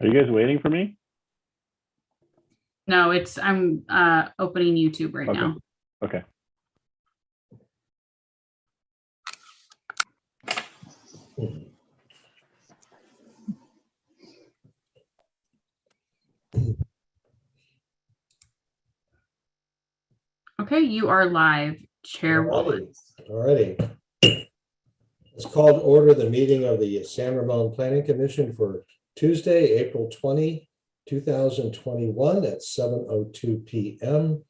Are you guys waiting for me? No, I'm opening YouTube right now. Okay. Okay, you are live, Chair Wallace. Alrighty. It's called to order the meeting of the San Ramon Planning Commission for Tuesday, April 20, 2021 at 7:02 p.m.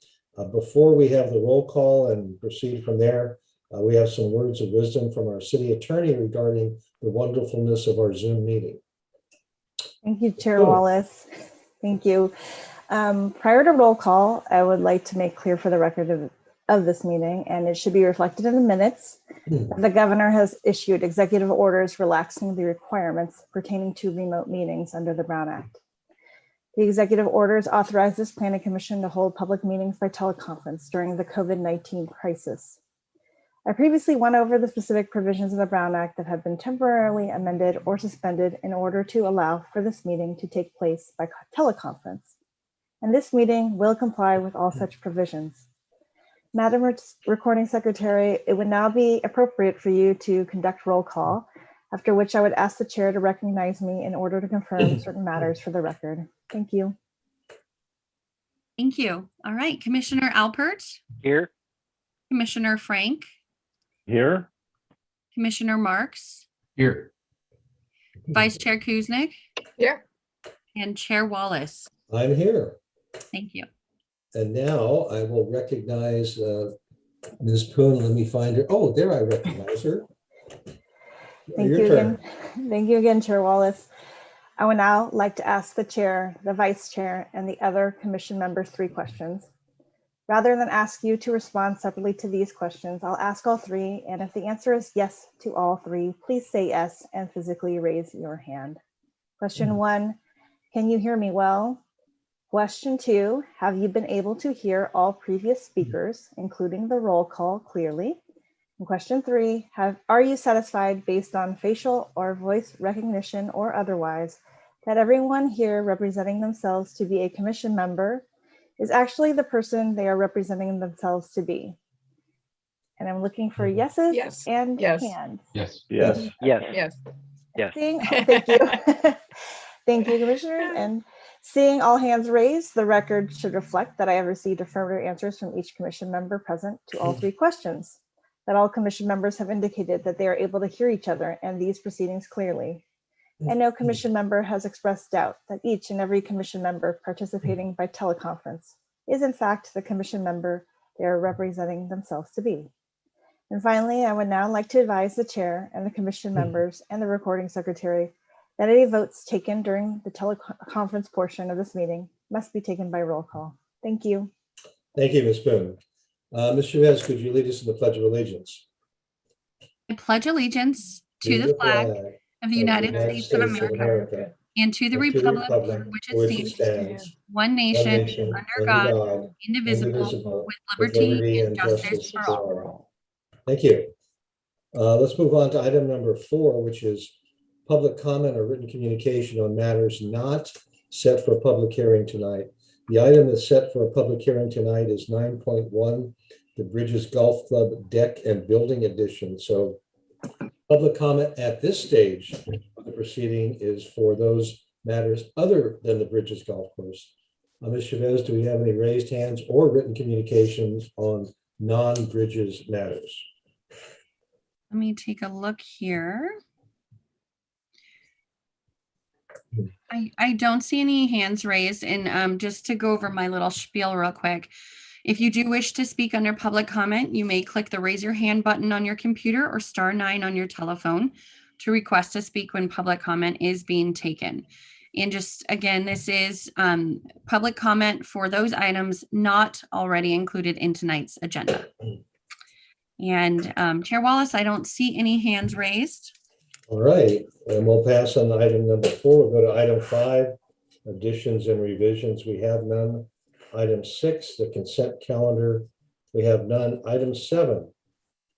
Before we have the roll call and proceed from there, we have some words of wisdom from our city attorney regarding the wonderfulness of our Zoom meeting. Thank you, Chair Wallace. Thank you. Prior to roll call, I would like to make clear for the record of this meeting, and it should be reflected in the minutes, that the governor has issued executive orders relaxing the requirements pertaining to remote meetings under the Brown Act. The executive orders authorize this planning commission to hold public meetings by teleconference during the COVID-19 crisis. I previously went over the specific provisions of the Brown Act that have been temporarily amended or suspended in order to allow for this meeting to take place by teleconference. And this meeting will comply with all such provisions. Madam Recording Secretary, it would now be appropriate for you to conduct roll call, after which I would ask the chair to recognize me in order to confirm certain matters for the record. Thank you. Thank you. All right, Commissioner Alpert. Here. Commissioner Frank. Here. Commissioner Marks. Here. Vice Chair Kuznick. Here. And Chair Wallace. I'm here. Thank you. And now I will recognize Ms. Poon. Let me find her. Oh, there I recognize her. Thank Your you turn. again. Thank you again, Chair Wallace. I would now like to ask the chair, the vice chair, and the other commission members 3 questions. Rather than ask you to respond separately to these questions, I'll ask all 3, and if the answer is yes to all 3, please say yes and physically raise your hand. Question 1, can you hear me well? Question 2, have you been able to hear all previous speakers, including the roll call, clearly? And question 3, are you satisfied based on facial or voice recognition or otherwise that everyone here representing themselves to be a commission member is actually the person they are representing themselves to be? And I'm looking for yeses and hands. Yes. Yes. Yes. Yes. Yes. Thank you. Thank you, commissioners. And seeing all hands raised, the record should reflect that I have received affirmative answers from each commission member present to all 3 questions, that all commission members have indicated that they are able to hear each other and these proceedings clearly. And no commission member has expressed doubt that each and every commission member participating by teleconference is in fact the commission member they are representing themselves to be. And finally, I would now like to advise the chair and the commission members and the recording secretary that any votes taken during the teleconference portion of this meeting must be taken by roll call. Thank you. Thank you, Ms. Boone. Ms. Chavez, could you lead us in the Pledge of Allegiance? I pledge allegiance to the flag of the United States of America and to the republic for which it stands, one nation, under God, indivisible, with liberty and justice for all. Thank you. Let's move on to item number 4, which is public comment or written communication on matters not set for a public hearing tonight. The item that's set for a public hearing tonight is 9.1, the Bridges Golf Club Deck and Building Edition. So public comment at this stage of the proceeding is for those matters other than the Bridges Golf Course. Ms. Chavez, do we have any raised hands or written communications on non-Bridges matters? Let me take a look here. I don't see any hands raised, and just to go over my little spiel real quick, if you do wish to speak under public comment, you may click the raise your hand button on your computer or *9 on your telephone to request to speak when public comment is being taken. And just again, this is public comment for those items not already included in tonight's agenda. And Chair Wallace, I don't see any hands raised. All right, and we'll pass on item number 4. We'll go to item 5, additions and revisions. We have none. Item 6, the consent calendar. We have none. Item 7,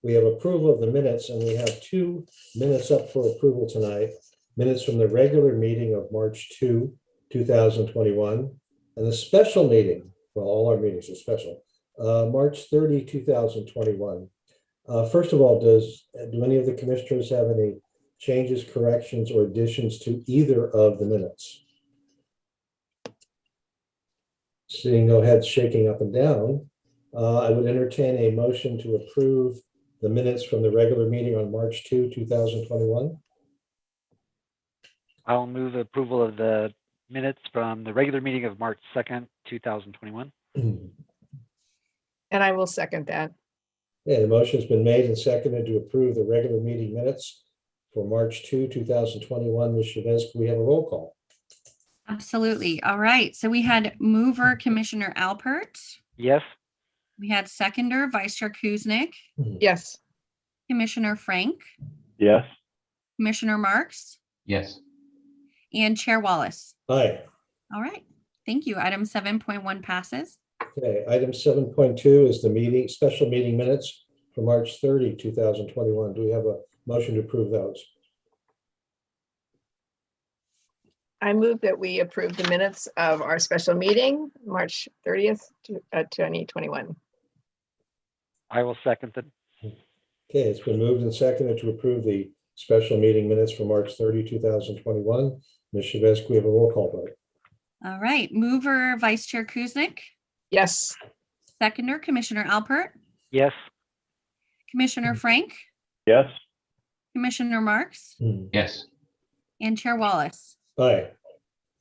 we have approval of the minutes, and we have 2 minutes up for approval tonight. Minutes from the regular meeting of March 2, 2021, and the special meeting, well, all our meetings are special, March 30, 2021. First of all, do any of the commissioners have any changes, corrections, or additions to either of the minutes? Seeing no heads shaking up and down, I would entertain a motion to approve the minutes from the regular meeting on March 2, 2021. I'll move approval of the minutes from the regular meeting of March 2nd, 2021. And I will second that. Yeah, the motion's been made and seconded to approve the regular meeting minutes for March 2, 2021. Ms. Chavez, can we have a roll call? Absolutely. All right. So we had mover Commissioner Alpert. Yes. We had seconder Vice Chair Kuznick, Yes. Commissioner Frank, Yes. Commissioner Marks, Yes. and Chair Wallace. Aye. All right. Thank you. Item 7.1 passes. Okay, item 7.2 is the special meeting minutes for March 30, 2021. Do we have a motion to approve those? I move that we approve the minutes of our special meeting, March 30th, 2021. I will second it. Okay, it's been moved and seconded to approve the special meeting minutes for March 30, 2021. Ms. Chavez, can we have a roll call vote? All right. Mover Vice Chair Kuznick, Yes. seconder Commissioner Alpert, Yes. Commissioner Frank, Yes. Commissioner Marks, Yes. and Chair Wallace. Aye.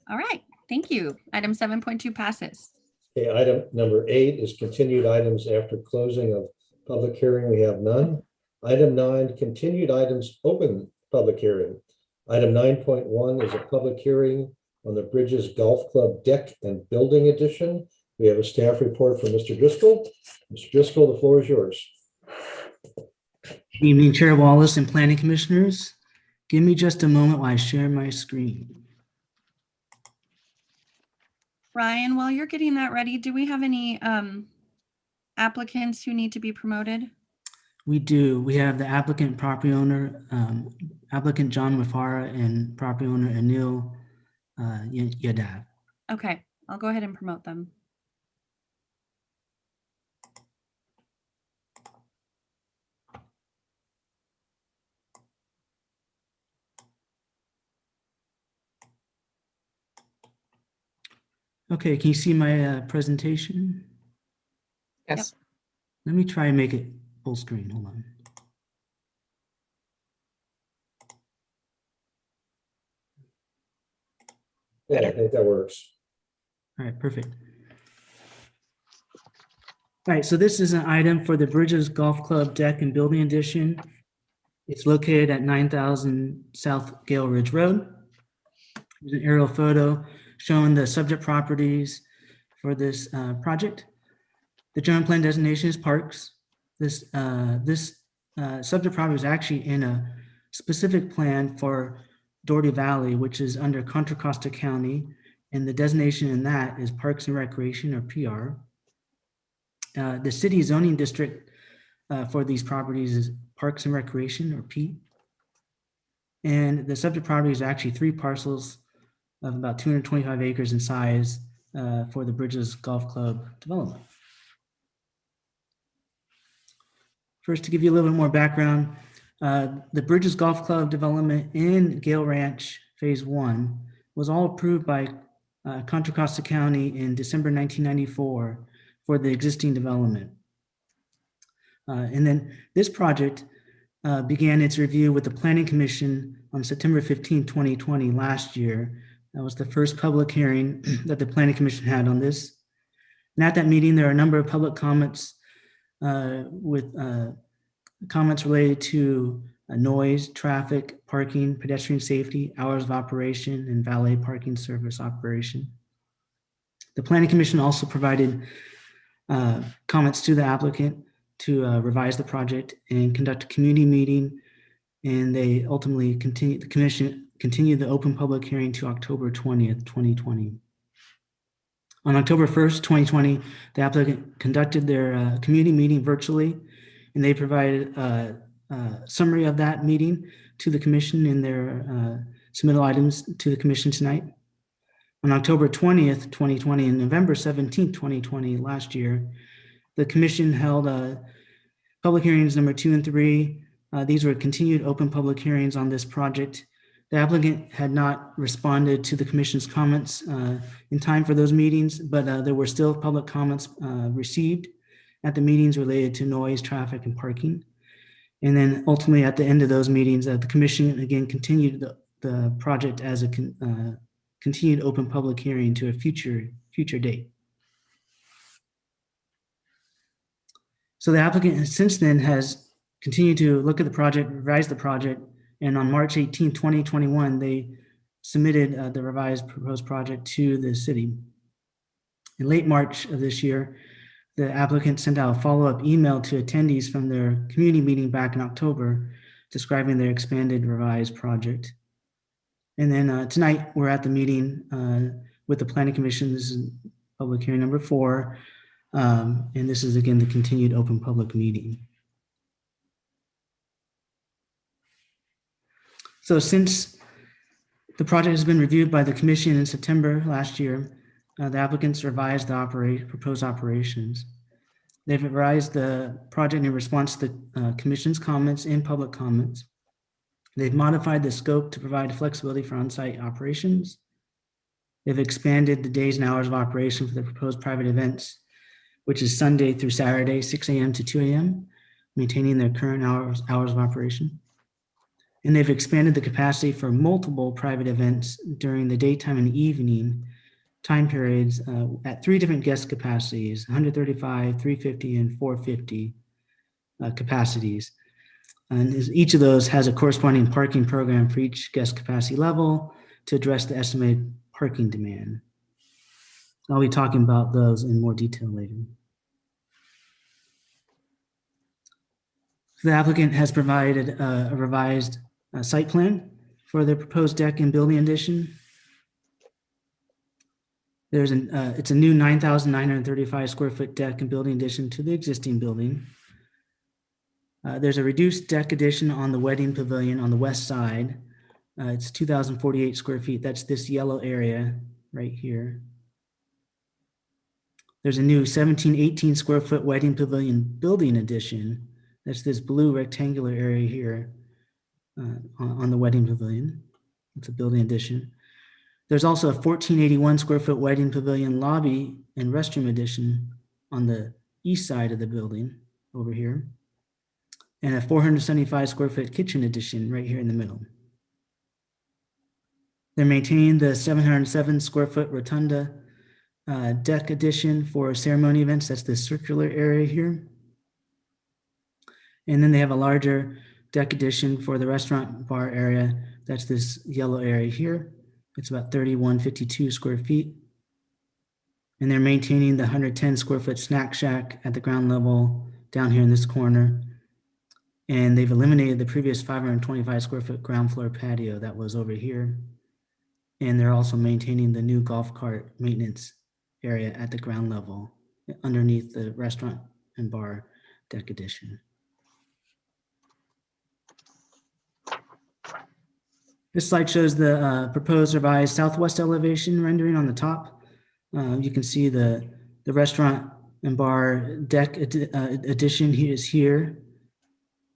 All right. Thank you. Item 7.2 passes. Okay, item number 8 is continued items after closing of public hearing. We have none. Item 9, continued items open public hearing. Item 9.1 is a public hearing on the Bridges Golf Club Deck and Building Edition. We have a staff report from Mr. Driscoll. Mr. Driscoll, the floor is yours. Good evening, Chair Wallace and Planning Commissioners. Give me just a moment while I share my screen. Ryan, while you're getting that ready, do we have any applicants who need to be promoted? We do. We have the applicant property owner, applicant John Mafara, and property owner Anil Yadav. Okay, I'll go ahead and promote them. Okay, can you see my presentation? Yes. Let me try and make it full screen. Hold on. Yeah, I think that works. All right, perfect. All right, so this is an item for the Bridges Golf Club Deck and Building Edition. It's located at 9000 South Gale Ridge Road. There's an aerial photo showing the subject properties for this project. The general plan designation is parks. This subject property is actually in a specific plan for Doherty Valley, which is under Contra Costa County, and the designation in that is Parks and Recreation, or PR. The city zoning district for these properties is Parks and Recreation, or P. And the subject property is actually 3 parcels of about 225 acres in size for the Bridges Golf Club development. First, to give you a little bit more background, the Bridges Golf Club development in Gale Ranch Phase 1 was all approved by Contra Costa County in December 1994 for the existing development. And then this project began its review with the Planning Commission on September 15, 2020, last year. That was the first public hearing that the Planning Commission had on this. And at that meeting, there are a number of public comments with comments related to noise, traffic, parking, pedestrian safety, hours of operation, and valet parking service operation. The Planning Commission also provided comments to the applicant to revise the project and conduct a community meeting, and they ultimately the commission continued the open public hearing to October 20th, 2020. On October 1st, 2020, the applicant conducted their community meeting virtually, and they provided a summary of that meeting to the commission in their submittal items to the commission tonight. On October 20th, 2020, and November 17th, 2020, last year, the commission held public hearings number 2 and 3. These were continued open public hearings on this project. The applicant had not responded to the commission's comments in time for those meetings, but there were still public comments received at the meetings related to noise, traffic, and parking. And then ultimately at the end of those meetings, the commission again continued the project as a continued open public hearing to a future date. So the applicant since then has continued to look at the project, revise the project, and on March 18, 2021, they submitted the revised proposed project to the city. In late March of this year, the applicant sent out a follow-up email to attendees from their community meeting back in October, describing their expanded revised project. And then tonight, we're at the meeting with the Planning Commission. This is public hearing number 4. And this is, again, the continued open public meeting. So since the project has been reviewed by the commission in September last year, the applicants revised the proposed operations. They've revised the project in response to the commission's comments and public comments. They've modified the scope to provide flexibility for on-site operations. They've expanded the days and hours of operation for the proposed private events, which is Sunday through Saturday, 6 a.m. to 2 a.m., maintaining their current hours of operation. And they've expanded the capacity for multiple private events during the daytime and evening time periods at 3 different guest capacities, 135, 350, and 450 capacities. And each of those has a corresponding parking program for each guest capacity level to address the estimated parking demand. I'll be talking about those in more detail later. The applicant has provided a revised site plan for the proposed deck and building addition. It's a new 9,935 square foot deck and building addition to the existing building. There's a reduced deck addition on the wedding pavilion on the west side. It's 2,048 square feet. That's this yellow area right here. There's a new 1,718 square foot wedding pavilion building addition. That's this blue rectangular area here on the wedding pavilion. It's a building addition. There's also a 1,481 square foot wedding pavilion lobby and restroom addition on the east side of the building over here. And a 475 square foot kitchen addition right here in the middle. They're maintaining the 707 square foot rotunda deck addition for ceremony events. That's the circular area here. And then they have a larger deck addition for the restaurant bar area. That's this yellow area here. It's about 3,152 square feet. And they're maintaining the 110 square foot snack shack at the ground level down here in this corner. And they've eliminated the previous 525 square foot ground floor patio that was over here. And they're also maintaining the new golf cart maintenance area at the ground level underneath the restaurant and bar deck addition. This slide shows the proposed revised southwest elevation rendering on the top. You can see the restaurant and bar deck addition is here.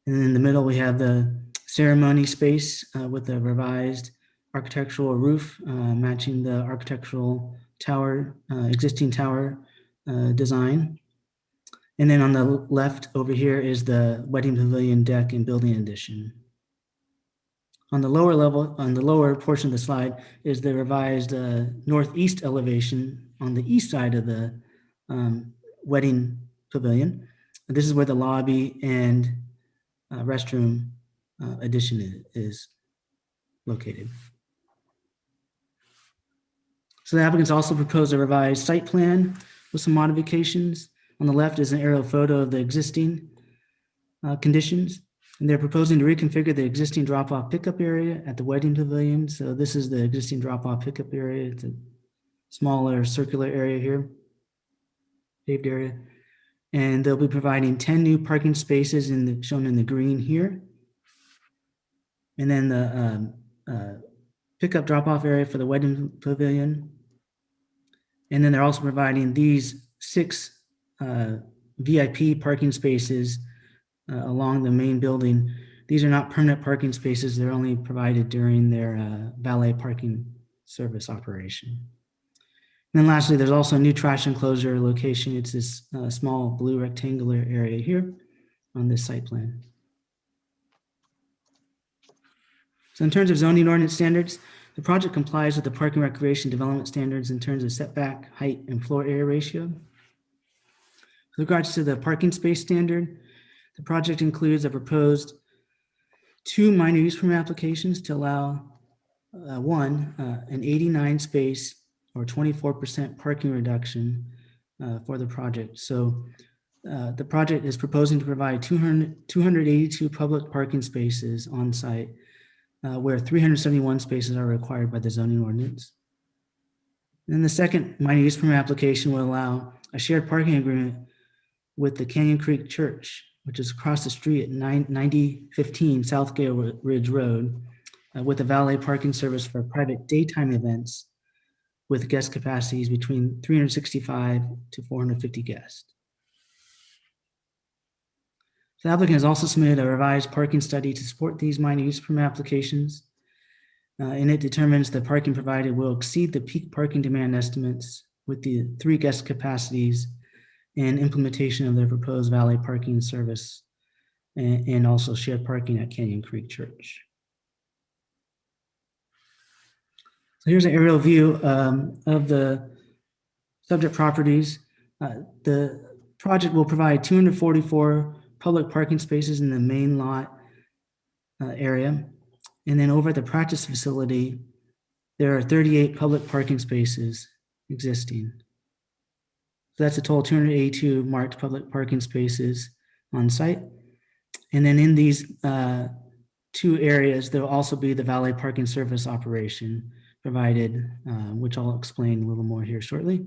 And then in the middle, we have the ceremony space with the revised architectural roof matching the architectural tower, existing tower design. And then on the left over here is the wedding pavilion deck and building addition. On the lower level, on the lower portion of the slide is the revised northeast elevation on the east side of the wedding pavilion. This is where the lobby and restroom addition is located. So the applicants also proposed a revised site plan with some modifications. On the left is an aerial photo of the existing conditions. And they're proposing to reconfigure the existing drop-off pickup area at the wedding pavilion. So this is the existing drop-off pickup area. It's a smaller circular area here, paved area. And they'll be providing 10 new parking spaces shown in the green here. And then the pickup drop-off area for the wedding pavilion And then they're also providing these 6 VIP parking spaces along the main building. These are not permanent parking spaces. They're only provided during their valet parking service operation. And then lastly, there's also a new trash enclosure location. It's this small blue rectangular area here on this site plan. So in terms of zoning ordinance standards, the project complies with the parking recreation development standards in terms of setback, height, and floor area ratio. With regards to the parking space standard, the project includes a proposed 2 minor use permit applications to allow an 89 space or 24% parking reduction for the project. So the project is proposing to provide 282 public parking spaces on site, where 371 spaces are required by the zoning ordinance. And then the second minor use permit application will allow a shared parking agreement with the Canyon Creek Church, which is across the street at 9015 South Gale Ridge Road, with a valet parking service for private daytime events with guest capacities between 365 to 450 guests. The applicant has also submitted a revised parking study to support these minor use permit applications, and it determines the parking provided will exceed the peak parking demand estimates with the 3 guest capacities and implementation of their proposed valet parking service and also shared parking at Canyon Creek Church. So here's an aerial view of the subject properties. The project will provide 244 public parking spaces in the main lot area. And then over at the practice facility, there are 38 public parking spaces existing. So that's a total of 282 marked public parking spaces on site. And then in these 2 areas, there will also be the valet parking service operation provided, which I'll explain a little more here shortly.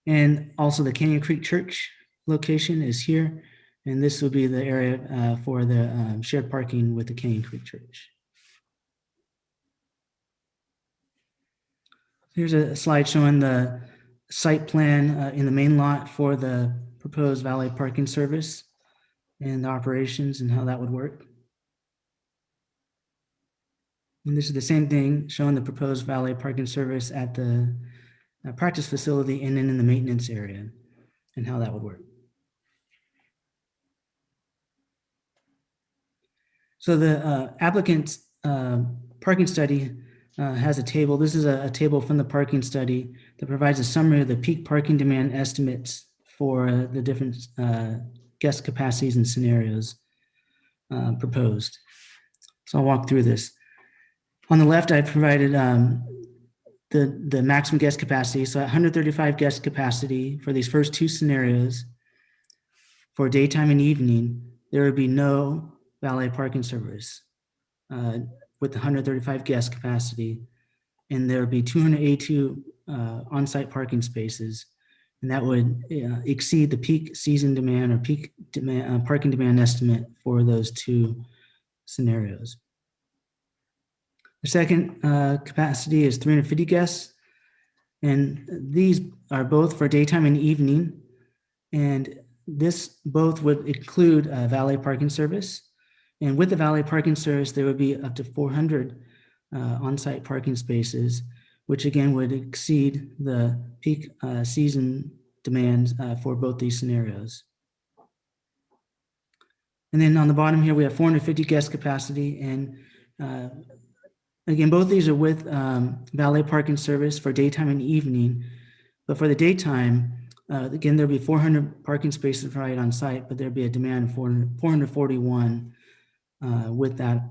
And also the Canyon Creek Church location is here. And this will be the area for the shared parking with the Canyon Creek Church. Here's a slide showing the site plan in the main lot for the proposed valet parking service and the operations and how that would work. And this is the same thing showing the proposed valet parking service at the practice facility and then in the maintenance area and how that would work. So the applicant's parking study has a table. This is a table from the parking study that provides a summary of the peak parking demand estimates for the different guest capacities and scenarios proposed. So I'll walk through this. On the left, I provided the maximum guest capacity. So at 135 guest capacity for these first 2 scenarios, for daytime and evening, there would be no valet parking service with 135 guest capacity, and there would be 282 on-site parking spaces, and that would exceed the peak season demand or peak demand, parking demand estimate for those 2 scenarios. The second capacity is 350 guests, and these are both for daytime and evening, and this both would include a valet parking service. And with the valet parking service, there would be up to 400 on-site parking spaces, which again would exceed the peak season demands for both these scenarios. And then on the bottom here, we have 450 guest capacity. And again, both these are with valet parking service for daytime and evening. But for the daytime, again, there'll be 400 parking spaces provided on site, but there'll be a demand of 441 with that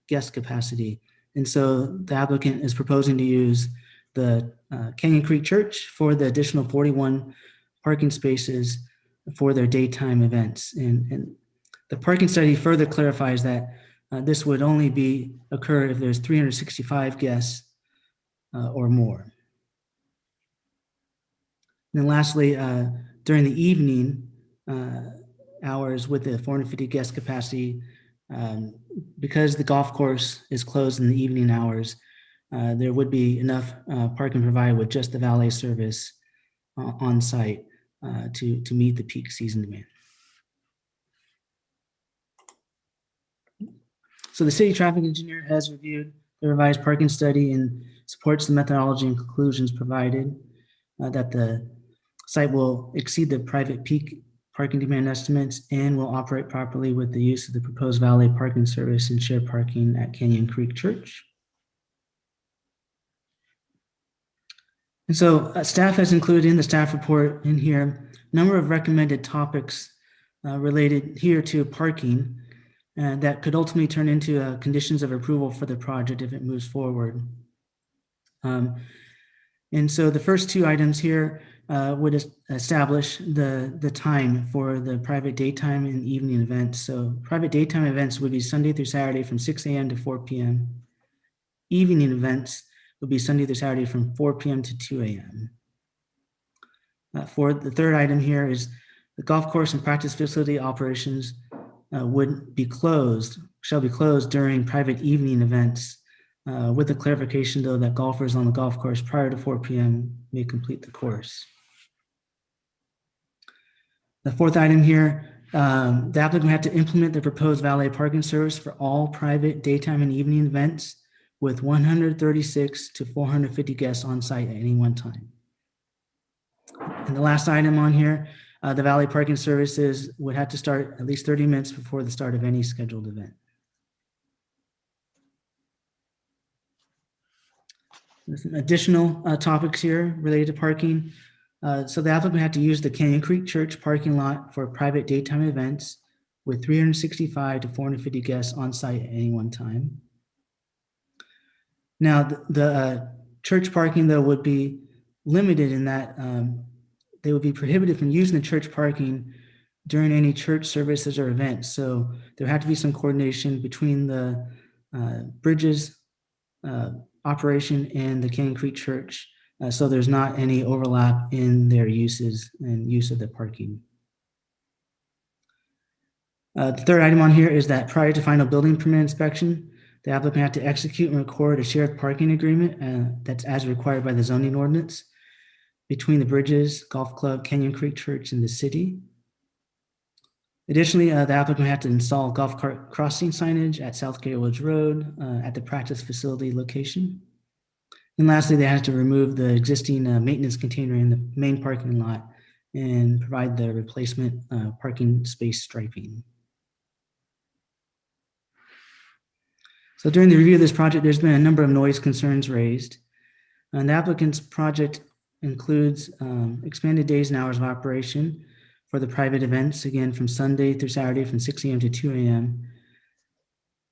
guest capacity. And so the applicant is proposing to use the Canyon Creek Church for the additional 41 parking spaces for their daytime events. And the parking study further clarifies that this would only occur if there's 365 guests or more. And then lastly, during the evening hours with the 450 guest capacity, because the golf course is closed in the evening hours, there would be enough parking provided with just the valet service on site to meet the peak season demand. So the city traffic engineer has reviewed the revised parking study and supports the methodology and conclusions provided that the site will exceed the private peak parking demand estimates and will operate properly with the use of the proposed valet parking service and shared parking at Canyon Creek Church. And so staff has included in the staff report in here a number of recommended topics related here to parking that could ultimately turn into conditions of approval for the project if it moves forward. And so the first two items here would establish the time for the private daytime and evening events. So private daytime events would be Sunday through Saturday from 6 a.m. to 4 p.m. Evening events would be Sunday through Saturday from 4 p.m. to 2 a.m. For the third item here is the golf course and practice facility operations shall be closed during private evening events with the clarification though that golfers on the golf course prior to 4 p.m. may complete the course. The fourth item here, the applicant will have to implement the proposed valet parking service for all private daytime and evening events with 136 to 450 guests on site at any one time. And the last item on here, the valet parking services would have to start at least 30 minutes before the start of any scheduled event. There's some additional topics here related to parking. So the applicant had to use the Canyon Creek Church parking lot for private daytime events with 365 to 450 guests on site at any one time. Now, the church parking, though, would be limited in that they would be prohibited from using the church parking during any church services or events. So there had to be some coordination between the Bridges operation and the Canyon Creek Church. So there's not any overlap in their uses and use of the parking. The third item on here is that prior to final building permit inspection, the applicant had to execute and record a shared parking agreement that's as required by the zoning ordinance between the Bridges Golf Club, Canyon Creek Church, and the city. Additionally, the applicant had to install golf cart crossing signage at South Gateway Road at the practice facility location. And lastly, they had to remove the existing maintenance container in the main parking lot and provide the replacement parking space striping. So during the review of this project, there's been a number of noise concerns raised. And the applicant's project includes expanded days and hours of operation for the private events, again, from Sunday through Saturday from 6 a.m. to 2 a.m.,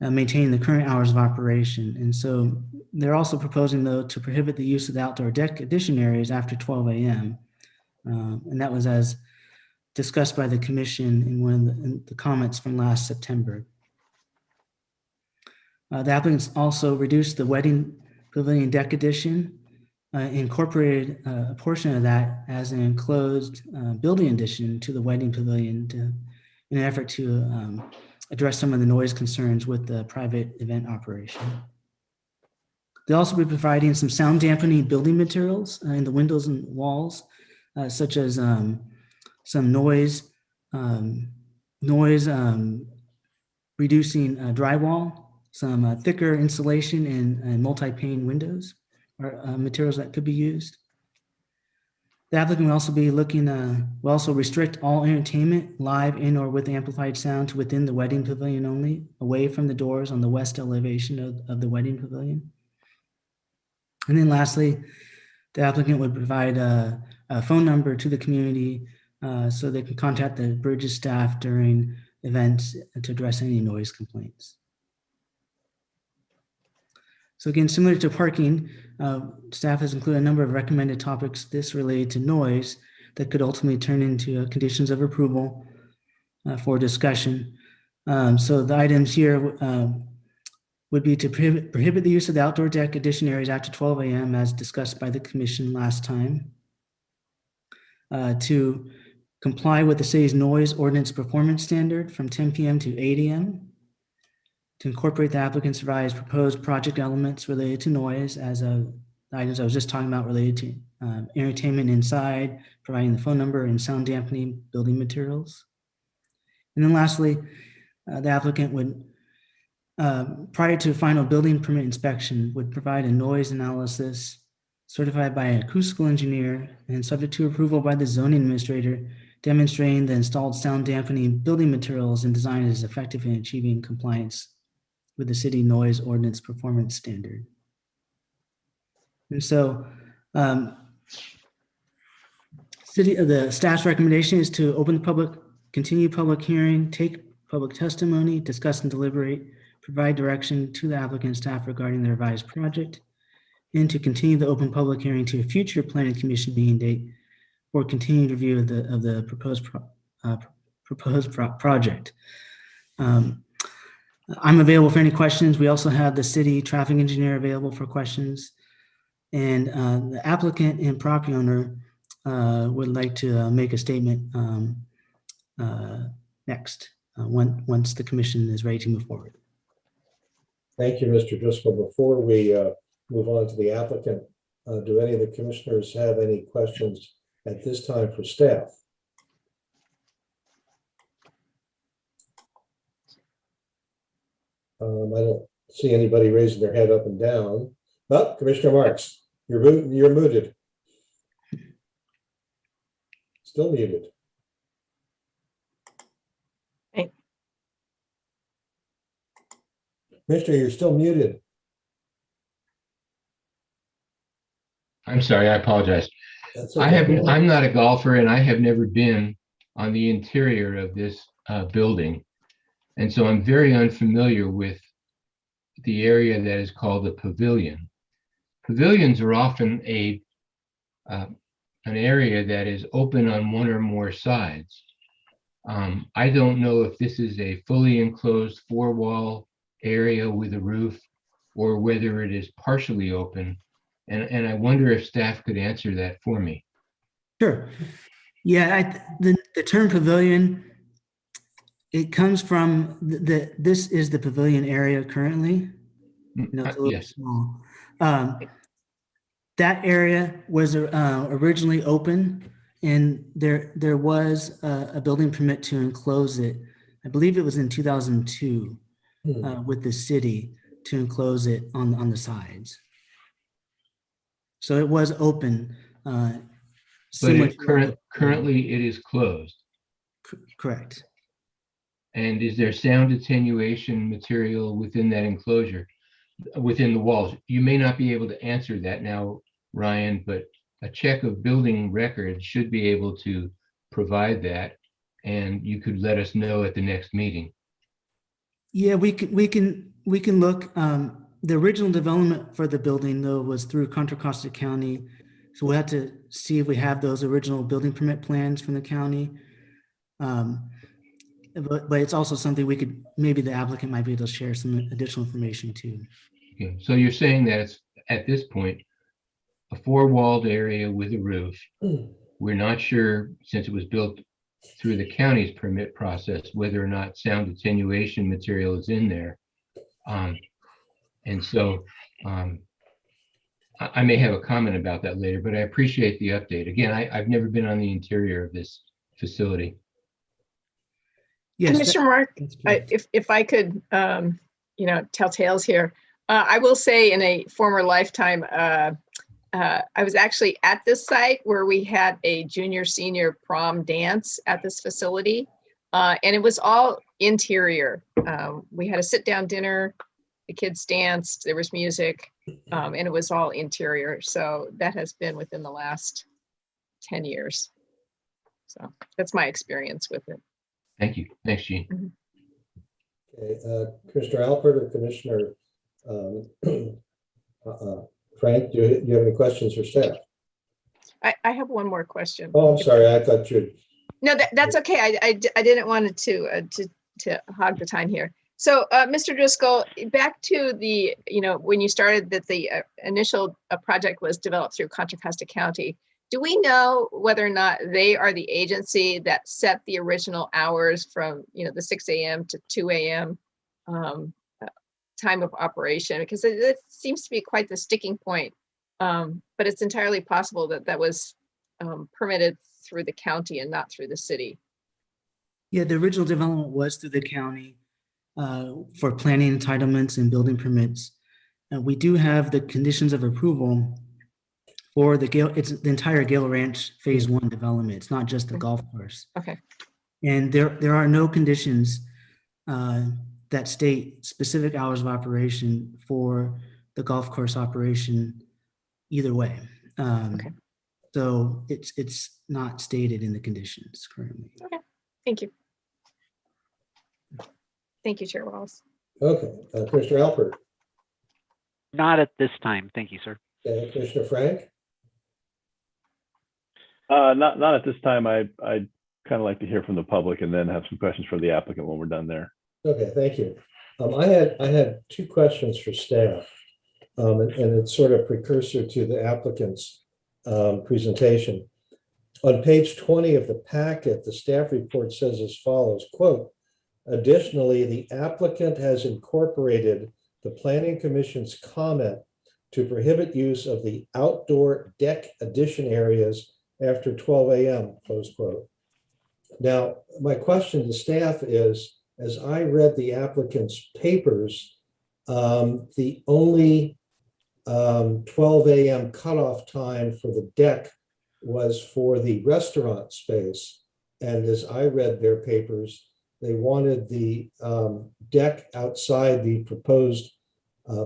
maintaining the current hours of operation. And so they're also proposing, though, to prohibit the use of the outdoor deck addition areas after 12 a.m. And that was as discussed by the commission in one of the comments from last September. The applicants also reduced the wedding pavilion deck addition, incorporated a portion of that as an enclosed building addition to the wedding pavilion in an effort to address some of the noise concerns with the private event operation. They'll also be providing some sound dampening building materials in the windows and walls, such as some noise reducing drywall, some thicker insulation and multi-pane windows are materials that could be used. The applicant will also be will also restrict all entertainment, live in or with amplified sound to within the wedding pavilion only, away from the doors on the west elevation of the wedding pavilion. And then lastly, the applicant would provide a phone number to the community so they can contact the Bridges staff during events to address any noise complaints. So again, similar to parking, staff has included a number of recommended topics this related to noise that could ultimately turn into conditions of approval for discussion. So the items here would be to prohibit the use of the outdoor deck addition areas after 12 a.m. as discussed by the commission last time. To comply with the city's noise ordinance performance standard from 10 p.m. to 8 a.m. to incorporate the applicant's revised proposed project elements related to noise as of the items I was just talking about related to entertainment inside, providing the phone number and sound dampening building materials. And then lastly, the applicant would, prior to final building permit inspection, would provide a noise analysis certified by an acoustical engineer and subject to approval by the zoning administrator, demonstrating the installed sound dampening building materials and design is effective in achieving compliance with the city noise ordinance performance standard. And so the staff's recommendation is to open the continue public hearing, take public testimony, discuss and deliberate, provide direction to the applicant staff regarding the revised project, and to continue the open public hearing to a future planning commission meeting date or continued review of the proposed project. I'm available for any questions. We also have the city traffic engineer available for questions. And the applicant and property owner would like to make a statement next, once the commission is ready to move forward. Thank you, Mr. Driscoll. Before we move on to the applicant, do any of the commissioners have any questions at this time for staff? I don't see anybody raising their head up and down. Oh, Commissioner Marks, you're muted. Still muted. Hey. Commissioner, you're still muted. I'm sorry, I apologize. That's okay. I'm not a golfer and I have never been on the interior of this building. And so I'm very unfamiliar with the area that is called the pavilion. Pavilions are often an area that is open on one or more sides. I don't know if this is a fully enclosed 4-wall area with a roof or whether it is partially open. And I wonder if staff could answer that for me. Sure. Yeah, the term pavilion, it comes from this is the pavilion area currently. It's a little Yes. small. That area was originally open, and there was a building permit to enclose it. I believe it was in 2002 with the city to enclose it on the sides. So it was open. But currently it is closed. Correct. And is there sound attenuation material within that enclosure, within the walls? You may not be able to answer that now, Ryan, but a check of building records should be able to provide that, and you could let us know at the next meeting. Yeah, we can look. The original development for the building, though, was through Contra Costa County. So we'll have to see if we have those original building permit plans from the county. But it's also something we could, maybe the applicant might be able to share some additional information too. Okay, so you're saying that it's, at this point, a 4-walled area with a roof. We're not sure, since it was built through the county's permit process, whether or not sound attenuation material is in there. And so I may have a comment about that later, but I appreciate the update. Again, I've never been on the interior of this facility. Yes, Commissioner Mark, if I could, tell tales here. I will say in a former lifetime, I was actually at this site where we had a junior senior prom dance at this facility. And it was all interior. We had a sit down dinner, the kids danced, there was music, and it was all interior. So that has been within the last 10 years. So that's my experience with it. Thank you. Thanks, Gene. Okay, Commissioner Alpert or Commissioner Frank, do you have any questions for staff? I have one more question. Oh, I'm sorry. I thought you'd. No, that's okay. I didn't want to hog the time here. So, Mr. Driscoll, back to the, when you started that the initial project was developed through Contra Costa County. Do we know whether or not they are the agency that set the original hours from, the 6 a.m. to 2 a.m.? time of operation, because it seems to be quite the sticking point. But it's entirely possible that that was permitted through the county and not through the city. Yeah, the original development was through the county for planning entitlements and building permits. We do have the conditions of approval for it's the entire Gale Ranch Phase 1 development. It's not just the golf course. Okay. And there are no conditions that state specific hours of operation for the golf course operation either way. Okay. So it's not stated in the conditions currently. Okay, thank you. Thank you, Chair Wallace. Okay, Commissioner Alpert, Not at this time. Thank you, sir. Commissioner Frank? Not at this time. I'd kind of like to hear from the public and then have some questions for the applicant when we're done there. Okay, thank you. I had two questions for staff, and it's sort of precursor to the applicant's presentation. On page 20 of the packet, the staff report says as follows, quote, additionally, the applicant has incorporated the Planning Commission's comment to prohibit use of the outdoor deck addition areas after 12 a.m., close quote. Now, my question to staff is, as I read the applicant's papers, the only 12 a.m. cutoff time for the deck was for the restaurant space. And as I read their papers, they wanted the deck outside the proposed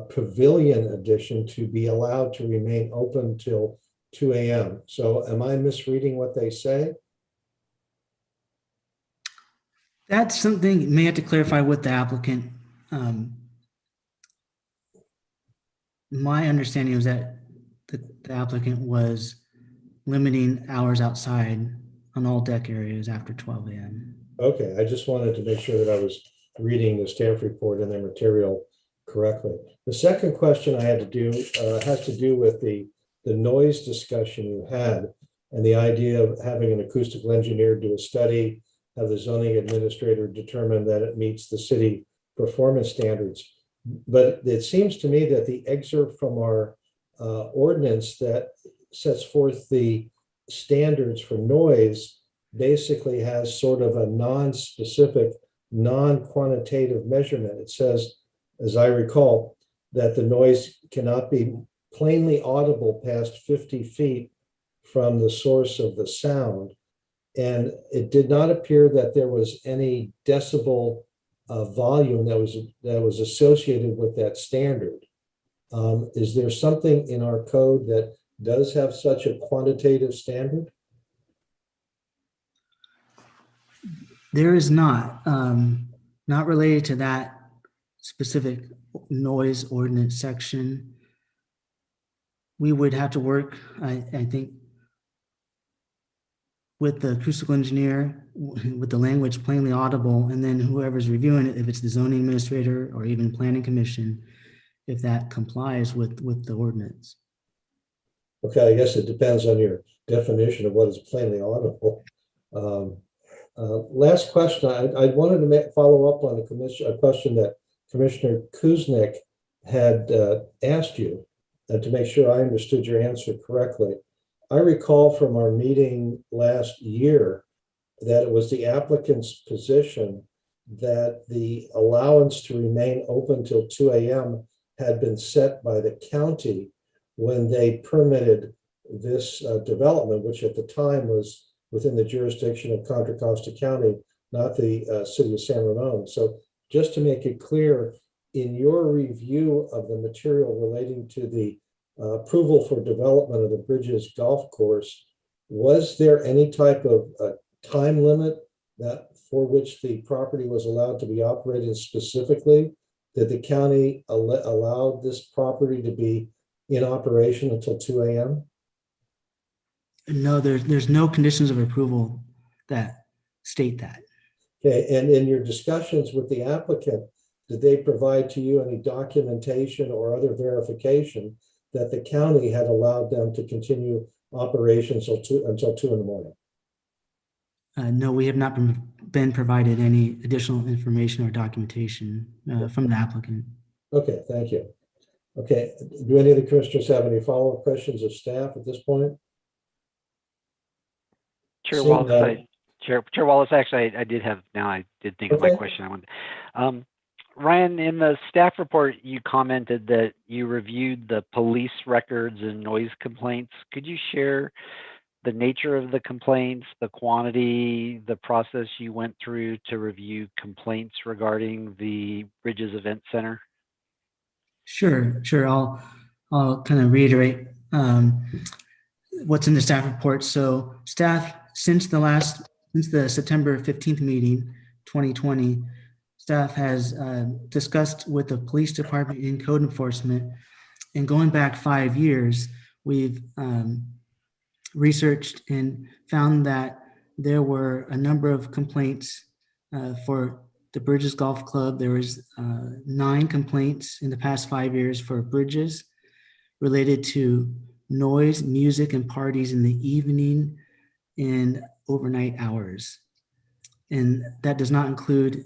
pavilion addition to be allowed to remain open till 2 a.m. So am I misreading what they say? That's something you may have to clarify with the applicant. My understanding was that the applicant was limiting hours outside on all deck areas after 12 a.m. Okay, I just wanted to make sure that I was reading the staff report and their material correctly. The second question I had to do has to do with the noise discussion you had and the idea of having an acoustical engineer do a study, have the zoning administrator determine that it meets the city performance standards. But it seems to me that the excerpt from our ordinance that sets forth the standards for noise basically has sort of a non-specific, non-quantitative measurement. It says, as I recall, that the noise cannot be plainly audible past 50 feet from the source of the sound. And it did not appear that there was any decibel volume that was associated with that standard. Is there something in our code that does have such a quantitative standard? There is not related to that specific noise ordinance section. We would have to work, I think, with the acoustical engineer, with the language plainly audible, and then whoever's reviewing it, if it's the zoning administrator or even planning commission, if that complies with the ordinance. Okay, I guess it depends on your definition of what is plainly audible. Last question, I wanted to follow up on a question that Commissioner Kuznick had asked you, and to make sure I understood your answer correctly. I recall from our meeting last year that it was the applicant's position that the allowance to remain open till 2 a.m. had been set by the county when they permitted this development, which at the time was within the jurisdiction of Contra Costa County, not the city of San Ramon. So just to make it clear, in your review of the material relating to the approval for development of the Bridges Golf Course, was there any type of time limit that for which the property was allowed to be operated specifically? Did the county allow this property to be in operation until 2 a.m.? No, there's no conditions of approval that state that. Okay, and in your discussions with the applicant, did they provide to you any documentation or other verification that the county had allowed them to continue operations until 2 in the morning? No, we have not been provided any additional information or documentation from the applicant. Okay, thank you. Okay, do any of the commissioners have any follow-up questions of staff at this point? Chair Seeing Wallace, none. Chair Wallace, actually, I did have, now I did think of my Okay. question. I wanted, Ryan, in the staff report, you commented that you reviewed the police records and noise complaints. Could you share the nature of the complaints, the quantity, the process you went through to review complaints regarding the Bridges Event Center? Sure. I'll kind of reiterate what's in the staff report. So staff, since the September 15th meeting, 2020, staff has discussed with the police department and code enforcement, and going back 5 years, we've researched and found that there were a number of complaints for the Bridges Golf Club. There was 9 complaints in the past 5 years for Bridges related to noise, music, and parties in the evening and overnight hours. And that does not include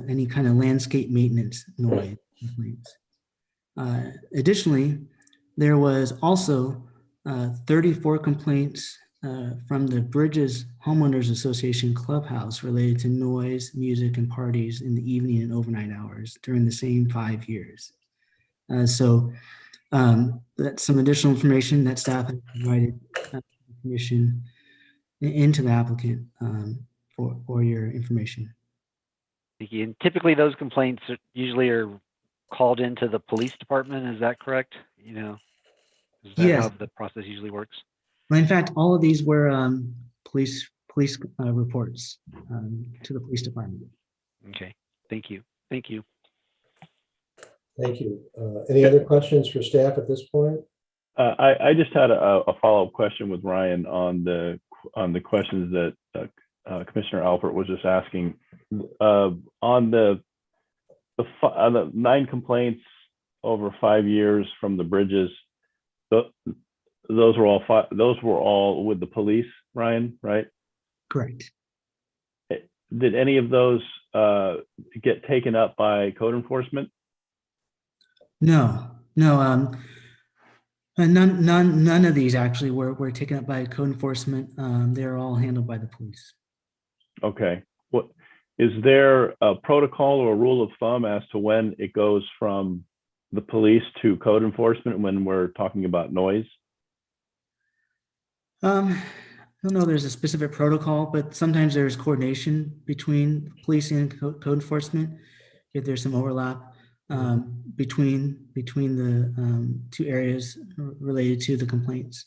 any kind of landscape maintenance noise complaints. Additionally, there was also 34 complaints from the Bridges Homeowners Association Clubhouse related to noise, music, and parties in the evening and overnight hours during the same 5 years. So that's some additional information that staff has provided information into the applicant for your information. Thank you. And typically those complaints usually are called into the police department. Is that correct? You know, is that Yes. how the process usually works? Well, in fact, all of these were police reports to the police department. Okay. Thank you. Thank you. Thank you. Any other questions for staff at this point? I just had a follow-up question with Ryan on the questions that Commissioner Alpert was just asking. On the 9 complaints over 5 years from the Bridges, those were all with the police, Ryan, right? Correct. Did any of those get taken up by code enforcement? No. None of these actually were taken up by code enforcement. They're all handled by the police. Okay. What is there a protocol or a rule of thumb as to when it goes from the police to code enforcement when we're talking about noise? I don't know. There's a specific protocol, but sometimes there's coordination between police and code enforcement. If there's some overlap between the 2 areas related to the complaints.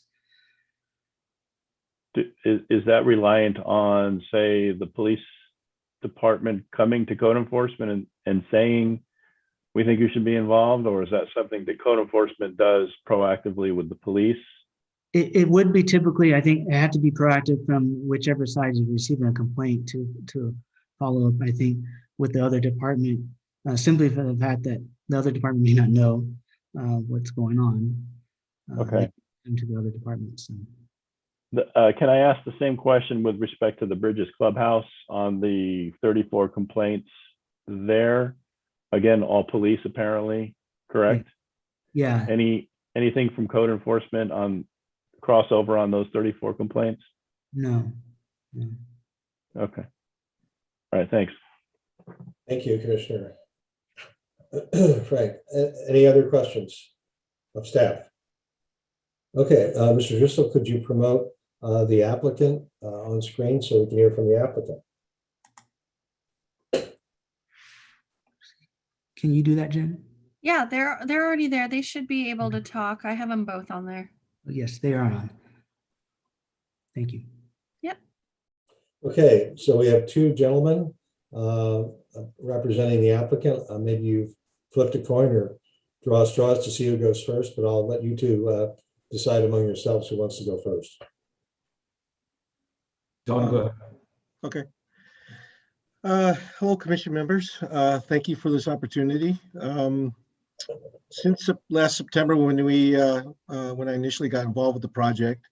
Is that reliant on, say, the police department coming to code enforcement and saying, we think you should be involved, or is that something that code enforcement does proactively with the police? It would be typically, I think, it had to be proactive from whichever side is receiving a complaint to follow up, I think, with the other department, simply for the fact that the other department may not know what's going on. Okay. Into the other departments. Can I ask the same question with respect to the Bridges Clubhouse on the 34 complaints there? Again, all police apparently, correct? Yeah. Anything from code enforcement on crossover on those 34 complaints? No. Okay. All right, thanks. Thank you, Commissioner. Frank, any other questions of staff? Okay, Mr. Driscoll, could you promote the applicant on screen so we can hear from the applicant? Can you do that, Jen? Yeah, they're already there. They should be able to talk. I have them both on there. Yes, they are on. Thank you. Yep. Okay, so we have 2 gentlemen representing the applicant. Maybe you've flipped a coin or draw straws to see who goes first, but I'll let you 2 decide among yourselves who wants to go first. Don, go ahead. Okay. Hello, commission members. Thank you for this opportunity. Since last September, when I initially got involved with the project,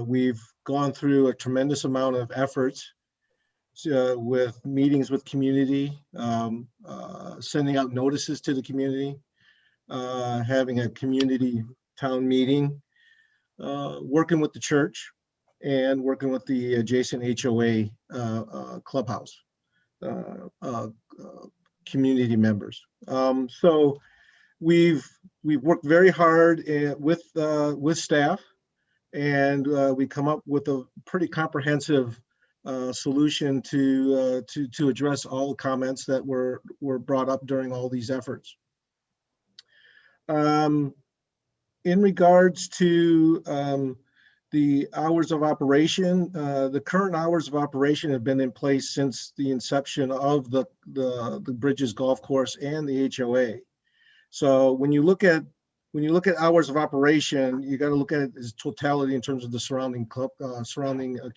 we've gone through a tremendous amount of efforts with meetings with community, sending out notices to the community, having a community town meeting, working with the church, and working with the adjacent HOA clubhouse community members. So we've worked very hard with staff, and we come up with a pretty comprehensive solution to address all comments that were brought up during all these efforts. In regards to the hours of operation, the current hours of operation have been in place since the inception of the Bridges Golf Course and the HOA. So when you look at hours of operation, you got to look at it as totality in terms of the surrounding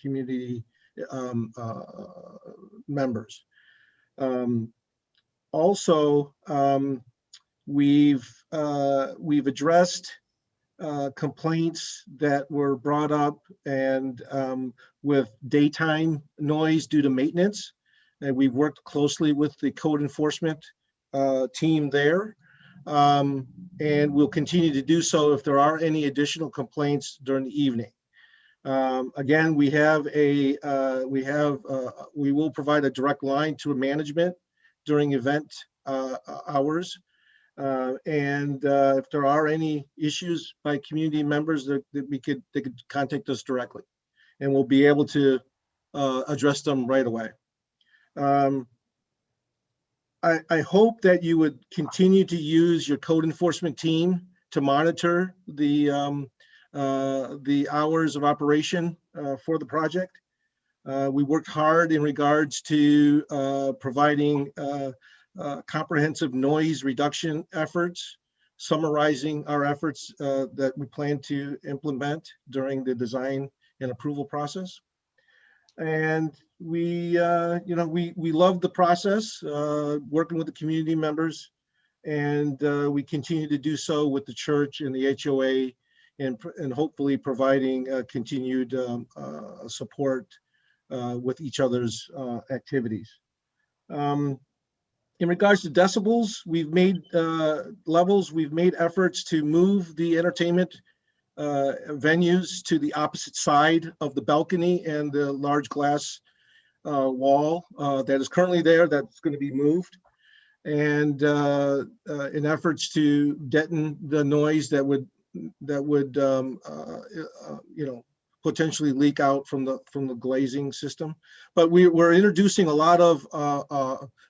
community members. Also, we've addressed complaints that were brought up and with daytime noise due to maintenance, and we've worked closely with the code enforcement team there. And we'll continue to do so if there are any additional complaints during the evening. Again, we will provide a direct line to management during event hours. And if there are any issues by community members, that they could contact us directly, and we'll be able to address them right away. I hope that you would continue to use your code enforcement team to monitor the hours of operation for the project. We worked hard in regards to providing comprehensive noise reduction efforts, summarizing our efforts that we plan to implement during the design and approval process. And we love the process, working with the community members, and we continue to do so with the church and the HOA, and hopefully providing continued support with each other's activities. In regards to decibels, we've made efforts to move the entertainment venues to the opposite side of the balcony and the large glass wall that is currently there, that's going to be moved, and in efforts to deaden the noise that would potentially leak out from the glazing system. But we're introducing a lot of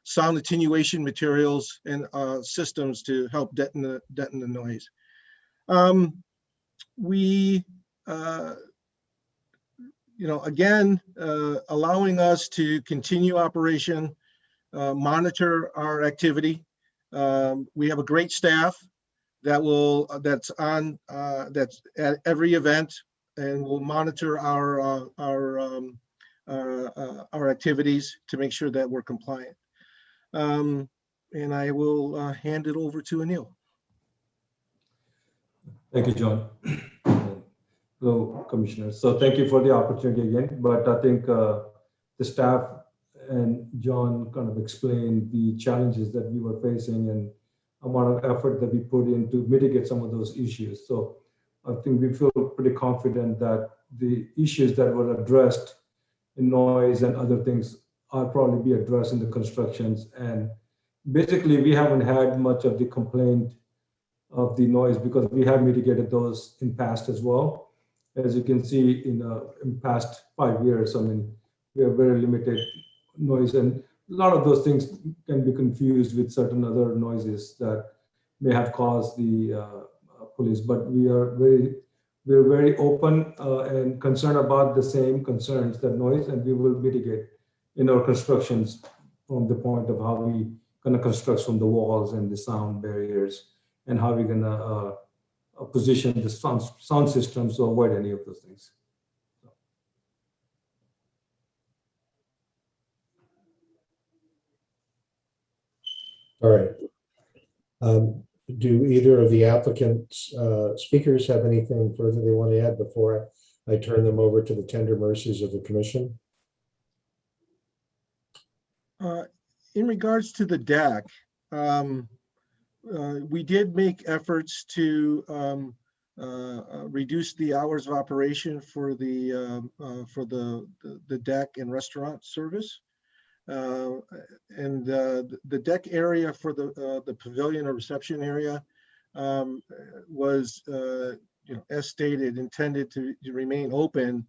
sound attenuation materials and systems to help deaden the noise. Again, allowing us to continue operation, monitor our activity. We have a great staff that's at every event, and will monitor our activities to make sure that we're compliant. And I will hand it over to Anil. Thank you, John. Hello, Commissioners. So thank you for the opportunity again. But I think the staff and John kind of explained the challenges that we were facing and amount of effort that we put in to mitigate some of those issues. So I think we feel pretty confident that the issues that were addressed in noise and other things are probably be addressed in the constructions. And basically, we haven't had much of the complaint of the noise because we have mitigated those in past as well. As you can see in past 5 years, I mean, we have very limited noise, and a lot of those things can be confused with certain other noises that may have caused the police. But we're very open and concerned about the same concerns, that noise, and we will mitigate in our constructions from the point of how we gonna construct from the walls and the sound barriers, and how we're gonna position the sound systems to avoid any of those things. All right. Do either of the applicants, speakers, have anything further they want to add before I turn them over to the tender mercies of the commission? In regards to the deck, we did make efforts to reduce the hours of operation for the deck and restaurant service. And the deck area for the pavilion or reception area was, as stated, intended to remain open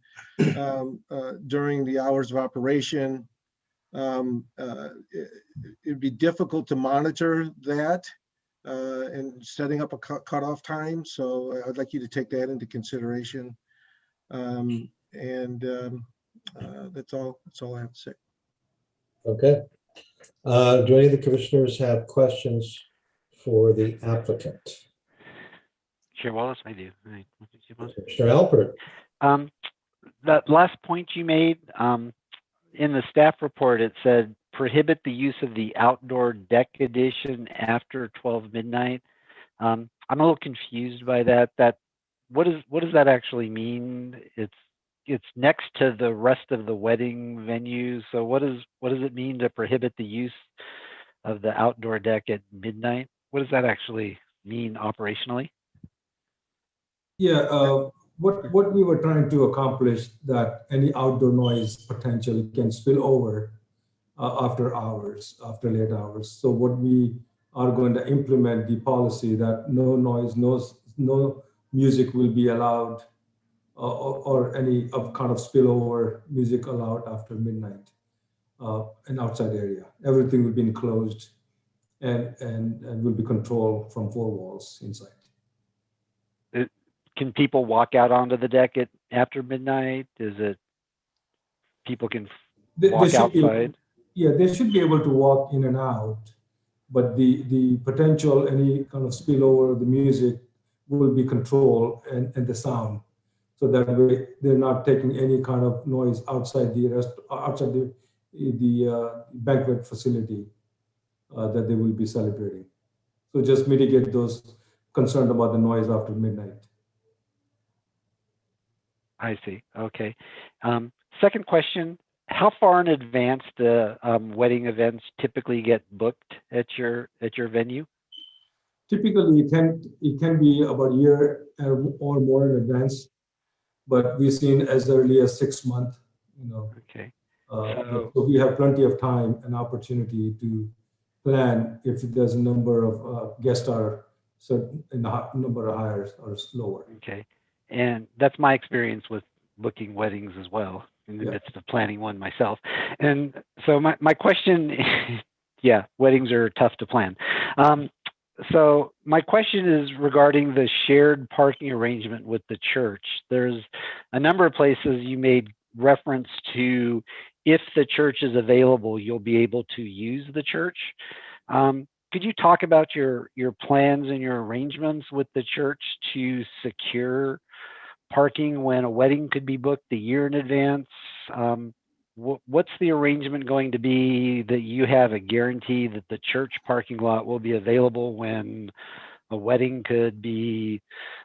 during the hours of operation. It'd be difficult to monitor that and setting up a cutoff time. So I'd like you to take that into consideration. That's all I have to say. Okay. Do any of the commissioners have questions for the applicant? Chair Wallace, I do. Commissioner Alpert. That last point you made, in the staff report, it said prohibit the use of the outdoor deck addition after 12 midnight. I'm a little confused by that. What does that actually mean? It's next to the rest of the wedding venue. So what does it mean to prohibit the use of the outdoor deck at midnight? What does that actually mean operationally? Yeah, what we were trying to accomplish, that any outdoor noise potentially can spill over after hours, after late hours. So what we are going to implement the policy that no noise, no music will be allowed, or any kind of spillover music allowed after midnight in outside area. Everything will be enclosed and will be controlled from four walls inside. Can people walk out onto the deck after midnight? Is it people can walk outside? They should be able to walk in and out, but the potential, any kind of spillover of the music will be controlled, and the sound. So that way they're not taking any kind of noise outside the banquet facility that they will be celebrating. So just mitigate those concerns about the noise after midnight. I see. Okay. Second question: how far in advance do wedding events typically get booked at your venue? Typically, it can be about a year or more in advance, but we've seen as early as 6 months. Okay. So we have plenty of time and opportunity to plan if there's a number of guests are certain, and the number of hires are slower. Okay. And that's my experience with booking weddings as well, in the midst of planning one myself. And so my question, weddings are tough to plan. So my question is regarding the shared parking arrangement with the church. There's a number of places you made reference to, if the church is available, you'll be able to use the church. Could you talk about your plans and your arrangements with the church to secure parking when a wedding could be booked a year in advance? What's the arrangement going to be that you have a guarantee that the church parking lot will be available when a wedding could be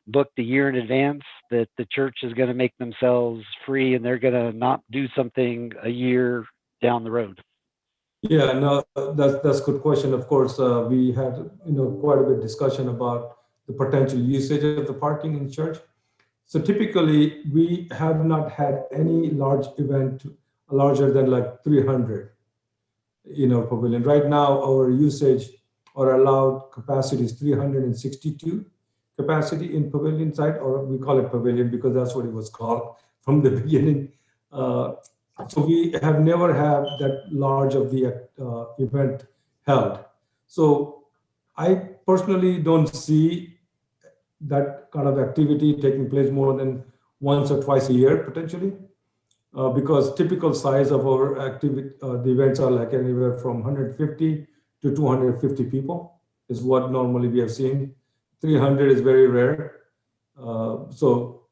booked a year in advance, that the church is going to make themselves free and they're going to not do something a year down the road? Yeah, no, that's a good question. Of course, we had quite a bit of discussion about the potential usage of the parking in church. So typically, we have not had any large event larger than like 300 in our pavilion. Right now, our usage or allowed capacity is 362 capacity in pavilion site, or we call it pavilion because that's what it was called from the beginning. So we have never had that large of the event held. So I personally don't see that kind of activity taking place more than once or twice a year potentially, because typical size of our activity, the events are like anywhere from 150 to 250 people is what normally we have seen. 300 is very rare. So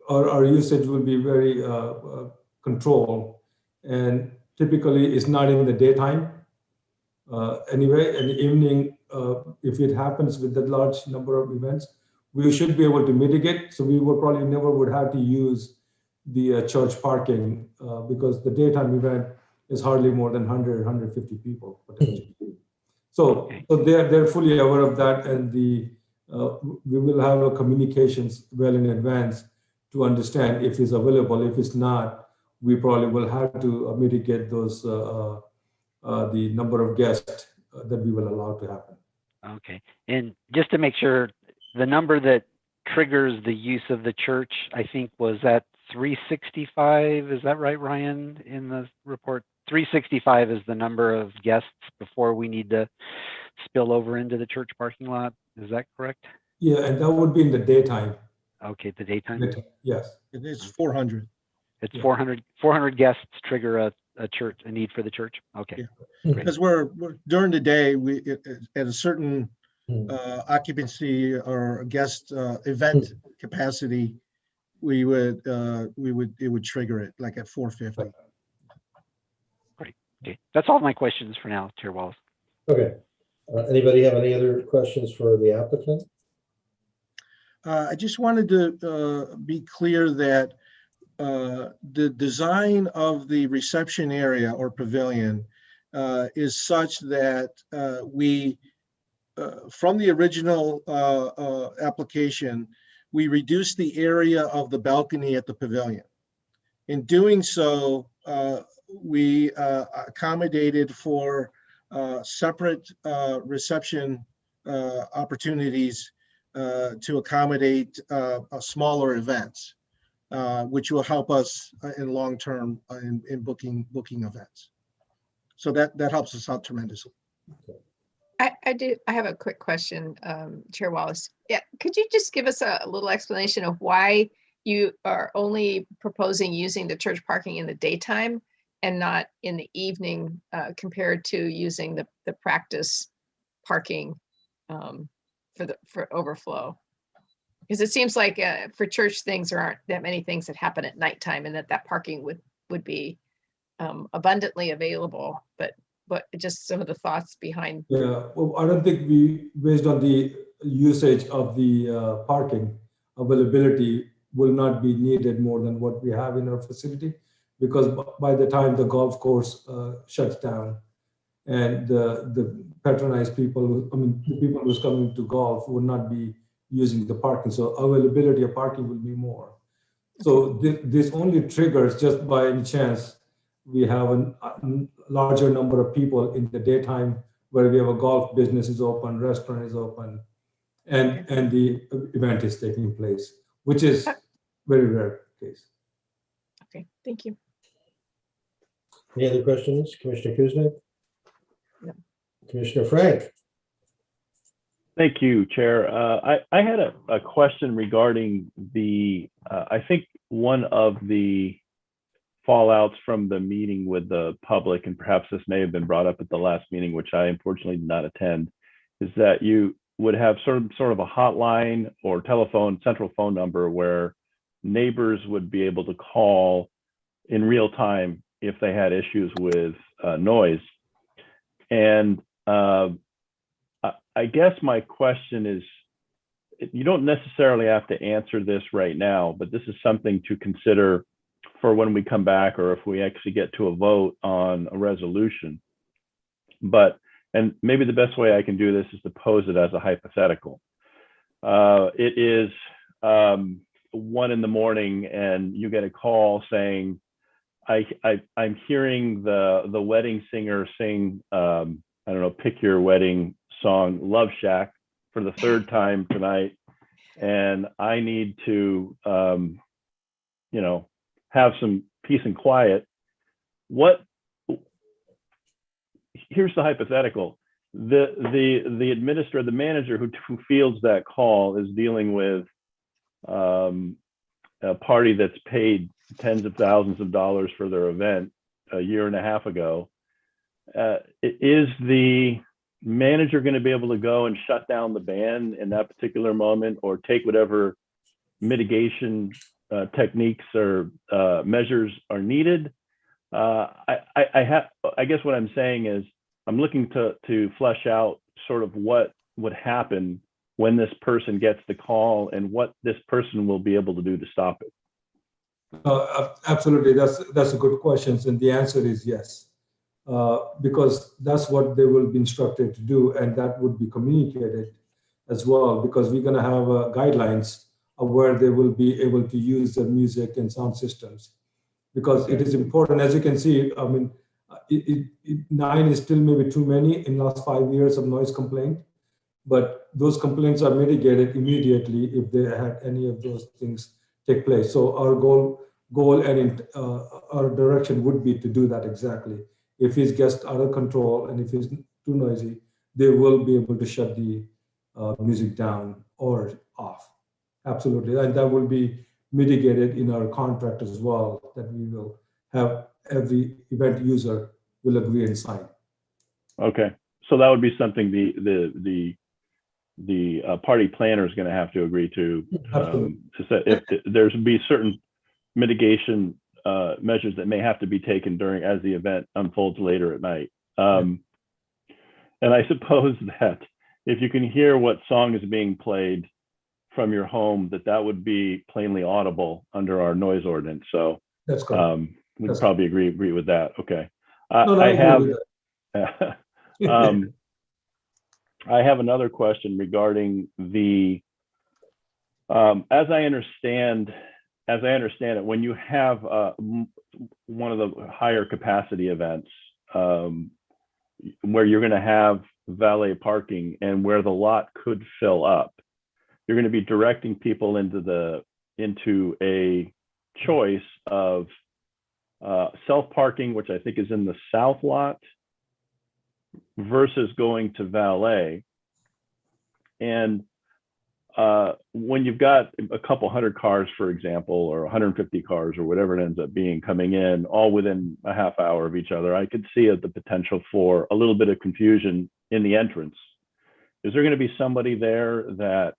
our usage will be very controlled, and typically it's not in the daytime. Anyway, in the evening, if it happens with that large number of events, we should be able to mitigate. So we would probably never would have to use the church parking because the daytime event is hardly more than 100, 150 people potentially. So they're fully aware of that, and we will have a communications well in advance to understand if it's available. If it's not, we probably will have to mitigate those the number of guests that we will allow to happen. Okay. And just to make sure, the number that triggers the use of the church, I think, was at 365. Is that right, Ryan, in the report? 365 is the number of guests before we need to spill over into the church parking lot. Is that correct? Yeah, and that would be in the daytime. Okay, the daytime? Yes. It is 400. It's Yeah. 400 guests trigger a church, a need for the church. Okay. Yeah. Because we're during the day, we at a certain occupancy or guest event capacity, it would trigger it like at 450. Great. Okay. That's all my questions for now, Chair Wallace. Okay. Anybody have any other questions for the applicant? I just wanted to be clear that the design of the reception area or pavilion is such that we, from the original application, we reduced the area of the balcony at the pavilion. In doing so, we accommodated for separate reception opportunities to accommodate smaller events, which will help us in long term in booking events. So that helps us out tremendously. I have a quick question, Chair Wallace. Yeah, could you just give us a little explanation of why you are only proposing using the church parking in the daytime and not in the evening, compared to using the practice parking for overflow? Because it seems like for church things, there aren't that many things that happen at nighttime, and that parking would be abundantly available. But just some of the thoughts behind. Yeah, well, I don't think based on the usage of the parking availability, will not be needed more than what we have in our facility, because by the time the golf course shuts down and the patronized people, the people who's coming to golf will not be using the parking. So availability of parking will be more. So this only triggers just by any chance we have a larger number of people in the daytime where we have a golf business is open, restaurant is open, and the event is taking place, which is very rare case. Okay, thank you. Any other questions, Commissioner Kuznick? No. Commissioner Frank? Thank you, Chair. I had a question regarding the, I think one of the fallouts from the meeting with the public, and perhaps this may have been brought up at the last meeting, which I unfortunately did not attend, is that you would have sort of a hotline or telephone, central phone number where neighbors would be able to call in real time if they had issues with noise. And I guess my question is, you don't necessarily have to answer this right now, but this is something to consider for when we come back, or if we actually get to a vote on a resolution. And maybe the best way I can do this is to pose it as a hypothetical. It is 1 a.m. and you get a call saying, I'm hearing the wedding singer sing, I don't know, pick your wedding song, Love Shack, for the 3rd time tonight. And I need to, have some peace and quiet. Here's the hypothetical. The administrator, the manager who fields that call is dealing with a party that's paid tens of thousands of dollars for their event a year and a half ago. Is the manager going to be able to go and shut down the band in that particular moment, or take whatever mitigation techniques or measures are needed? I guess what I'm saying is I'm looking to flesh out sort of what would happen when this person gets the call and what this person will be able to do to stop it. Absolutely, that's a good question, and the answer is yes. because that's what they will be instructed to do, and that would be communicated as well, because we're going to have guidelines of where they will be able to use the music and sound systems. Because it is important, as you can see, I mean, 9 is still maybe too many in the last 5 years of noise complaint, but those complaints are mitigated immediately if they had any of those things take place. So our goal and our direction would be to do that exactly. If his guest out of control and if he's too noisy, they will be able to shut the music down or off. Absolutely, and that will be mitigated in our contract as well, that we will have every event user will agree and sign. Okay, so that would be something the party planner is going to have to agree to set if there's be certain mitigation measures that may have to be taken during as the event unfolds later at night. And I suppose that if you can hear what song is being played from your home, that would be plainly audible under our noise ordinance. So that's correct. We can probably agree with that. Okay. I have another question regarding the as I understand it, when you have one of the higher capacity events where you're going to have valet parking and where the lot could fill up, you're going to be directing people into a choice of self-parking, which I think is in the south lot, versus going to valet. And when you've got a couple hundred cars, for example, or 150 cars or whatever it ends up being coming in all within a half hour of each other, I could see the potential for a little bit of confusion in the entrance. Is there going to be somebody there that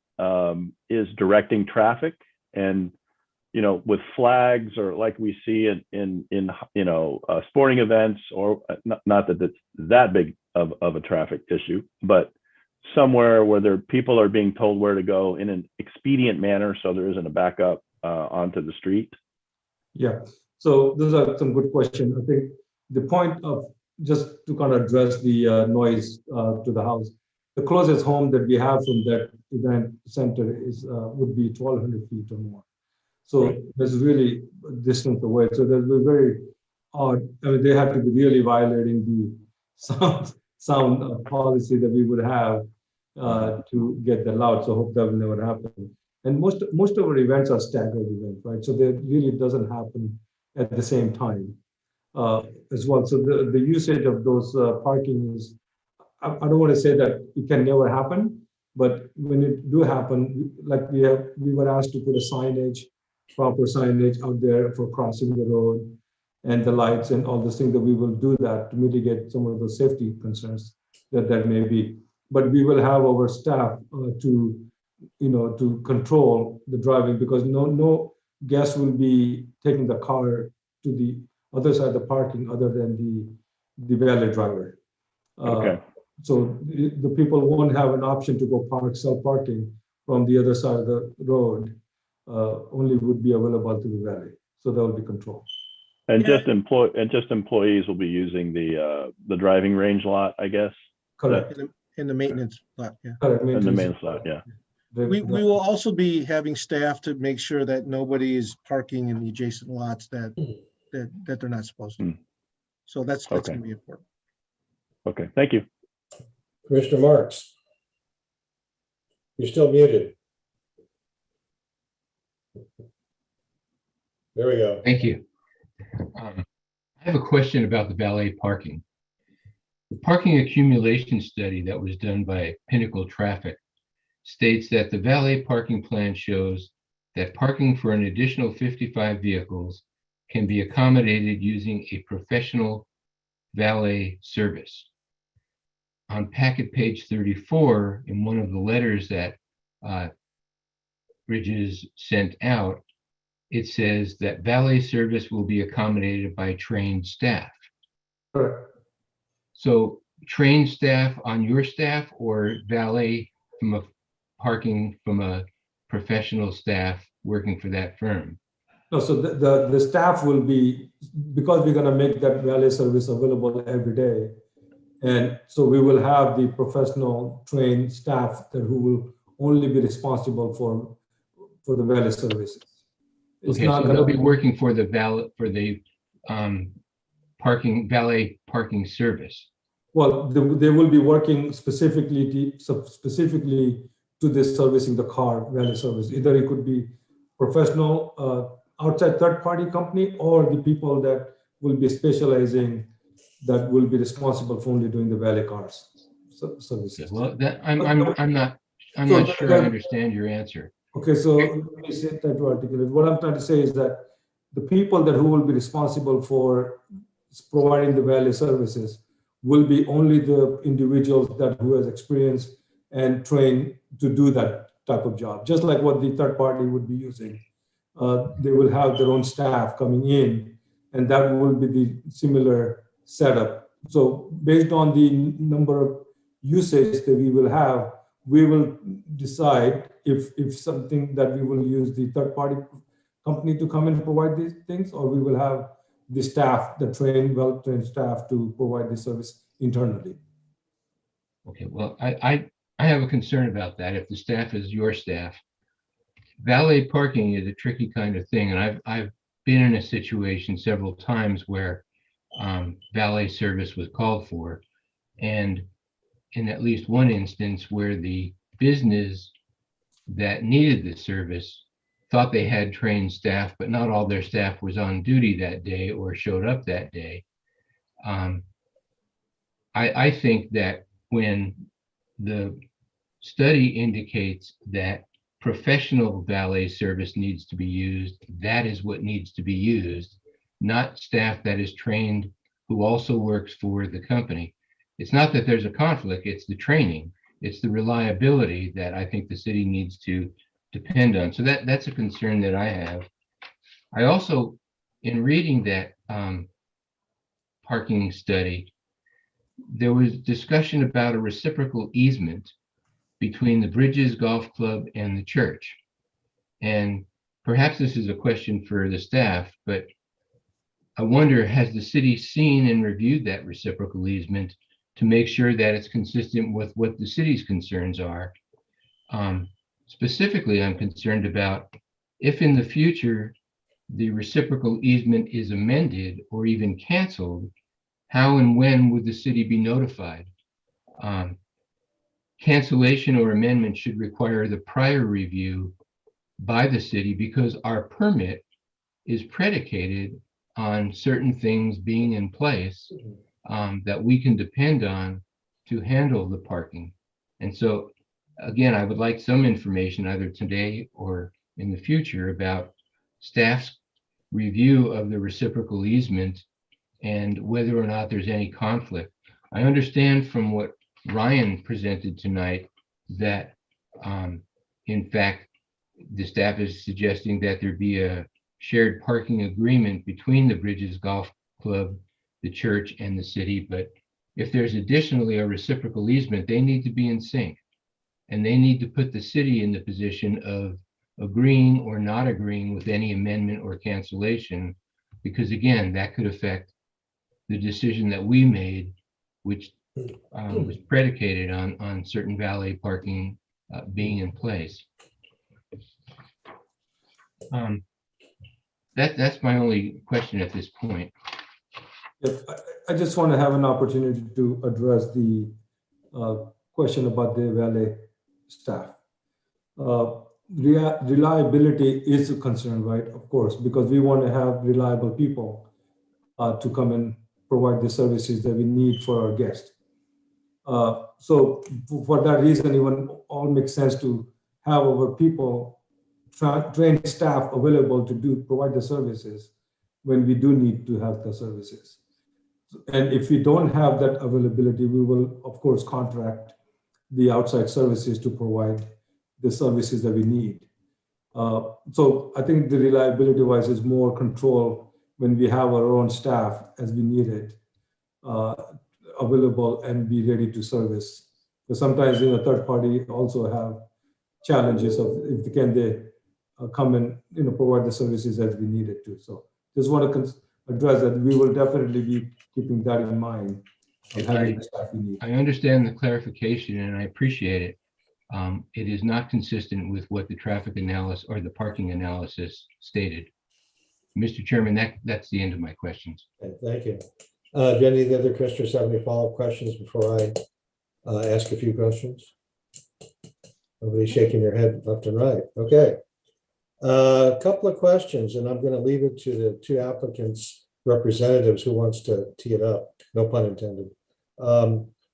is directing traffic and, with flags, or like we see in sporting events, or not that it's that big of a traffic issue, but somewhere where people are being told where to go in an expedient manner so there isn't a backup onto the street? Yeah, so those are some good questions. I think the point of, just to kind of address the noise to the house, the closest home that we have from that event center would be 1,200 feet or more. So there's really a distance away. So there's a very odd, I mean, they have to be really violating the sound policy that we would have to get that loud. So hope that will never happen. And most of our events are staggered events, right? So that really doesn't happen at the same time as well. So the usage of those parking is, I don't want to say that it can never happen, but when it do happen, like we were asked to put proper signage out there for crossing the road and the lights and all those things, that we will do that to mitigate some of the safety concerns that may be. But we will have our staff to control the driving, because no guest will be taking the car to the other side of the parking other than the valet driver. Okay. So the people won't have an option to go self-parking from the other side of the road. Only would be available to the valet. So there will be control. And just employees will be using the driving range lot, I guess. Correct. In the maintenance lot, yeah. Correct. In the maintenance lot, yeah. We will also be having staff to make sure that nobody is parking in the adjacent lots that they're not supposed to. So that's going to be important. Okay, thank you. Commissioner Marks, you're still muted. There we go. Thank you. I have a question about the valet parking. The parking accumulation study that was done by Pinnacle Traffic states that the valet parking plan shows that parking for an additional 55 vehicles can be accommodated using a professional valet service. On packet page 34, in one of the letters that Bridges sent out, it says that valet service will be accommodated by trained staff. Correct. So trained staff on your staff, or valet parking from a professional staff working for that firm? No, so the staff will be, because we're going to make that valet service available every day. And so we will have the professional trained staff that who will only be responsible for the valet services. It's Okay, not so gonna they'll be working for the valet parking service. Well, they will be working specifically to this servicing the car valet service. Either it could be professional outside third-party company, or the people that will be specializing, that will be responsible for only doing the valet cars services. Well, that I'm not sure I understand your answer. Okay, so let me say that to articulate. What I'm trying to say is that the people who will be responsible for providing the valet services will be only the individuals who has experience and trained to do that type of job, just like what the third party would be using. They will have their own staff coming in, and that will be the similar setup. So based on the number of usage that we will have, we will decide if something that we will use the third party company to come and provide these things, or we will have the staff, the well-trained staff to provide the service internally. Okay, well, I have a concern about that. If the staff is your staff, valet parking is a tricky kind of thing, and I've been in a situation several times where valet service was called for, and in at least one instance where the business that needed the service thought they had trained staff, but not all their staff was on duty that day or showed up that day. I think that when the study indicates that professional valet service needs to be used, that is what needs to be used, not staff that is trained who also works for the company. It's not that there's a conflict, it's the training, it's the reliability that I think the city needs to depend on. So that's a concern that I have. I also, in reading that parking study, there was discussion about a reciprocal easement between the Bridges Golf Club and the church. And perhaps this is a question for the staff, but I wonder, has the city seen and reviewed that reciprocal easement to make sure that it's consistent with what the city's concerns are? Specifically, I'm concerned about if in the future the reciprocal easement is amended or even canceled, how and when would the city be notified? Cancellation or amendment should require the prior review by the city, because our permit is predicated on certain things being in place that we can depend on to handle the parking. And so, again, I would like some information either today or in the future about staff's review of the reciprocal easement and whether or not there's any conflict. I understand from what Ryan presented tonight that, in fact, the staff is suggesting that there be a shared parking agreement between the Bridges Golf Club, the church, and the city. But if there's additionally a reciprocal easement, they need to be in sync, and they need to put the city in the position of agreeing or not agreeing with any amendment or cancellation, because again, that could affect the decision that we made, which was predicated on certain valet parking being in place. That's my only question at this point. Yeah, I just want to have an opportunity to address the question about the valet staff. Reliability is a concern, right? Of course, because we want to have reliable people to come and provide the services that we need for our guests. So for that reason, even all makes sense to have our people, trained staff available to provide the services when we do need to have the services. And if we don't have that availability, we will, of course, contract the outside services to provide the services that we need. So I think the reliability wise is more control when we have our own staff as we need it available and be ready to service. Because sometimes third party also have challenges of if they come and provide the services as we need it to. So just want to address that. We will definitely be keeping that in mind of having the staff we need. I understand the clarification and I appreciate it. It is not consistent with what the traffic analysis or the parking analysis stated. Mr. Chairman, that's the end of my questions. Okay, thank you. Do any of the other commissioners have any follow-up questions before I ask a few questions? Nobody's shaking their head left and right. Okay. A couple of questions, and I'm going to leave it to the two applicants' representatives who wants to tee it up. No pun intended.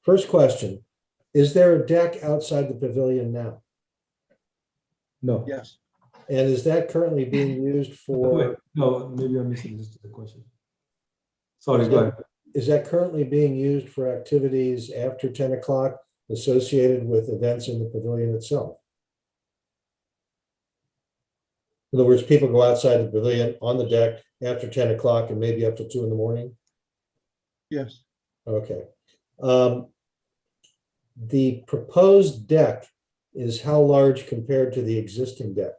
First question, is there a deck outside the pavilion now? No. Yes. And is that currently being used for? No, maybe I misunderstood the question. Sorry, go ahead. Is that currently being used for activities after 10 o'clock associated with events in the pavilion itself? In other words, people go outside the pavilion on the deck after 10 o'clock and maybe up to 2 in the morning? Yes. Okay. The proposed deck is how large compared to the existing deck?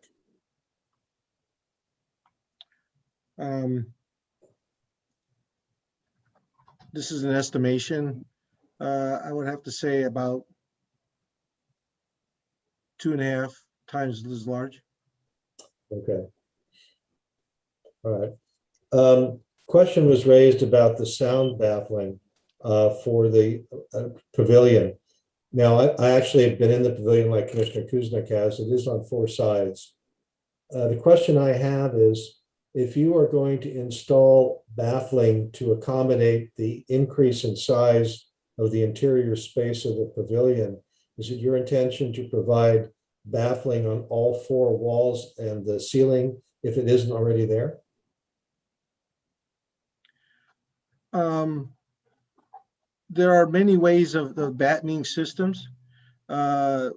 This is an estimation. I would have to say about 2.5 times as large. Okay. All right. Question was raised about the sound baffling for the pavilion. Now, I actually have been in the pavilion like Commissioner Kuznick has. It is on 4 sides. The question I have is, if you are going to install baffling to accommodate the increase in size of the interior space of the pavilion, is it your intention to provide baffling on all 4 walls and the ceiling if it isn't already there? There are many ways of the battening systems. The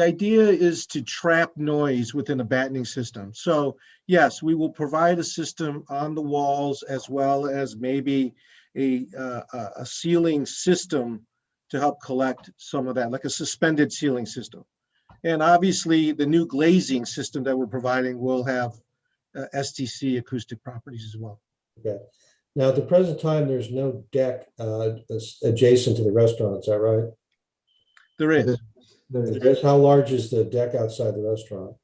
idea is to trap noise within a battening system. So yes, we will provide a system on the walls as well as maybe a ceiling system to help collect some of that, like a suspended ceiling system. And obviously the new glazing system that we're providing will have STC acoustic properties as well. Okay. Now, at the present time, there's no deck adjacent to the restaurant. Is that right? There is. There is. How large is the deck outside the restaurant?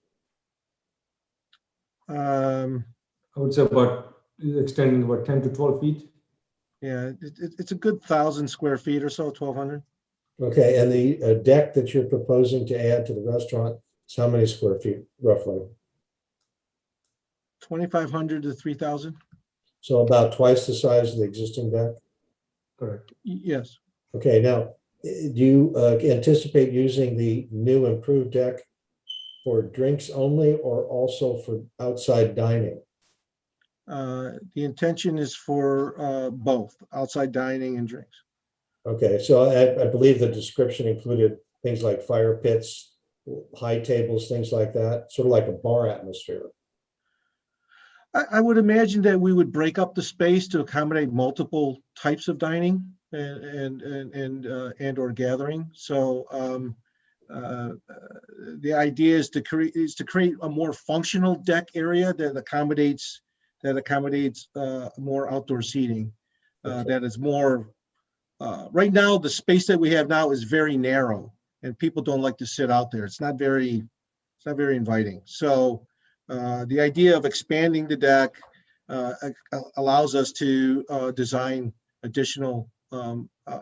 I would say about extending about 10 to 12 feet. Yeah, it's a good 1,000 square feet or so, 1,200. Okay, and the deck that you're proposing to add to the restaurant is how many square feet roughly? 2,500 to 3,000. So about twice the size of the existing deck? Correct. Yes. Okay, now, do you anticipate using the new improved deck for drinks only or also for outside dining? The intention is for both outside dining and drinks. Okay, so I believe the description included things like fire pits, high tables, things like that, sort of like a bar atmosphere. I would imagine that we would break up the space to accommodate multiple types of dining and or gathering. So the idea is to create a more functional deck area that accommodates more outdoor seating. That is more. Right now, the space that we have now is very narrow, and people don't like to sit out there. It's not very inviting. So the idea of expanding the deck allows us to design additional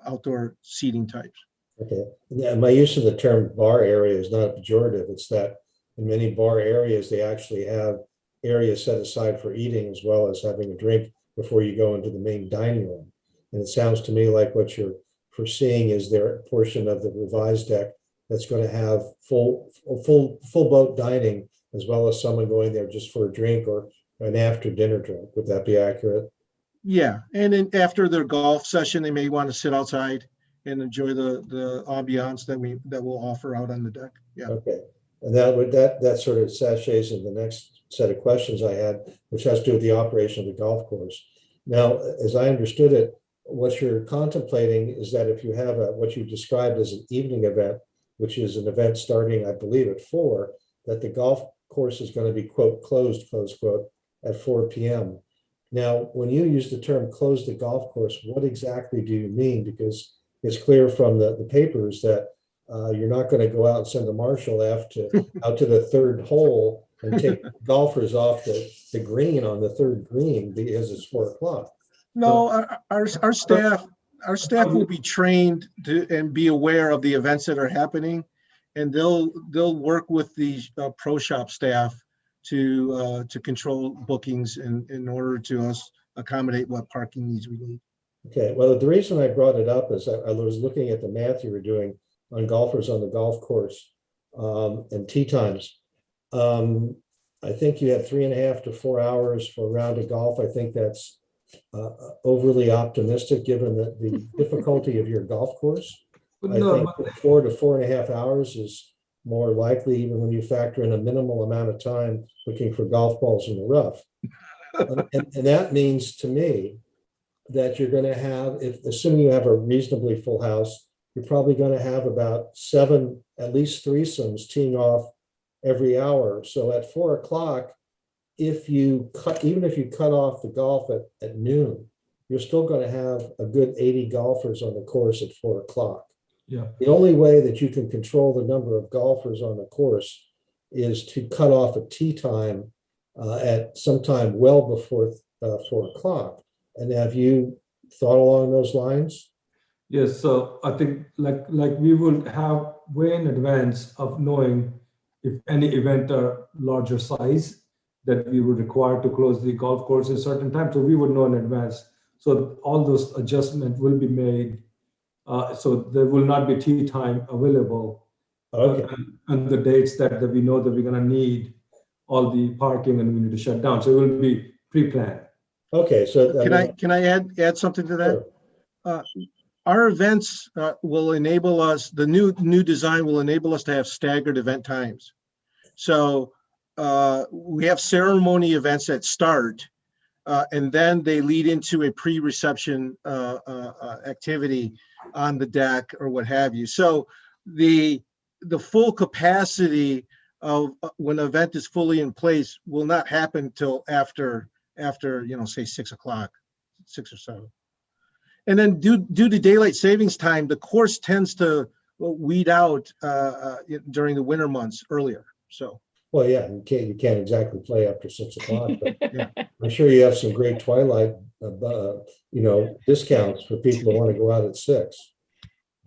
outdoor seating types. Okay, yeah, my use of the term bar area is not pejorative. It's that in many bar areas, they actually have areas set aside for eating as well as having a drink before you go into the main dining room. And it sounds to me like what you're foreseeing is their portion of the revised deck that's going to have full boat dining, as well as someone going there just for a drink or an after dinner drink. Would that be accurate? Yeah, and then after their golf session, they may want to sit outside and enjoy the ambiance that we'll offer out on the deck. Yeah. Okay, and that sort of sachets in the next set of questions I had, which has to do with the operation of the golf course. Now, as I understood it, what you're contemplating is that if you have what you described as an evening event, which is an event starting, I believe, at 4, that the golf course is going to be, quote, closed, close quote, at 4 p.m. Now, when you use the term close the golf course, what exactly do you mean? Because it's clear from the papers that you're not going to go out and send a marshal out to the 3rd hole and take golfers off the green on the 3rd green because it's 4 o'clock. No, our staff will be trained to and be aware of the events that are happening, and they'll work with the pro shop staff to control bookings in order to us accommodate what parking needs we need. Okay, well, the reason I brought it up is I was looking at the math you were doing on golfers on the golf course and tee times. I think you had 3.5 to 4 hours for a round of golf. I think that's overly optimistic given the difficulty of your golf course. I think 4 to 4.5 hours is more likely, even when you factor in a minimal amount of time looking for golf balls in the rough. And that means to me that you're going to have, assuming you have a reasonably full house, you're probably going to have about 7, at least threesomes teeing off every hour. So at 4 o'clock, even if you cut off the golf at noon, you're still going to have a good 80 golfers on the course at 4 o'clock. Yeah. The only way that you can control the number of golfers on the course is to cut off a tee time at some time well before 4 o'clock. And have you thought along those lines? Yes, so I think like we will have way in advance of knowing if any event are larger size that we would require to close the golf course at a certain time. So we would know in advance. So all those adjustments will be made. So there will not be tee time available. Okay. And the dates that we know that we're going to need all the parking and we need to shut down. So it will be pre-planned. Okay, so Can I add something to that? Sure. Our events will enable us, the new design will enable us to have staggered event times. So we have ceremony events that start and then they lead into a pre-reception activity on the deck or what have you. So the full capacity of when an event is fully in place will not happen till after say 6 o'clock, 6 or 7. And then due to daylight savings time, the course tends to weed out during the winter months earlier. So. Well, yeah, you can't exactly play after 6 o'clock, but yeah. I'm sure you have some great twilight, discounts for people who want to go out at 6.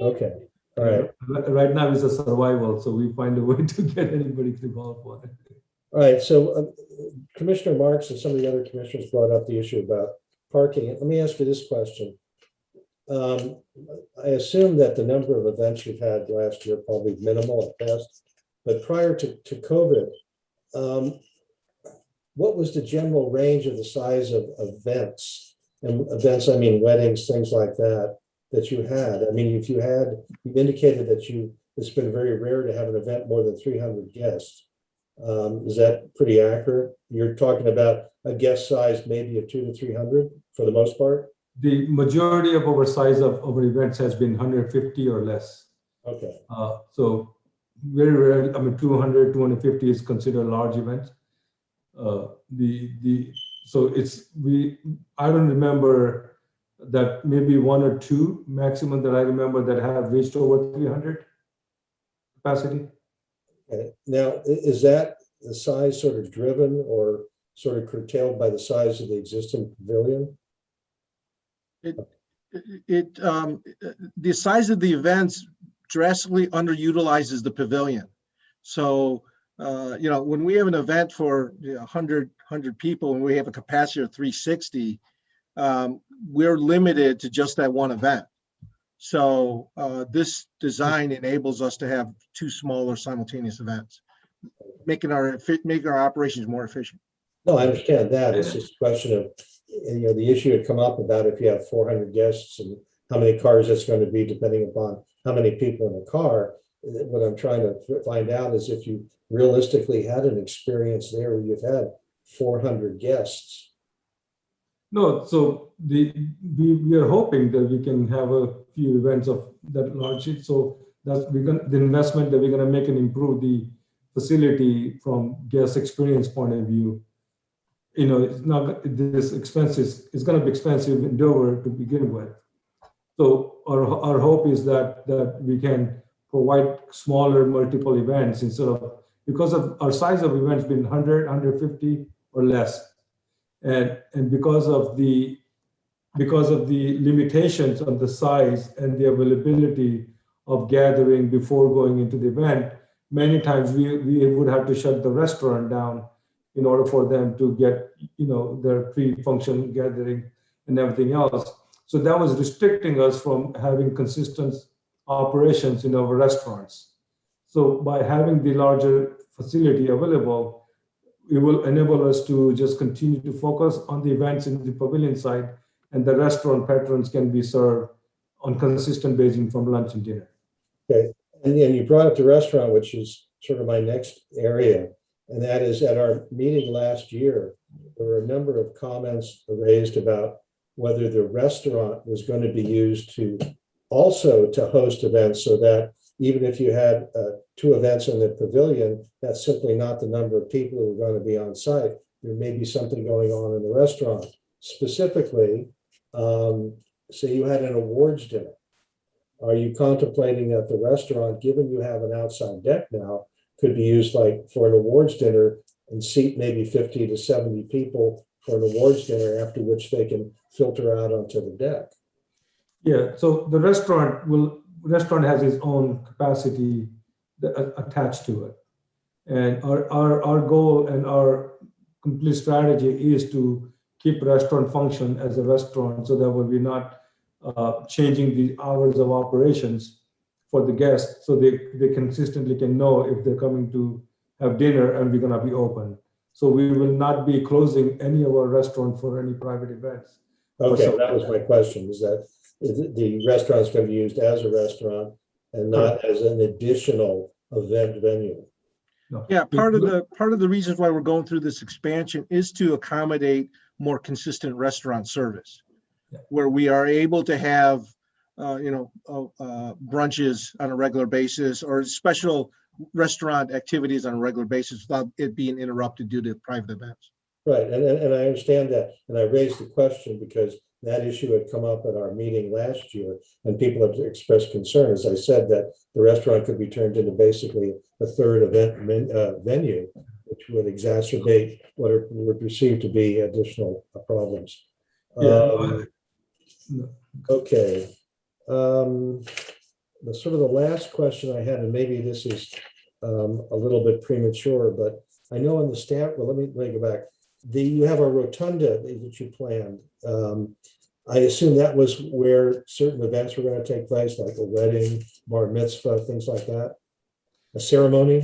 Okay, all right. Right now it's a survival, so we find a way to get anybody to golf on it. All right, so Commissioner Marks and some of the other commissioners brought up the issue about parking. Let me ask you this question. I assume that the number of events you've had last year probably minimal at best, but prior to COVID, what was the general range of the size of events? And events, I mean weddings, things like that you had. I mean, you've indicated that it's been very rare to have an event more than 300 guests. Is that pretty accurate? You're talking about a guest size maybe of 200 to 300 for the most part? The majority of our size of our events has been 150 or less. Okay. So very rare. I mean, 200, 250 is considered a large event. I don't remember that, maybe 1 or 2 maximum that I remember that have reached over 300 capacity. Okay. Now, is that the size sort of driven or sort of curtailed by the size of the existing pavilion? The size of the events drastically underutilizes the pavilion. So, when we have an event for 100 people and we have a capacity of 360, we're limited to just that one event. So this design enables us to have 2 smaller simultaneous events, making our operations more efficient. No, I understand that. It's just a question of, the issue had come up about if you have 400 guests and how many cars that's going to be depending upon how many people in the car. What I'm trying to find out is if you realistically had an experience there where you've had 400 guests. No, so we are hoping that we can have a few events of that large. So the investment that we're going to make and improve the facility from guest experience point of view. It's not this expensive. It's going to be expensive endeavor to begin with. So our hope is that we can provide smaller multiple events instead of, because of our size of events being 100, 150 or less, and because of the limitations on the size and the availability of gathering before going into the event, many times we would have to shut the restaurant down in order for them to get their pre-function gathering and everything else. So that was restricting us from having consistent operations in our restaurants. So by having the larger facility available, it will enable us to just continue to focus on the events in the pavilion side, and the restaurant patrons can be served on consistent basis from lunch and dinner. Okay, and you brought up the restaurant, which is sort of my next area, and that is at our meeting last year, there were a number of comments raised about whether the restaurant was going to be used to host events, so that even if you had 2 events in the pavilion, that's simply not the number of people who are going to be on site. There may be something going on in the restaurant. Specifically, say you had an awards dinner. Are you contemplating that the restaurant, given you have an outside deck now, could be used like for an awards dinner and seat maybe 50 to 70 people for an awards dinner, after which they can filter out onto the deck? Yeah, so the restaurant has its own capacity attached to it. And our goal and our complete strategy is to keep restaurant function as a restaurant, so that we're not changing the hours of operations for the guests, so they consistently can know if they're coming to have dinner and we're going to be open. So we will not be closing any of our restaurant for any private events. Okay, that was my question, is that the restaurant is going to be used as a restaurant and not as an additional event venue. No. Yeah, part of the reasons why we're going through this expansion is to accommodate more consistent restaurant service, where we are able to have brunches on a regular basis or special restaurant activities on a regular basis without it being interrupted due to private events. Right, and I understand that, and I raised the question because that issue had come up at our meeting last year, and people have expressed concern, as I said, that the restaurant could be turned into basically a third event venue, which would exacerbate what were perceived to be additional problems. Yeah. Okay. The sort of the last question I had, and maybe this is a little bit premature, but I know in the staff, well, let me go back. You have a rotunda that you planned. I assume that was where certain events were going to take place, like a wedding, bar mitzvah, things like that. A ceremony?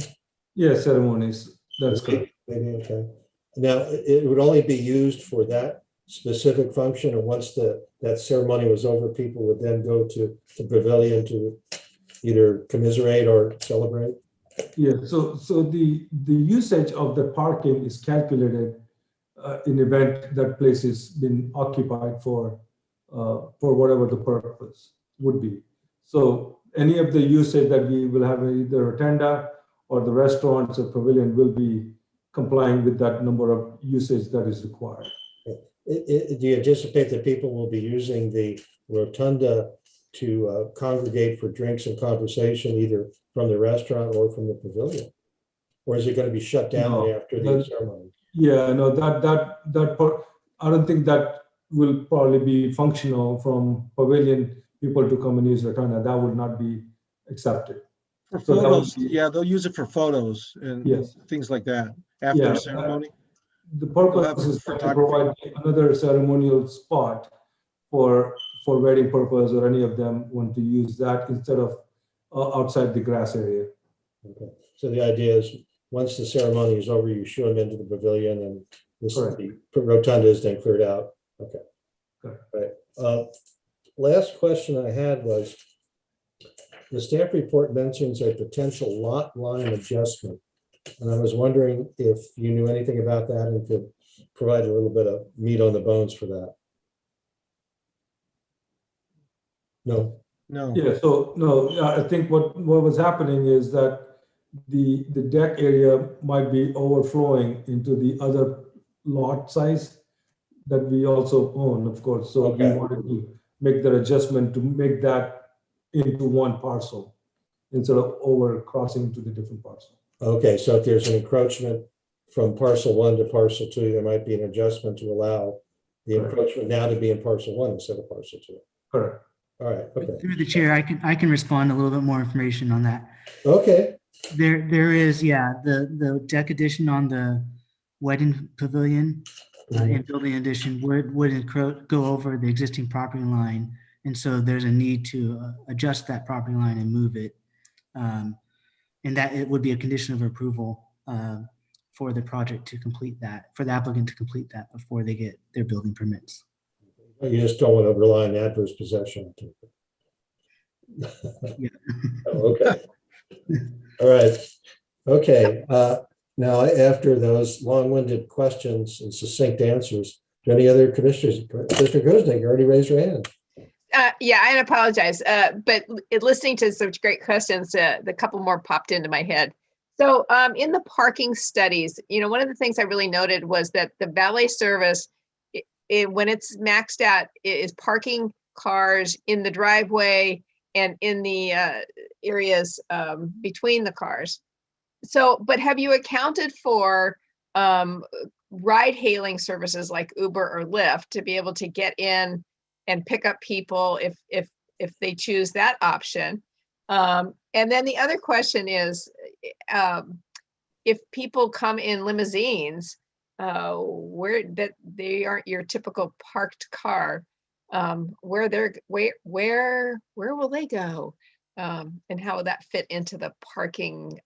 Yeah, ceremonies. That's good. Maybe, okay. Now, it would only be used for that specific function, and once that ceremony was over, people would then go to the pavilion to either commiserate or celebrate? Yeah, so the usage of the parking is calculated in event that place has been occupied for whatever the purpose would be. So any of the usage that we will have, either rotunda or the restaurants or pavilion, will be complying with that number of usage that is required. Do you anticipate that people will be using the rotunda to congregate for drinks and conversation, either from the restaurant or from the pavilion? Or is it going to be shut down after the ceremony? Yeah, no, that part, I don't think that will probably be functional from pavilion people to come and use rotunda. That would not be accepted. For photos, yeah, they'll use it for photos and things like that after the ceremony. The purpose is to provide another ceremonial spot for wedding purpose, or any of them want to use that instead of outside the grass area. Okay. So the idea is once the ceremony is over, you show them into the pavilion, and the rotunda is then cleared out. Okay. Correct. Right. Last question I had was, the staff report mentions a potential lot line adjustment. And I was wondering if you knew anything about that and could provide a little bit of meat on the bones for that. No. No. Yeah, so no, I think what was happening is that the deck area might be overflowing into the other lot size that we also own, of course. So we Okay. wanted to make that adjustment to make that into one parcel instead of over crossing to the different parcel. Okay, so if there's an encroachment from parcel 1 to parcel 2, there might be an adjustment to allow the Correct. encroachment now to be in parcel 1 instead of parcel 2. Correct. All right, okay. Through the chair, I can respond a little bit more information on that. Okay, There is, yeah, the deck addition on the wedding pavilion and building addition would go over the existing property line. And so there's a need to adjust that property line and move it. And that it would be a condition of approval for the project to complete that, for the applicant to complete that before they get their building permits. you just don't want to rely on adverse possession. Yeah. Oh, okay. All right. Okay. Now, after those long-winded questions and succinct answers, do any other commissioners? Commissioner Grosnick, you already raised your hand. Yeah, I apologize. But listening to such great questions, the couple more popped into my head. So in the parking studies, one of the things I really noted was that the valet service, when it's maxed out, is parking cars in the driveway and in the areas between the cars. So, but have you accounted for ride-hailing services like Uber or Lyft to be able to get in and pick up people if they choose that option? And then the other question is, if people come in limousines, where that they aren't your typical parked car, where will they go, and how will that fit into the parking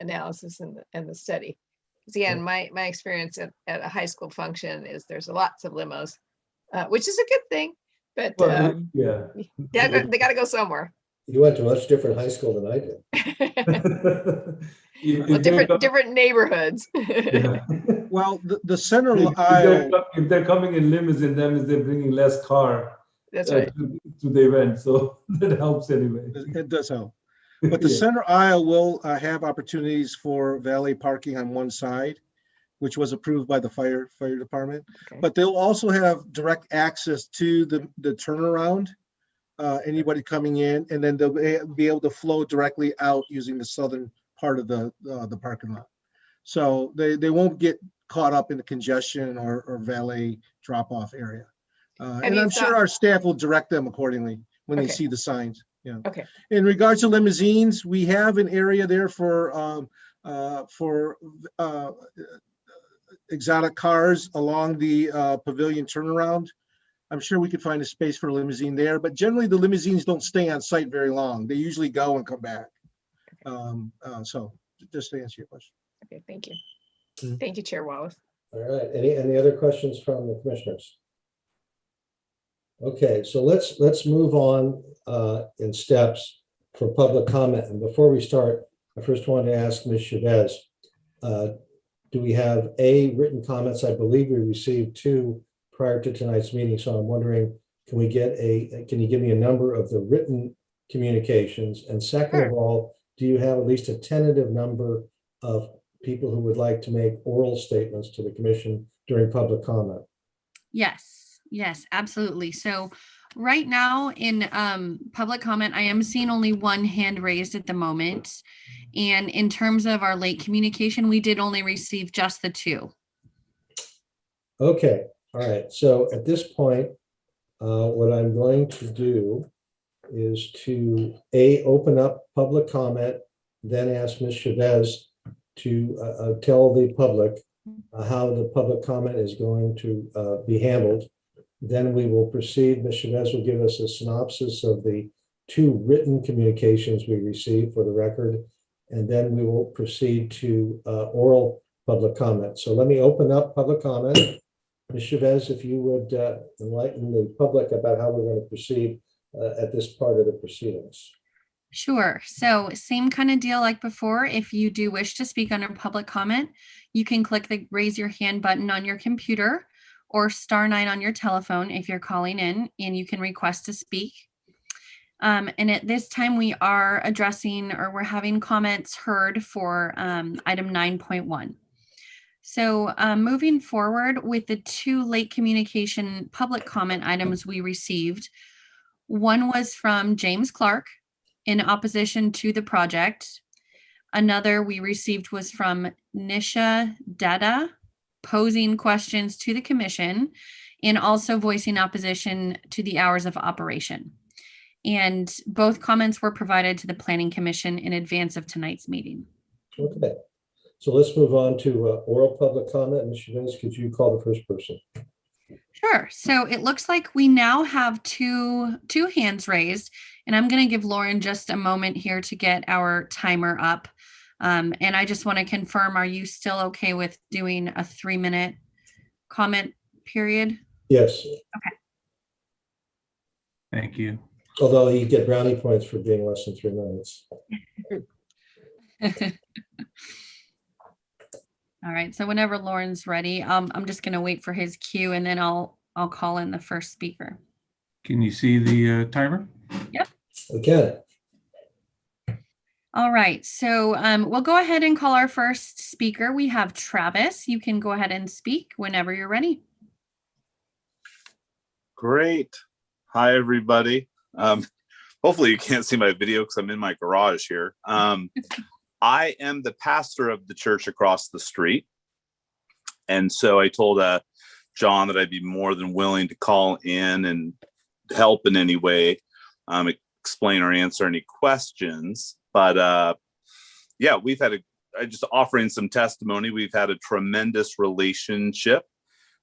analysis and the study? Because again, my experience at a high school function is there's lots of limos, which is a good thing, but Yeah. they got to go somewhere. You went to a much different high school than I did. Well, different neighborhoods. Yeah. Well, the center aisle, If they're coming in limousine, that means they're bringing less car That's right. to the event. So that helps anyway. it does help. But the Yeah. center aisle will have opportunities for valet parking on one side, which was approved by the fire department. Okay. But they'll also have direct access to the turnaround, anybody coming in, and then they'll be able to flow directly out using the southern part of the parking lot. So they won't get caught up in the congestion or valet drop-off area. And I'm sure our staff will direct them accordingly when they see the signs. Yeah. Okay. In regards to limousines, we have an area there for exotic cars along the pavilion turnaround. I'm sure we could find a space for a limousine there, but generally the limousines don't stay on site very long. They usually go and come back. So just to answer your question. Okay, thank you. Thank you, Chair Wallace. All right. Any other questions from the commissioners? Okay, so let's move on in steps for public comment. And before we start, I first want to ask Ms. Chavez, do we have written comments? I believe we received 2 prior to tonight's meeting. So I'm wondering, can you give me a number of the written communications? And second of all, do you have at least a tentative number of people who would like to make oral statements to the commission during public comment? Yes, absolutely. So right now in public comment, I am seeing only 1 hand raised at the moment. And in terms of our late communication, we did only receive just the 2. Okay, all right. So at this point, what I'm going to do is to open up public comment, then ask Ms. Chavez to tell the public how the public comment is going to be handled. Then we will proceed. Ms. Chavez will give us a synopsis of the 2 written communications we received for the record, and then we will proceed to oral public comment. So let me open up public comment. Ms. Chavez, if you would enlighten the public about how we're going to proceed at this part of the proceedings. Sure. So same kind of deal like before. If you do wish to speak under public comment, you can click the raise your hand button on your computer or *9 on your telephone if you're calling in, and you can request to speak. And at this time, we are addressing, or we're having comments heard for item 9.1. So moving forward with the 2 late communication public comment items we received, one was from James Clark in opposition to the project. Another we received was from Nisha Dada, posing questions to the commission and also voicing opposition to the hours of operation. And both comments were provided to the Planning Commission in advance of tonight's meeting. Okay, so let's move on to oral public comment. Mr. Vince, could you call the first person? Sure. So it looks like we now have two hands raised, and I'm going to give Lauren just a moment here to get our timer up. And I just want to confirm, are you still okay with doing a 3-minute comment period? Yes. Okay. Thank you. Although you get brownie points for being less than 3 minutes. All right. So whenever Lauren's ready, I'm just going to wait for his cue, and then I'll call in the first speaker. Can you see the timer? Yep. Okay. All right. So we'll go ahead and call our first speaker. We have Travis. You can go ahead and speak whenever you're ready. Great. Hi, everybody. Hopefully you can't see my video because I'm in my garage here. I am the pastor of the church across the street. And so I told John that I'd be more than willing to call in and help in any way, explain or answer any questions. But yeah, just offering some testimony. We've had a tremendous relationship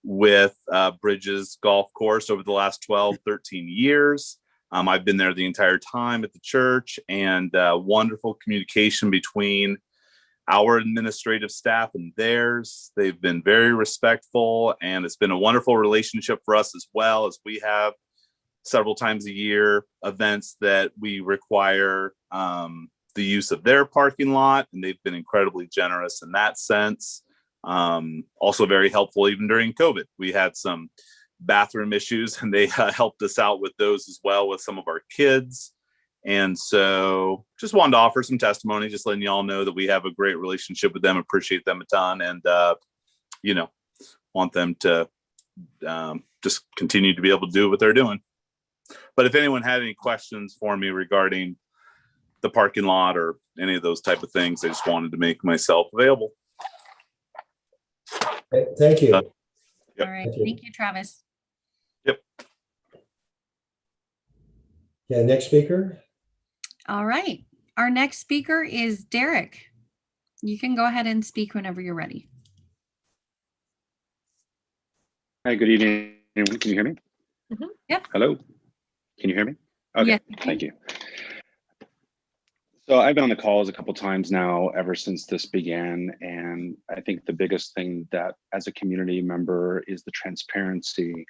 with Bridges Golf Course over the last 12, 13 years. I've been there the entire time at the church, and wonderful communication between our administrative staff and theirs. They've been very respectful, and it's been a wonderful relationship for us as well, as we have several times a year events that we require the use of their parking lot, and they've been incredibly generous in that sense. Also very helpful even during COVID. We had some bathroom issues, and they helped us out with those as well with some of our kids. And so just wanted to offer some testimony, just letting y'all know that we have a great relationship with them, appreciate them a ton, and want them to just continue to be able to do what they're doing. But if anyone had any questions for me regarding the parking lot or any of those type of things, I just wanted to make myself available. Thank you. Yep. All right. Thank you, Travis. Yep. Yeah, next speaker. All right. Our next speaker is Derek. You can go ahead and speak whenever you're ready. Hi, good evening. Can you hear me? Mm-hmm. Yep. Hello. Can you hear me? Okay, yes, thank you. So I've been on the calls a couple times now ever since this began, and I think the biggest thing that as a community member is the transparency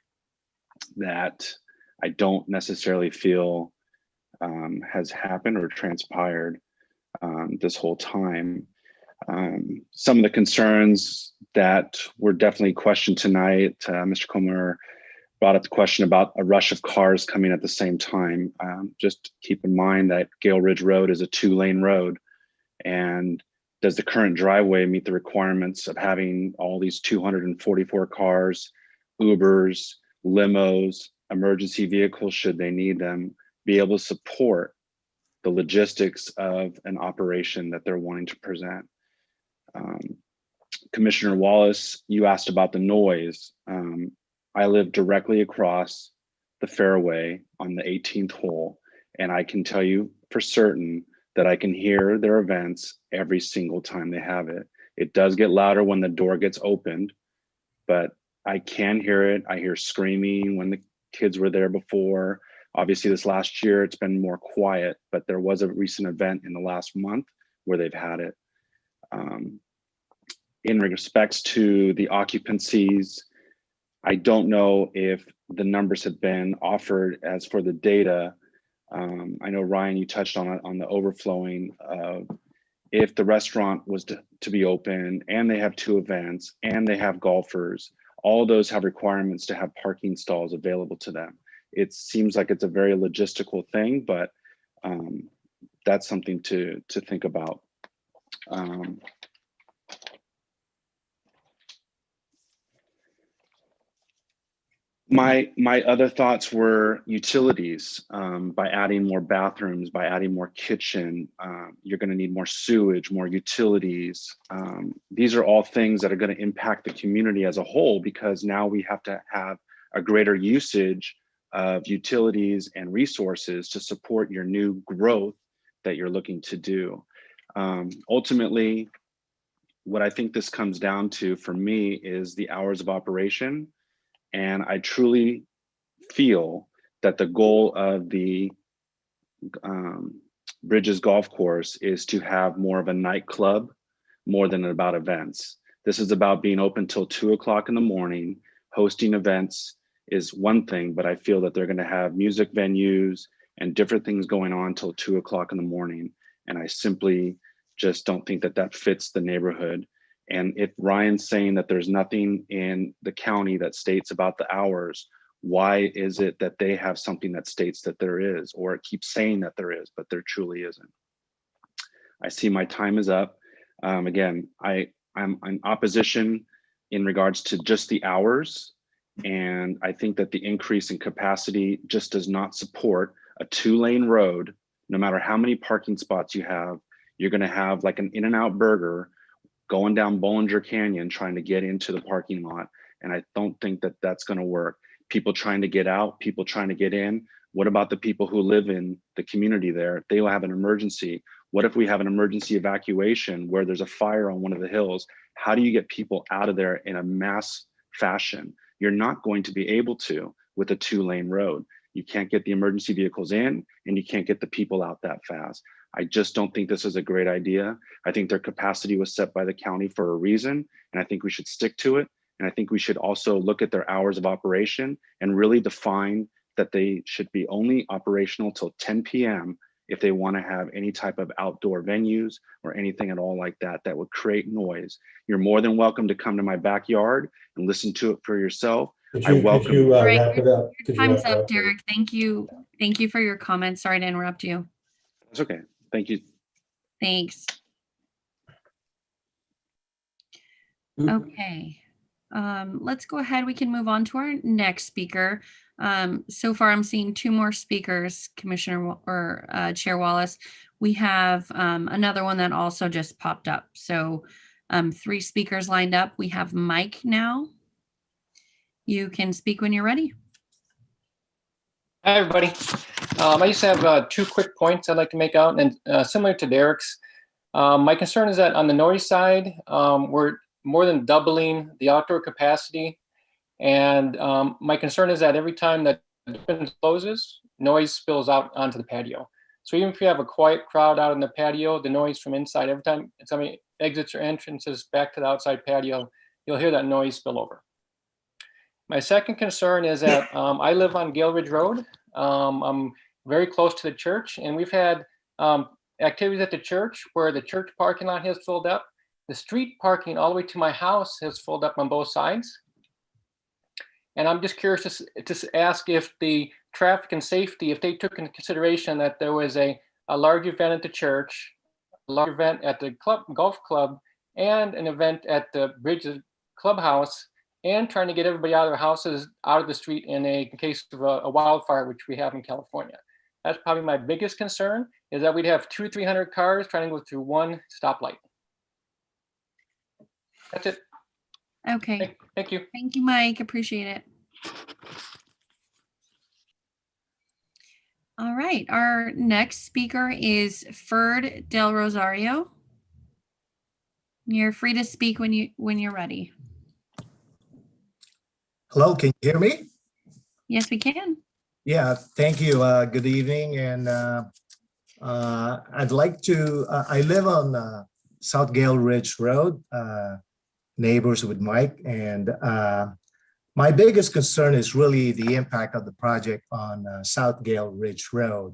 that I don't necessarily feel has happened or transpired this whole time. Some of the concerns that were definitely questioned tonight, Mr. Comer brought up the question about a rush of cars coming at the same time. Just keep in mind that Gale Ridge Road is a 2-lane road. And does the current driveway meet the requirements of having all these 244 cars, Ubers, limos, emergency vehicles, should they need them, be able to support the logistics of an operation that they're wanting to present? Commissioner Wallace, you asked about the noise. I live directly across the fairway on the 18th hole, and I can tell you for certain that I can hear their events every single time they have it. It does get louder when the door gets opened, but I can hear it. I hear screaming when the kids were there before. Obviously this last year, it's been more quiet, but there was a recent event in the last month where they've had it. In respects to the occupancies, I don't know if the numbers have been offered as for the data. I know, Ryan, you touched on it, on the overflowing of if the restaurant was to be open and they have 2 events and they have golfers, all those have requirements to have parking stalls available to them. It seems like it's a very logistical thing, but That's something to think about. My other thoughts were utilities. By adding more bathrooms, by adding more kitchen, you're going to need more sewage, more utilities. These are all things that are going to impact the community as a whole, because now we have to have a greater usage of utilities and resources to support your new growth that you're looking to do. Ultimately, what I think this comes down to for me is the hours of operation. And I truly feel that the goal of the Bridges Golf Course is to have more of a nightclub more than about events. This is about being open till 2 o'clock in the morning. Hosting events is one thing, but I feel that they're going to have music venues and different things going on till 2 o'clock in the morning. And I simply just don't think that that fits the neighborhood. And if Ryan's saying that there's nothing in the county that states about the hours, why is it that they have something that states that there is, or it keeps saying that there is, but there truly isn't? I see my time is up. Again, I'm in opposition in regards to just the hours. And I think that the increase in capacity just does not support a 2-lane road. No matter how many parking spots you have, you're going to have like an In-N-Out Burger going down Bollinger Canyon trying to get into the parking lot. And I don't think that that's going to work. People trying to get out, people trying to get in. What about the people who live in the community there? They will have an emergency. What if we have an emergency evacuation where there's a fire on one of the hills? How do you get people out of there in a mass fashion? You're not going to be able to with a 2-lane road. You can't get the emergency vehicles in, and you can't get the people out that fast. I just don't think this is a great idea. I think their capacity was set by the county for a reason, and I think we should stick to it. And I think we should also look at their hours of operation and really define that they should be only operational till 10 p.m. if they want to have any type of outdoor venues or anything at all like that that would create noise. You're more than welcome to come to my backyard and listen to it for yourself. Could you wrap it up? Your time's up, Derek. Thank you. Thank you for your comments. Sorry to interrupt you. It's okay. Thank you. Thanks. Okay. Let's go ahead. We can move on to our next speaker. So far, I'm seeing 2 more speakers, Commissioner or Chair Wallace. We have another one that also just popped up. So 3 speakers lined up. We have Mike now. You can speak when you're ready. Hi, everybody. I just have 2 quick points I'd like to make out, and similar to Derek's. My concern is that on the noise side, we're more than doubling the outdoor capacity. And my concern is that every time that the open closes, noise spills out onto the patio. So even if you have a quiet crowd out in the patio, the noise from inside, every time somebody exits or entrances back to the outside patio, you'll hear that noise spill over. My second concern is that I live on Gale Ridge Road. I'm very close to the church, and we've had activities at the church where the church parking lot has filled up. The street parking all the way to my house has filled up on both sides. And I'm just curious to ask if the traffic and safety, if they took into consideration that there was a large event at the church, a large event at the golf club, and an event at the Bridges Clubhouse, and trying to get everybody out of their houses, out of the street in case of a wildfire, which we have in California. That's probably my biggest concern, is that we'd have 200-300 cars trying to go through one stoplight. That's it. Okay. Thank you. Thank you, Mike. Appreciate it. All right. Our next speaker is Ferd Del Rosario. You're free to speak when you're ready. Hello, can you hear me? Yes, we can. Yeah, thank you. Good evening. And I'd like to, I live on South Gale Ridge Road, neighbors with Mike. And my biggest concern is really the impact of the project on South Gale Ridge Road.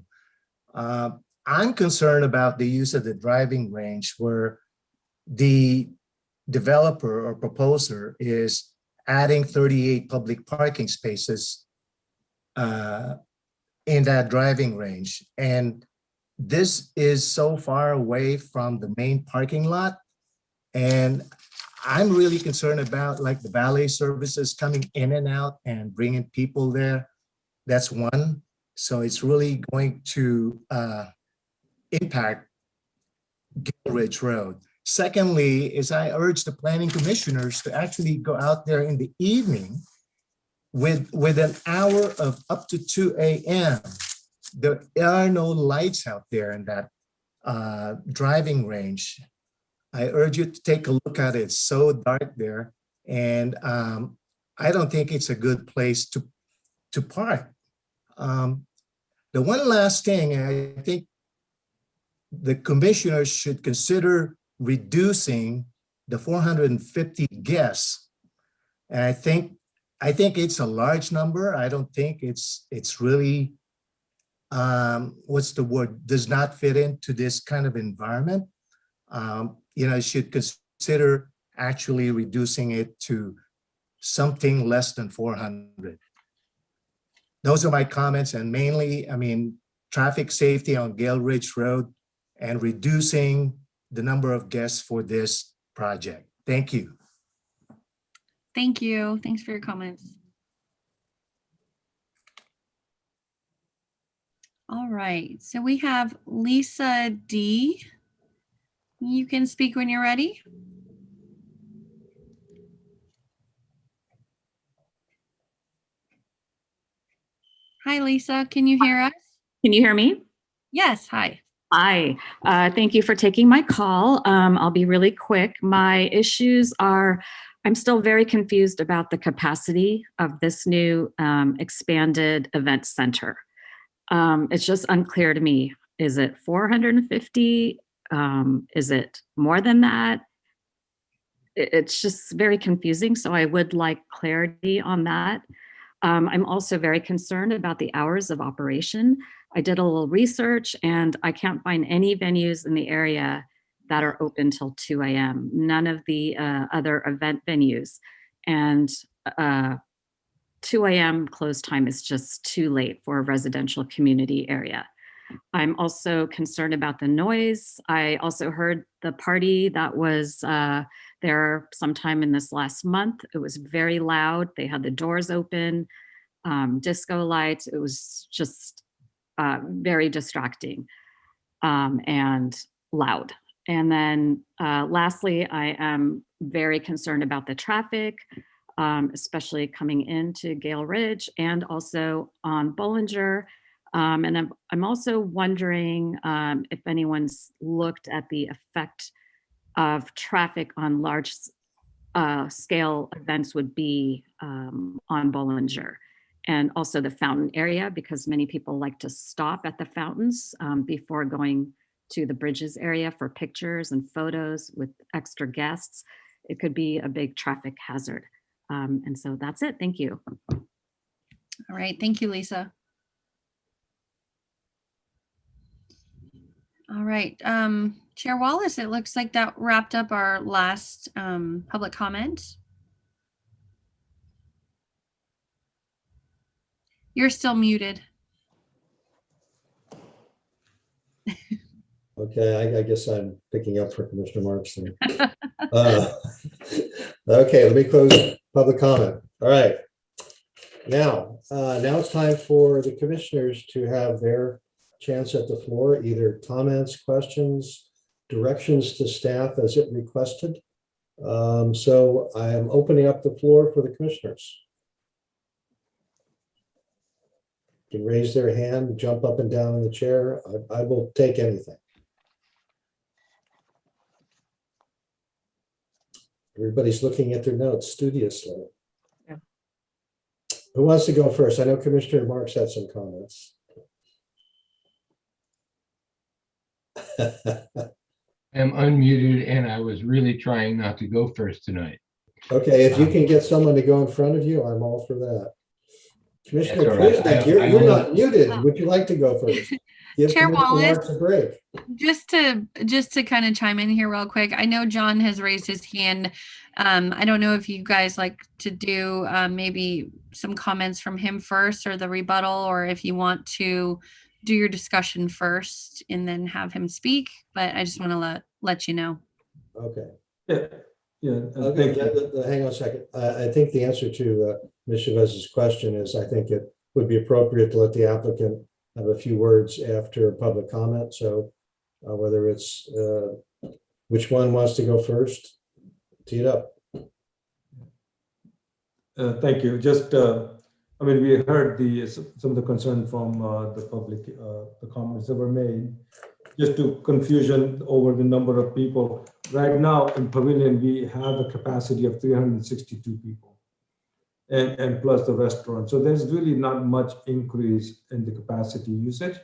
I'm concerned about the use of the driving range where the developer or proposer is adding 38 public parking spaces in that driving range. And this is so far away from the main parking lot. And I'm really concerned about like the valet services coming in and out and bringing people there. That's one. So it's really going to impact Gill Ridge Road. Secondly, is I urge the planning commissioners to actually go out there in the evening with an hour of up to 2 a.m. There are no lights out there in that driving range. I urge you to take a look at it. It's so dark there. And I don't think it's a good place to park. The one last thing, I think the commissioners should consider reducing the 450 guests. And I think it's a large number. I don't think it's really, what's the word, does not fit into this kind of environment. You should consider actually reducing it to something less than 400. Those are my comments, and mainly, traffic safety on Gale Ridge Road and reducing the number of guests for this project. Thank you. Thank you. Thanks for your comments. All right, so we have Lisa D. You can speak when you're ready. Hi, Lisa. Can you hear us? Can you hear me? Yes. Hi. Hi. Thank you for taking my call. I'll be really quick. My issues are, I'm still very confused about the capacity of this new expanded event center. It's just unclear to me. Is it 450? Is it more than that? It's just very confusing. So I would like clarity on that. I'm also very concerned about the hours of operation. I did a little research and I can't find any venues in the area that are open till 2 a.m. None of the other event venues. And 2 a.m. close time is just too late for a residential community area. I'm also concerned about the noise. I also heard the party that was there sometime in this last month. It was very loud. They had the doors open, disco lights. It was just very distracting and loud. And then lastly, I am very concerned about the traffic, especially coming into Gale Ridge and also on Bollinger. And I'm also wondering if anyone's looked at the effect of traffic on large scale events would be on Bollinger, and also the fountain area, because many people like to stop at the fountains before going to the bridges area for pictures and photos with extra guests. It could be a big traffic hazard. And so that's it. Thank you. All right. Thank you, Lisa. All right. Chair Wallace, it looks like that wrapped up our last public comment. You're still muted. Okay, I guess I'm picking up for Commissioner Marks there. Okay, let me close public comment. All right. Now it's time for the commissioners to have their chance at the floor, either comments, questions, directions to staff as it requested. So I am opening up the floor for the commissioners. You can raise their hand, jump up and down in the chair. I will take anything. Everybody's looking at their notes studiously. Yeah. Who wants to go first? I know Commissioner Marks had some comments. I'm unmuted and I was really trying not to go first tonight. Okay, if you can get someone to go in front of you, I'm all for that. Commissioner Right. Kuznick, you're not muted. Would you like to go first? Give Chair Commissioner Wallace, Marks a break. just to kind of chime in here real quick. I know John has raised his hand. I don't know if you guys like to do maybe some comments from him first or the rebuttal, or if you want to do your discussion first and then have him speak, but I just want to let you know. Okay. Yeah, yeah. Okay, Thank you. hang on a second. I think the answer to Ms. Chavez's question is, I think it would be appropriate to let the applicant have a few words after public comment. So whether it's, which one wants to go first? Tee it up. Thank you. Just, I mean, we heard some of the concern from the public, the comments that were made. Just to confusion over the number of people. Right now in Pavilion, we have a capacity of 362 people and plus the restaurant. So there's really not much increase in the capacity usage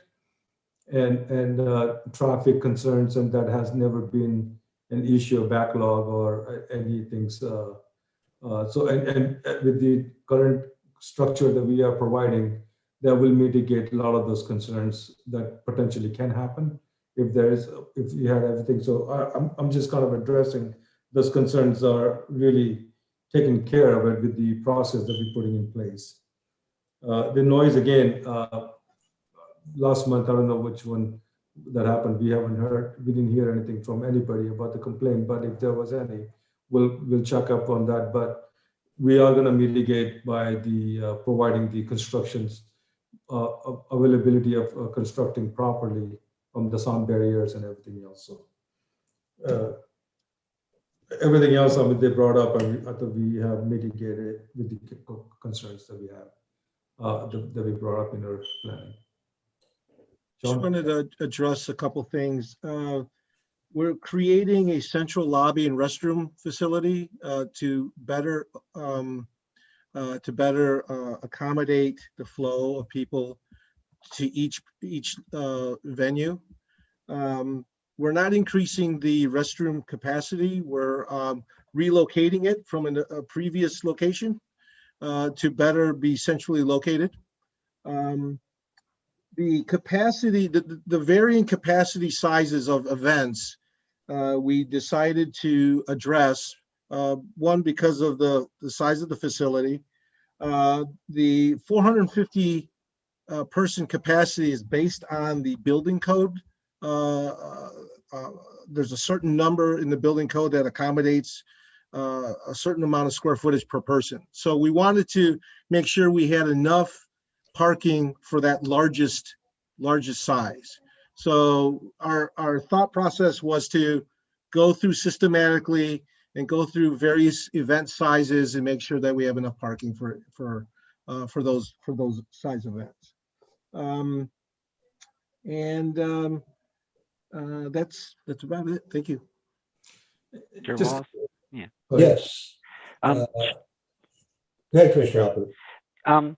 and traffic concerns, and that has never been an issue, a backlog or anything. So with the current structure that we are providing, that will mitigate a lot of those concerns that potentially can happen if you had everything. So I'm just kind of addressing those concerns are really taking care of it with the process that we're putting in place. The noise again, last month, I don't know which one that happened. We didn't hear anything from anybody about the complaint, but if there was any, we'll check up on that. But we are going to mitigate by the providing the constructions availability of constructing properly from the sound barriers and everything else. So everything else, I mean, they brought up, and I thought we have mitigated with the concerns that we have that we brought up in our planning. Just wanted to address a couple things. We're creating a central lobby and restroom facility to better accommodate the flow of people to each venue. We're not increasing the restroom capacity. We're relocating it from a previous location to better be centrally located. The capacity, the varying capacity sizes of events, we decided to address, one, because of the size of the facility. The 450 person capacity is based on the building code. There's a certain number in the building code that accommodates a certain amount of square footage per person. So we wanted to make sure we had enough parking for that largest size. So our thought process was to go through systematically and go through various event sizes and make sure that we have enough parking for those size events. That's about it. Thank you. Just, yeah. Yes. Go ahead, Commissioner Alpert.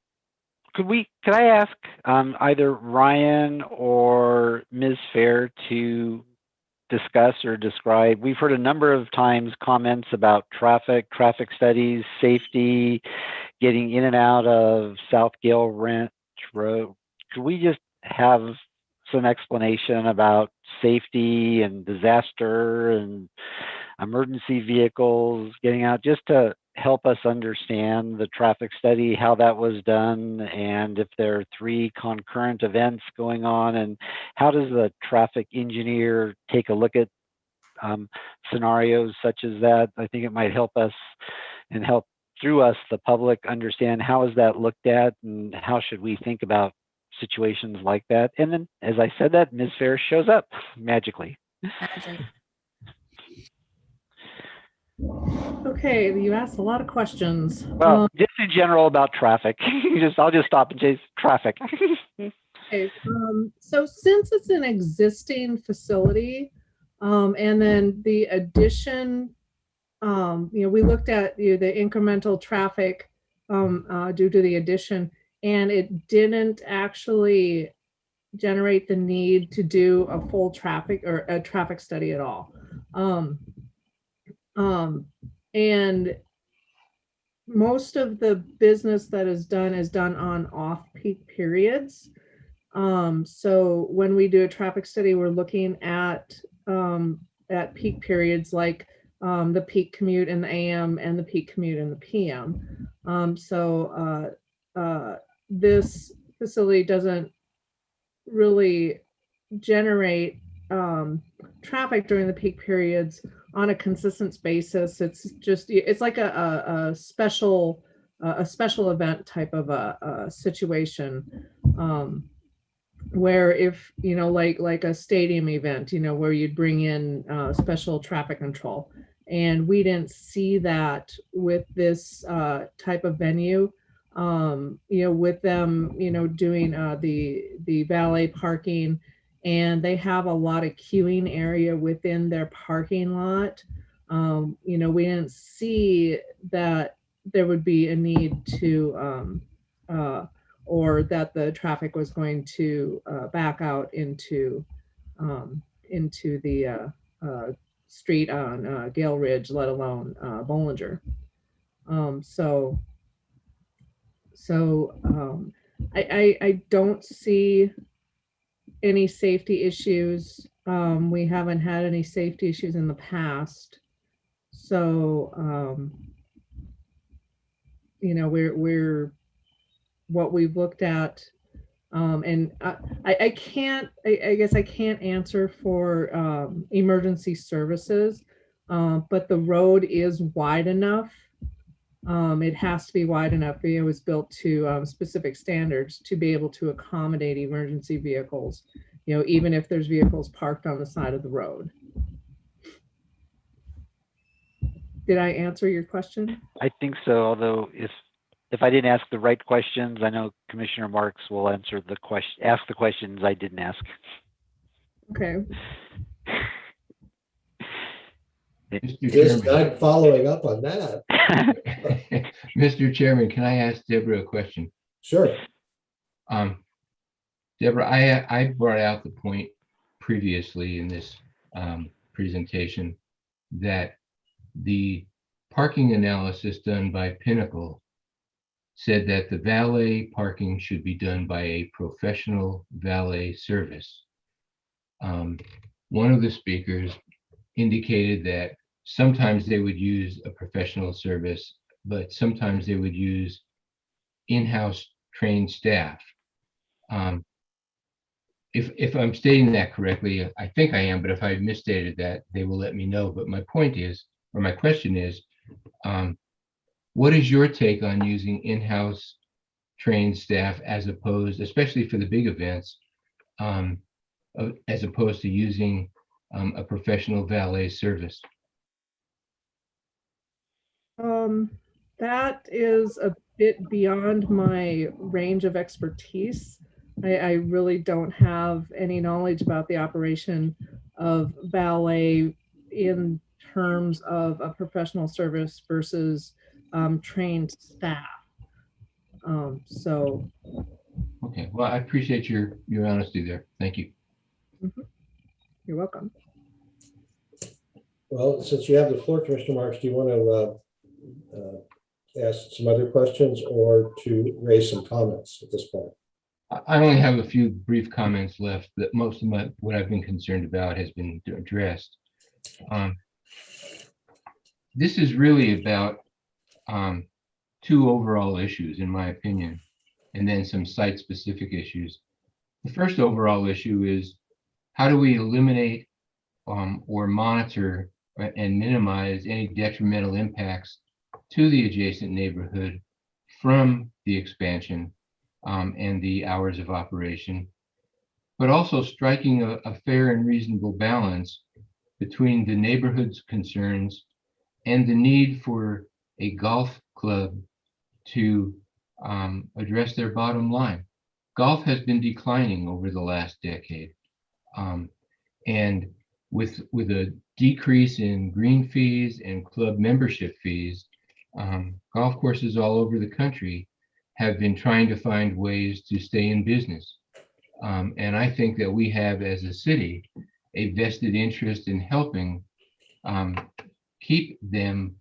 Could I ask either Ryan or Ms. Fair to discuss or describe? We've heard a number of times comments about traffic studies, safety, getting in and out of South Gale Ranch Road. Could we just have some explanation about safety and disaster and emergency vehicles getting out, just to help us understand the traffic study, how that was done, and if there are 3 concurrent events going on, and how does the traffic engineer take a look at scenarios such as that? I think it might help us and help through us, the public, understand how is that looked at and how should we think about situations like that. And then, as I said that, Ms. Fair shows up magically. Okay, you asked a lot of questions. Well, just in general about traffic. I'll just stop and chase traffic. Okay, so since it's an existing facility, and then the addition, we looked at the incremental traffic due to the addition, and it didn't actually generate the need to do a full traffic or a traffic study at all. And most of the business that is done on off-peak periods. So when we do a traffic study, we're looking at peak periods like the peak commute in the AM and the peak commute in the PM. So this facility doesn't really generate traffic during the peak periods on a consistent basis. It's like a special event type of a situation, where if, like a stadium event, where you'd bring in special traffic control. And we didn't see that with this type of venue, with them, doing the valet parking, and they have a lot of queuing area within their parking lot. We didn't see that there would be a need to, or that the traffic was going to back out into the street on Gale Ridge, let alone Bollinger. I don't see any safety issues. We haven't had any safety issues in the past. So, we're what we've looked at, and I guess I can't answer for emergency services, but the road is wide enough. It has to be wide enough. It was built to specific standards to be able to accommodate emergency vehicles, even if there's vehicles parked on the side of the road. Did I answer your question? I think so, although if I didn't ask the right questions, I know Commissioner Marks will ask the questions I didn't ask. Okay. Just not following up on that. Mr. Chairman, can I ask Deborah a question? Sure. Deborah, I brought out the point previously in this presentation that the parking analysis done by Pinnacle said that the valet parking should be done by a professional valet service. One of the speakers indicated that sometimes they would use a professional service, but sometimes they would use in-house trained staff. If I'm stating that correctly, I think I am, but if I misstated that, they will let me know. But my point is, or my question is, what is your take on using in-house trained staff as opposed, especially for the big events, as opposed to using a professional valet service? That is a bit beyond my range of expertise. I really don't have any knowledge about the operation of valet in terms of a professional service versus trained staff. Okay, well, I appreciate your honesty there. Thank you. You're welcome. Well, since you have the floor, Commissioner Marks, do you want to ask some other questions or to raise some comments at this point? I only have a few brief comments left, that most of what I've been concerned about has been addressed. This is really about two overall issues, in my opinion, and then some site-specific issues. The first overall issue is, how do we eliminate or monitor and minimize any detrimental impacts to the adjacent neighborhood from the expansion and the hours of operation, but also striking a fair and reasonable balance between the neighborhood's concerns and the need for a golf club to address their bottom line. Golf has been declining over the last decade. And with a decrease in green fees and club membership fees, golf courses all over the country have been trying to find ways to stay in business. And I think that we have, as a city, a vested interest in helping keep them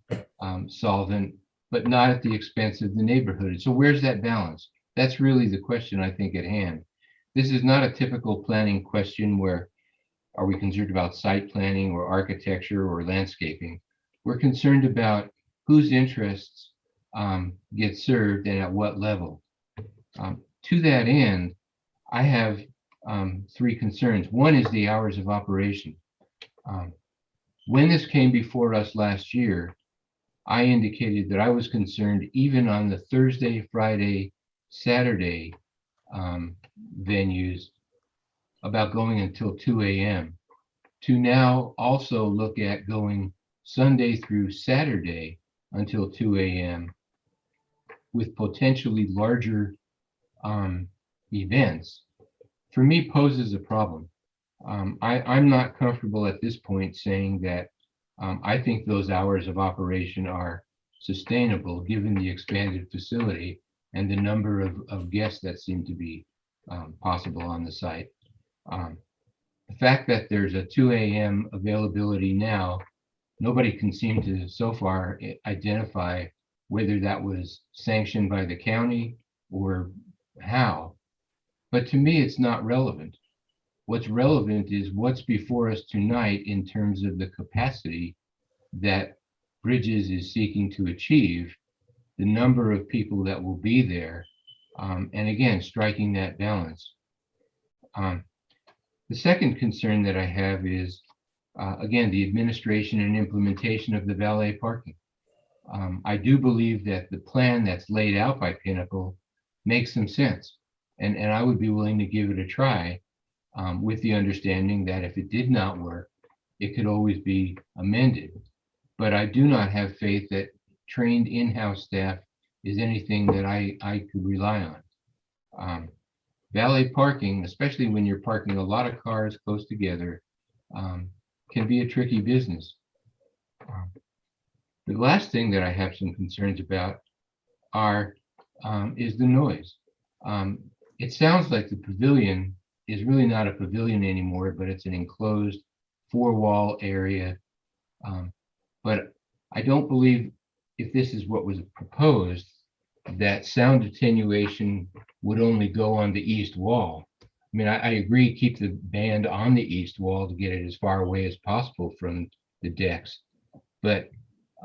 solvent, but not at the expense of the neighborhood. So where's that balance? That's really the question, I think, at hand. This is not a typical planning question where are we concerned about site planning or architecture or landscaping. We're concerned about whose interests get served and at what level. To that end, I have three concerns. One is the hours of operation. When this came before us last year, I indicated that I was concerned even on the Thursday, Friday, Saturday venues about going until 2 a.m. to now also look at going Sunday through Saturday until 2 a.m. with potentially larger events, for me poses a problem. I'm not comfortable at this point saying that I think those hours of operation are sustainable given the expanded facility and the number of guests that seem to be possible on the site. The fact that there's a 2 a.m. availability now, nobody can seem to so far identify whether that was sanctioned by the county or how. But to me, it's not relevant. What's relevant is what's before us tonight in terms of the capacity that Bridges is seeking to achieve, the number of people that will be there, and again, striking that balance. The second concern that I have is, again, the administration and implementation of the valet parking. I do believe that the plan that's laid out by Pinnacle makes some sense, and I would be willing to give it a try, with the understanding that if it did not work, it could always be amended. But I do not have faith that trained in-house staff is anything that I could rely on. Valet parking, especially when you're parking a lot of cars close together, can be a tricky business. The last thing that I have some concerns about is the noise. It sounds like the pavilion is really not a pavilion anymore, but it's an enclosed four-wall area. But I don't believe, if this is what was proposed, that sound attenuation would only go on the east wall. I mean, I agree, keep the band on the east wall to get it as far away as possible from the decks. But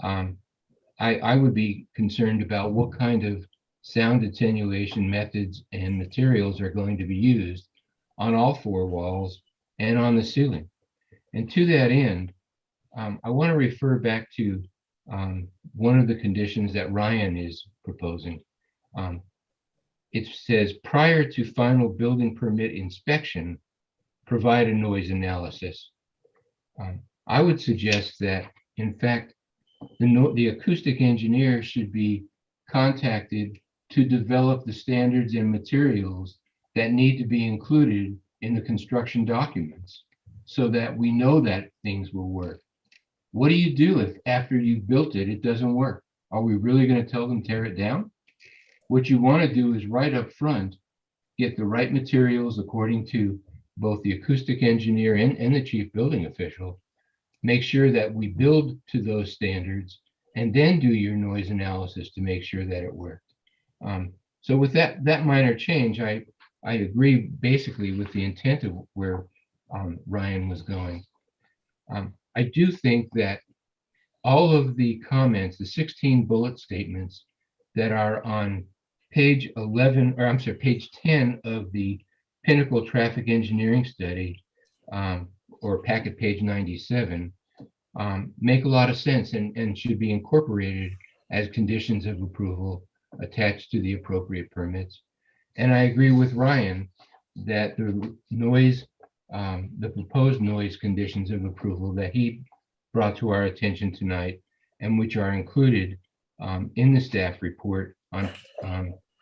I would be concerned about what kind of sound attenuation methods and materials are going to be used on all four walls and on the ceiling. And to that end, I want to refer back to one of the conditions that Ryan is proposing. It says, prior to final building permit inspection, provide a noise analysis. I would suggest that, in fact, the acoustic engineer should be contacted to develop the standards and materials that need to be included in the construction documents so that we know that things will work. What do you do if after you've built it, it doesn't work? Are we really going to tell them tear it down? What you want to do is right up front, get the right materials according to both the acoustic engineer and the chief building official, make sure that we build to those standards, and then do your noise analysis to make sure that it worked. So with that minor change, I agree basically with the intent of where Ryan was going. I do think that all of the comments, the 16 bullet statements that are on page 11, or I'm sorry, page 10 of the Pinnacle Traffic Engineering Study, or packet page 97, make a lot of sense and should be incorporated as conditions of approval attached to the appropriate permits. And I agree with Ryan that the noise, the proposed noise conditions of approval that he brought to our attention tonight, and which are included in the staff report on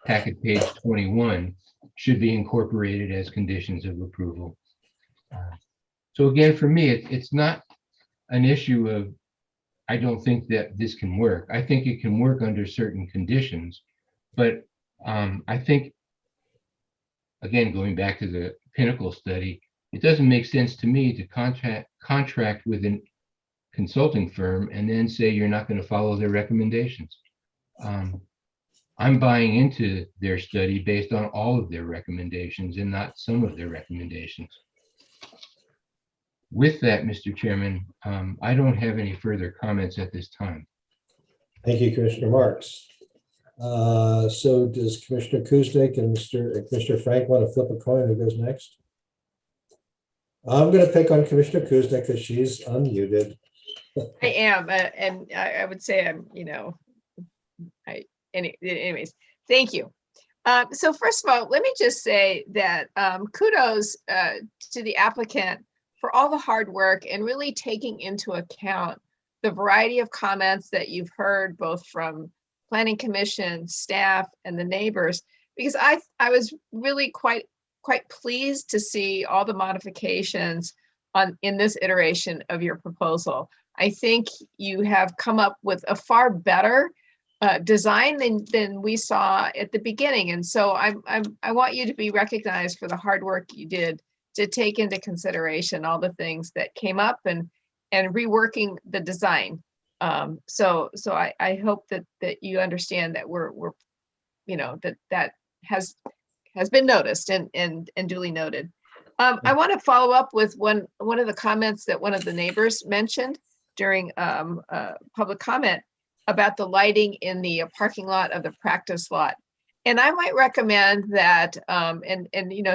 packet page 21, should be incorporated as conditions of approval. So again, for me, it's not an issue of, I don't think that this can work. I think it can work under certain conditions, but I think, again, going back to the Pinnacle study, it doesn't make sense to me to contract with a consulting firm and then say you're not going to follow their recommendations. I'm buying into their study based on all of their recommendations and not some of their recommendations. With that, Mr. Chairman, I don't have any further comments at this time. Thank you, Commissioner Marks. So does Commissioner Kuznick and Commissioner Frank want to flip a coin? Who goes next? I'm going to pick on Commissioner Kuznick because she's unmuted. I am, and I would say I'm, anyways, thank you. So first of all, let me just say that kudos to the applicant for all the hard work and really taking into account the variety of comments that you've heard both from Planning Commission, staff, and the neighbors, because I was really quite pleased to see all the modifications in this iteration of your proposal. I think you have come up with a far better design than we saw at the beginning. And so I want you to be recognized for the hard work you did to take into consideration all the things that came up and reworking the design. So I hope that you understand that we're that has been noticed and duly noted. I want to follow up with one of the comments that one of the neighbors mentioned during public comment about the lighting in the parking lot of the practice lot. And I might recommend that,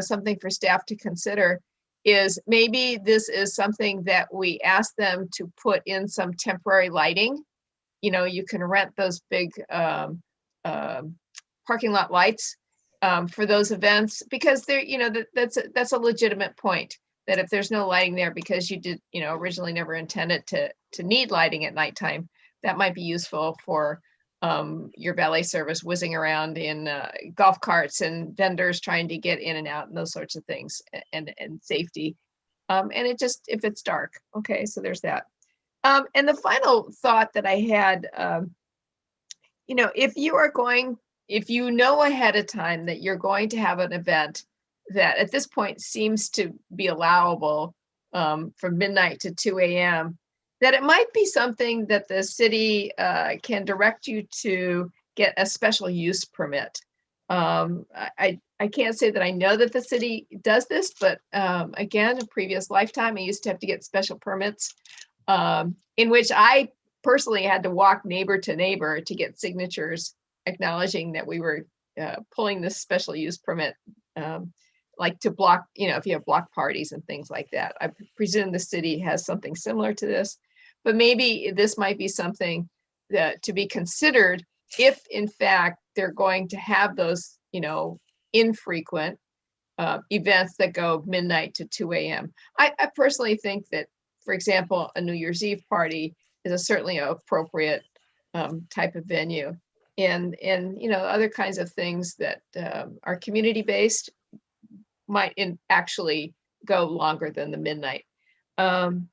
something for staff to consider is maybe this is something that we ask them to put in some temporary lighting. You can rent those big parking lot lights for those events, because they're, that's a legitimate point, that if there's no lighting there because you did, originally never intended to need lighting at nighttime, that might be useful for your valet service whizzing around in golf carts and vendors trying to get in and out and those sorts of things, and safety. And it just, if it's dark. Okay, so there's that. And the final thought that I had, if you know ahead of time that you're going to have an event that at this point seems to be allowable from midnight to 2 a.m., that it might be something that the city can direct you to get a special use permit. I can't say that I know that the city does this, but again, a previous lifetime, I used to have to get special permits in which I personally had to walk neighbor to neighbor to get signatures acknowledging that we were pulling this special use permit, like to block, if you have block parties and things like that. I presume the city has something similar to this, but maybe this might be something that to be considered if in fact they're going to have those, infrequent events that go midnight to 2 a.m. I personally think that, for example, a New Year's Eve party is certainly an appropriate type of venue. And other kinds of things that are community-based might actually go longer than the midnight. And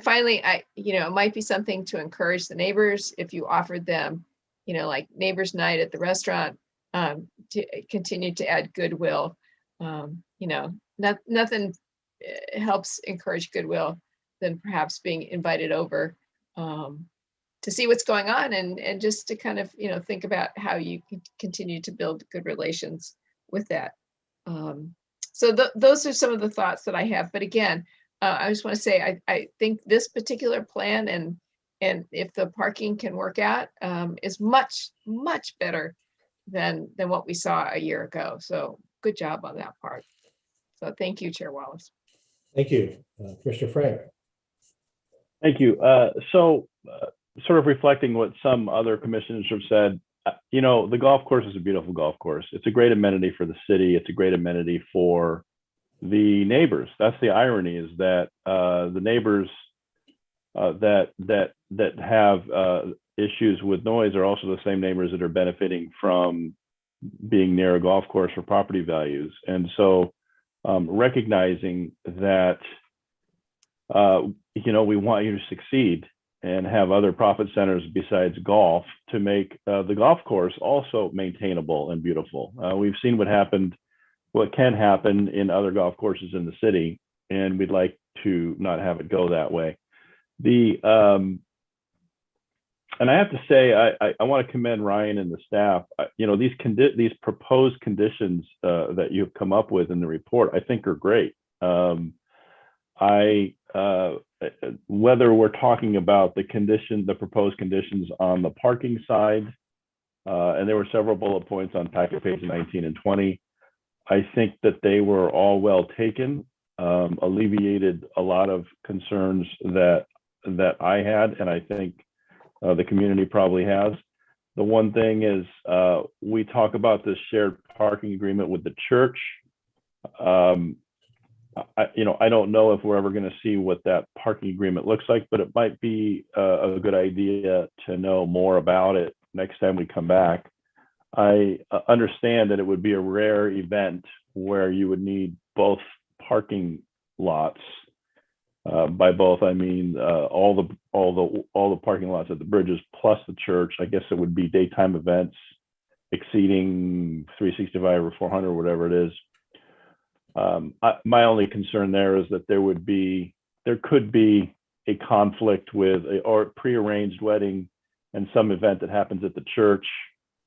finally, it might be something to encourage the neighbors if you offered them, like neighbors' night at the restaurant, to continue to add goodwill. Nothing helps encourage goodwill than perhaps being invited over to see what's going on and just to kind of, think about how you can continue to build good relations with that. So those are some of the thoughts that I have. But again, I just want to say, I think this particular plan and if the parking can work out, is much, much better than what we saw a year ago. So good job on that part. So thank you, Chair Wallace. Thank you. Commissioner Frank. Thank you. Sort of reflecting what some other commissioners have said, the golf course is a beautiful golf course. It's a great amenity for the city. It's a great amenity for the neighbors. That's the irony, is that the neighbors that have issues with noise are also the same neighbors that are benefiting from being near a golf course for property values. And so recognizing that, we want you to succeed and have other profit centers besides golf to make the golf course also maintainable and beautiful. We've seen what can happen in other golf courses in the city, and we'd like to not have it go that way. And I have to say, I want to commend Ryan and the staff. These proposed conditions that you've come up with in the report, I think are great. Whether we're talking about the proposed conditions on the parking side, and there were several bullet points on packet page 19 and 20. I think that they were all well taken. alleviated a lot of concerns that I had, and I think the community probably has. The one thing is we talk about this shared parking agreement with the church. I don't know if we're ever going to see what that parking agreement looks like, but it might be a good idea to know more about it next time we come back. I understand that it would be a rare event where you would need both parking lots. By both, I mean all the parking lots at the bridges plus the church. I guess it would be daytime events exceeding 365 or 400 or whatever it is. My only concern there is that there could be a conflict with or prearranged wedding and some event that happens at the church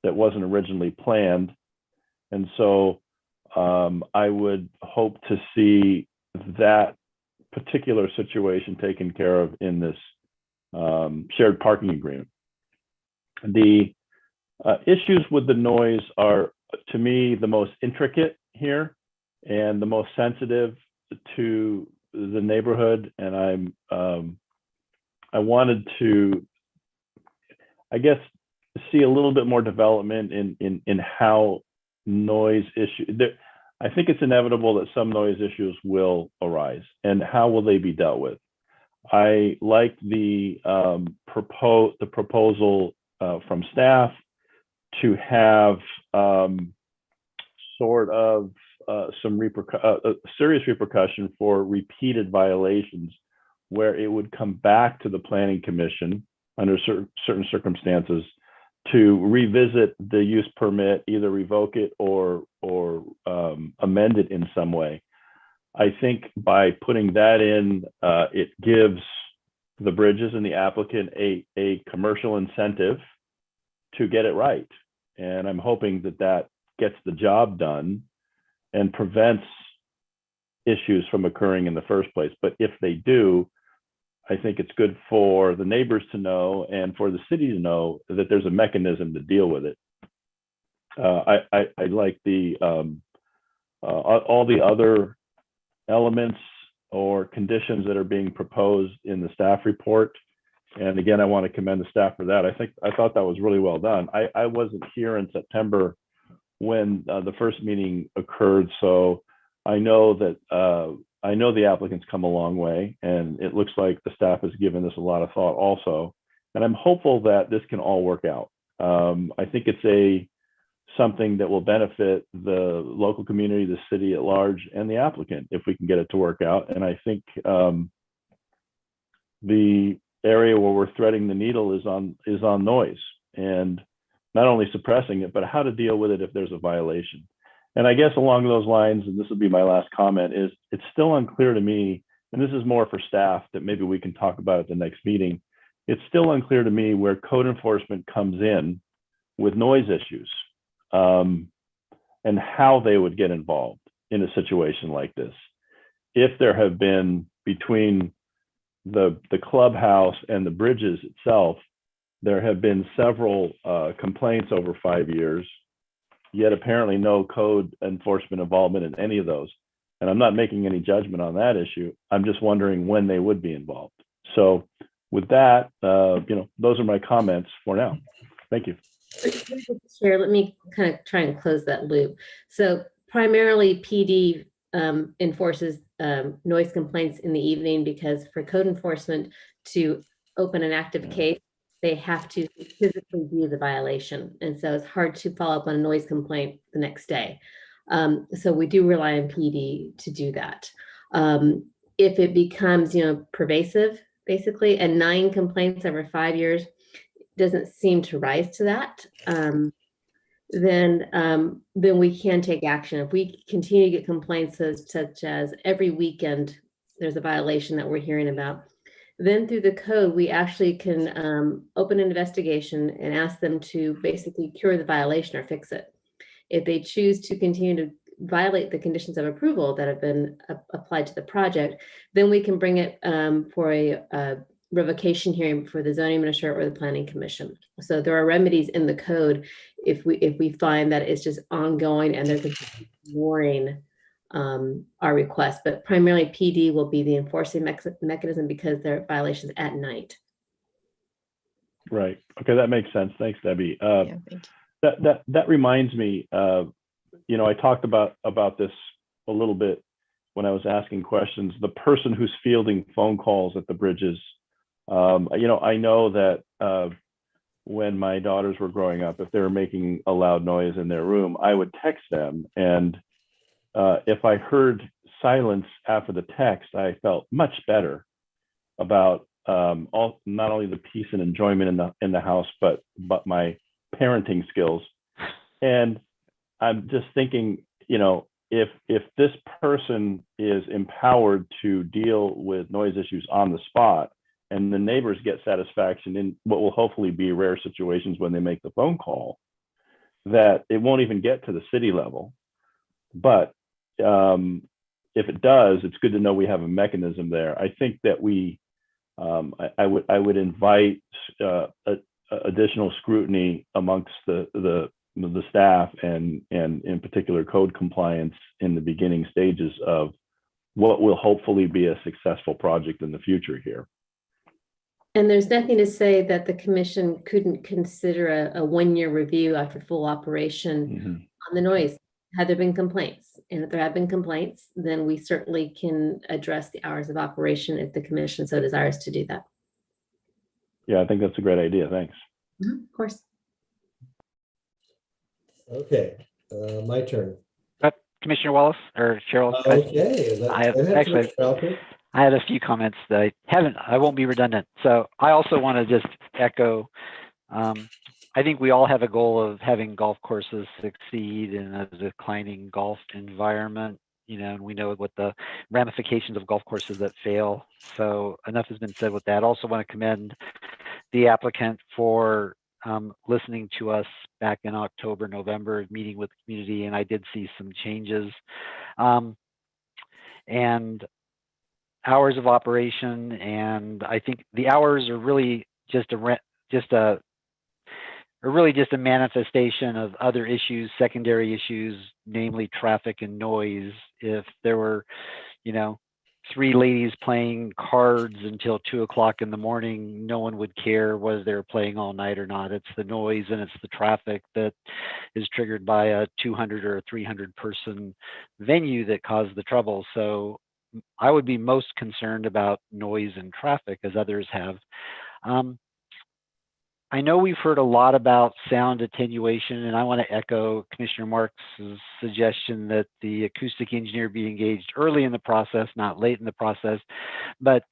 that wasn't originally planned. And so I would hope to see that particular situation taken care of in this shared parking agreement. The issues with the noise are, to me, the most intricate here and the most sensitive to the neighborhood. And I wanted to, I guess, see a little bit more development in how noise issue. I think it's inevitable that some noise issues will arise, and how will they be dealt with? I like the proposal from staff to have sort of some serious repercussion for repeated violations, where it would come back to the planning commission under certain circumstances to revisit the use permit, either revoke it or amend it in some way. I think by putting that in, it gives the bridges and the applicant a commercial incentive to get it right. And I'm hoping that gets the job done and prevents issues from occurring in the first place. But if they do, I think it's good for the neighbors to know and for the city to know that there's a mechanism to deal with it. I like the all the other elements or conditions that are being proposed in the staff report. And again, I want to commend the staff for that. I thought that was really well done. I wasn't here in September when the first meeting occurred, so I know that the applicants come a long way, and it looks like the staff has given this a lot of thought also. And I'm hopeful that this can all work out. I think it's something that will benefit the local community, the city at large, and the applicant if we can get it to work out. And I think the area where we're threading the needle is on noise, and not only suppressing it, but how to deal with it if there's a violation. And I guess along those lines, and this will be my last comment, is it's still unclear to me, and this is more for staff that maybe we can talk about at the next meeting. It's still unclear to me where code enforcement comes in with noise issues, and how they would get involved in a situation like this. If there have been, between the clubhouse and the bridges itself, there have been several complaints over 5 years, yet apparently no code enforcement involvement in any of those. And I'm not making any judgment on that issue. I'm just wondering when they would be involved. So with that, those are my comments for now. Thank you. Chair, let me kind of try and close that loop. So primarily PD enforces noise complaints in the evening, because for code enforcement to open an active case, they have to physically view the violation. And so it's hard to follow up on a noise complaint the next day. So we do rely on PD to do that. If it becomes, pervasive, basically, and 9 complaints over 5 years doesn't seem to rise to that, then we can take action. If we continue to get complaints such as every weekend there's a violation that we're hearing about, then through the code, we actually can open an investigation and ask them to basically cure the violation or fix it. If they choose to continue to violate the conditions of approval that have been applied to the project, then we can bring it for a revocation hearing before the zoning administrator or the planning commission. So there are remedies in the code if we find that it's just ongoing and there's ignoring our request, but primarily PD will be the enforcing mechanism because there are violations at night. Right. Okay, that makes sense. Thanks, Debbie. Yeah, thank That reminds me. I talked about this a little bit when I was asking questions. The person who's fielding phone calls at the bridges. I know that when my daughters were growing up, if they were making a loud noise in their room, I would text them, and if I heard silence after the text, I felt much better about not only the peace and enjoyment in the house, but my parenting skills. And I'm just thinking, if this person is empowered to deal with noise issues on the spot, and the neighbors get satisfaction in what will hopefully be rare situations when they make the phone call, that it won't even get to the city level. But if it does, it's good to know we have a mechanism there. I think that I would invite additional scrutiny amongst the staff and in particular code compliance in the beginning stages of what will hopefully be a successful project in the future here. And there's nothing to say that the commission couldn't consider a 1-year review after full operation on the noise. Had there been complaints? And if there have been complaints, then we certainly can address the hours of operation if the commission so desires to do that. Yeah, I think that's a great idea. Thanks. Of course. Okay, my turn. Commissioner Wallace or Cheryl? Okay. I had a few comments that I won't be redundant. So I also want to just echo, I think we all have a goal of having golf courses succeed in a declining golf environment, and we know what the ramifications of golf courses that fail. So enough has been said with that. Also want to commend the applicant for listening to us back in October, November, meeting with the community, and I did see some changes. And hours of operation, and I think the hours are really just a manifestation of other issues, secondary issues, namely traffic and noise. If there were, 3 ladies playing cards until 2 o'clock in the morning, no one would care whether they were playing all night or not. It's the noise and it's the traffic that is triggered by a 200 or a 300 person venue that caused the trouble. So I would be most concerned about noise and traffic, as others have. I know we've heard a lot about sound attenuation, and I want to echo Commissioner Marks' suggestion that the acoustic engineer be engaged early in the process, not late in the process. But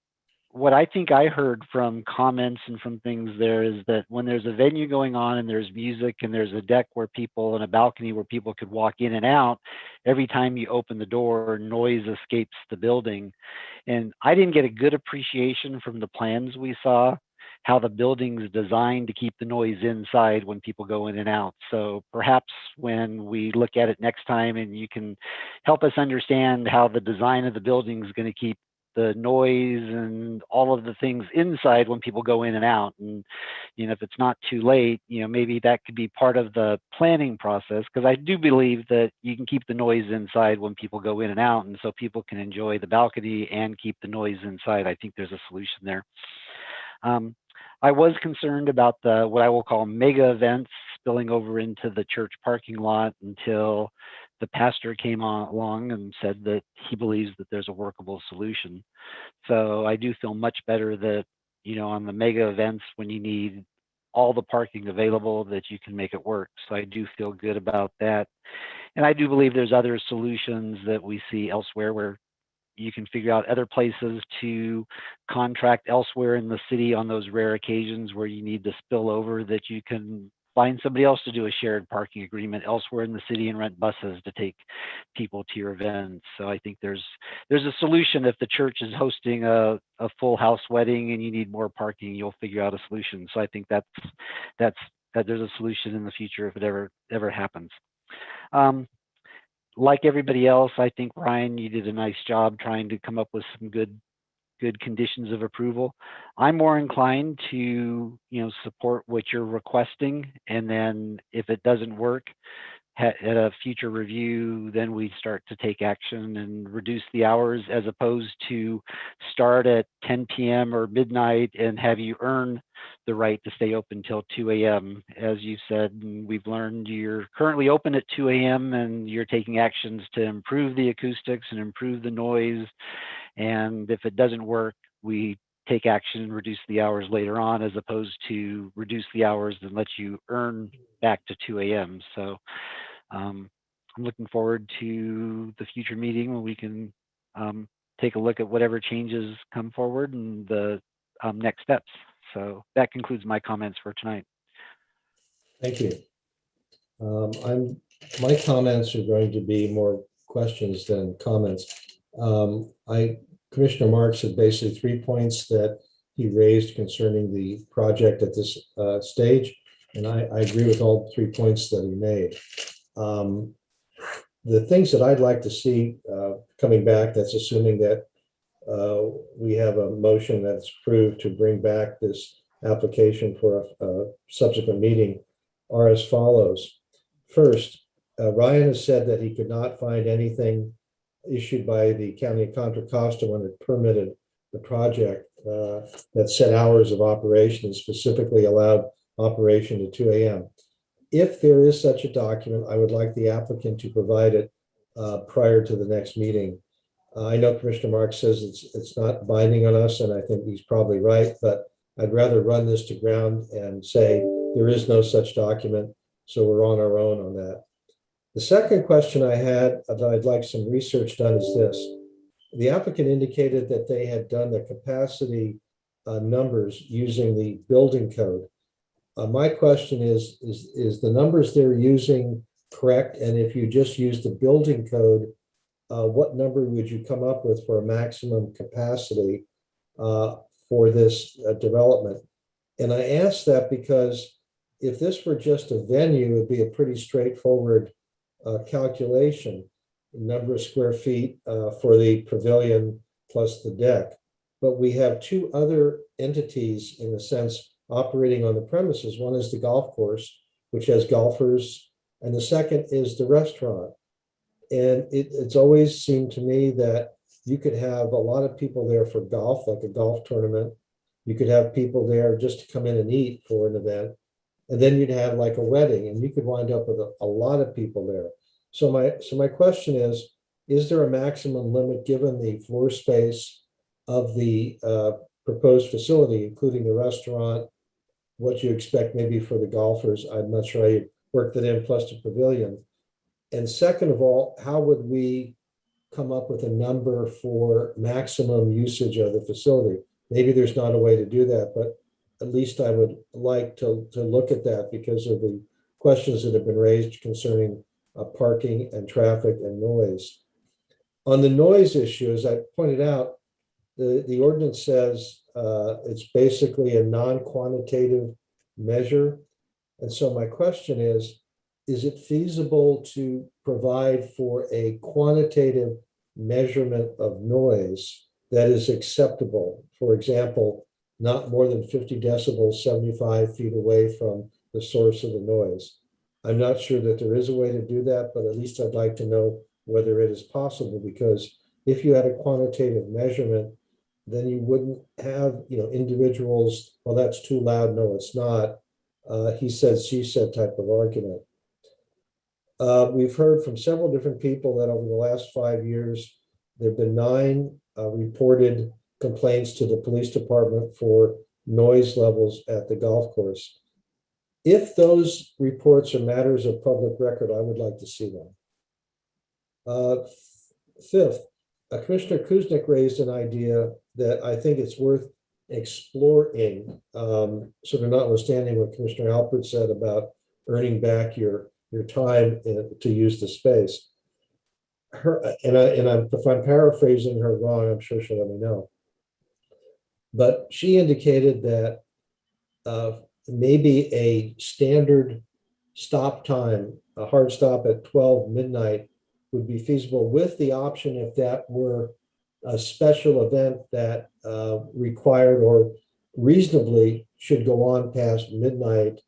what I think I heard from comments and from things there is that when there's a venue going on and there's music and there's a deck where people and a balcony where people could walk in and out, every time you open the door, noise escapes the building. And I didn't get a good appreciation from the plans we saw how the building's designed to keep the noise inside when people go in and out. So perhaps when we look at it next time and you can help us understand how the design of the building is going to keep the noise and all of the things inside when people go in and out. And, if it's not too late, maybe that could be part of the planning process, because I do believe that you can keep the noise inside when people go in and out. And so people can enjoy the balcony and keep the noise inside. I think there's a solution there. I was concerned about what I will call mega events spilling over into the church parking lot until the pastor came along and said that he believes that there's a workable solution. So I do feel much better that, on the mega events, when you need all the parking available, that you can make it work. So I do feel good about that. And I do believe there's other solutions that we see elsewhere where you can figure out other places to contract elsewhere in the city on those rare occasions where you need to spill over, that you can find somebody else to do a shared parking agreement elsewhere in the city and rent buses to take people to your events. So I think there's a solution. If the church is hosting a full house wedding and you need more parking, you'll figure out a solution. So I think that there's a solution in the future if it ever happens. Like everybody else, I think, Ryan, you did a nice job trying to come up with some good conditions of approval. I'm more inclined to, support what you're requesting. And then if it doesn't work, at a future review, then we start to take action and reduce the hours, as opposed to start at 10 p.m. or midnight and have you earn the right to stay open till 2 a.m. As you said, and we've learned, you're currently open at 2 a.m. and you're taking actions to improve the acoustics and improve the noise. And if it doesn't work, we take action and reduce the hours later on, as opposed to reduce the hours and let you earn back to 2 a.m. So I'm looking forward to the future meeting when we can take a look at whatever changes come forward and the next steps. So that concludes my comments for tonight. Thank you. My comments are going to be more questions than comments. Commissioner Marks had basically 3 points that he raised concerning the project at this stage, and I agree with all 3 points that he made. The things that I'd like to see coming back, that's assuming that we have a motion that's approved to bring back this application for a subsequent meeting, are as follows. First, Ryan has said that he could not find anything issued by the County of Contra Costa when it permitted the project that set hours of operation and specifically allowed operation to 2 a.m. If there is such a document, I would like the applicant to provide it prior to the next meeting. I know Commissioner Marks says it's not binding on us, and I think he's probably right, but I'd rather run this to ground and say there is no such document, so we're on our own on that. The second question I had that I'd like some research done is this. The applicant indicated that they had done the capacity numbers using the building code. My question is the numbers they're using correct? And if you just use the building code, what number would you come up with for a maximum capacity for this development? And I ask that because if this were just a venue, it'd be a pretty straightforward calculation, number of square feet for the pavilion plus the deck. But we have two other entities, in a sense, operating on the premises. One is the golf course, which has golfers, and the second is the restaurant. And it's always seemed to me that you could have a lot of people there for golf, like a golf tournament. You could have people there just to come in and eat for an event. And then you'd have like a wedding, and you could wind up with a lot of people there. So my question is there a maximum limit given the floor space of the proposed facility, including the restaurant, what you expect maybe for the golfers? I'm not sure I worked that in, plus the pavilion. And second of all, how would we come up with a number for maximum usage of the facility? Maybe there's not a way to do that, but at least I would like to look at that because of the questions that have been raised concerning parking and traffic and noise. On the noise issue, as I pointed out, the ordinance says it's basically a non-quantitative measure. And so my question is it feasible to provide for a quantitative measurement of noise that is acceptable? For example, not more than 50 decibels, 75 feet away from the source of the noise. I'm not sure that there is a way to do that, but at least I'd like to know whether it is possible, because if you had a quantitative measurement, then you wouldn't have, individuals, well, that's too loud. No, it's not. He said, she said type of argument. We've heard from several different people that over the last 5 years, there have been 9 reported complaints to the police department for noise levels at the golf course. If those reports are matters of public record, I would like to see them. Fifth, Commissioner Kuznick raised an idea that I think it's worth exploring, sort of notwithstanding what Commissioner Alpert said about earning back your time to use the space. If I'm paraphrasing her wrong, I'm sure she'll let me know. But she indicated that maybe a standard stop time, a hard stop at 12 midnight would be feasible, with the option, if that were a special event that required or reasonably should go on past midnight,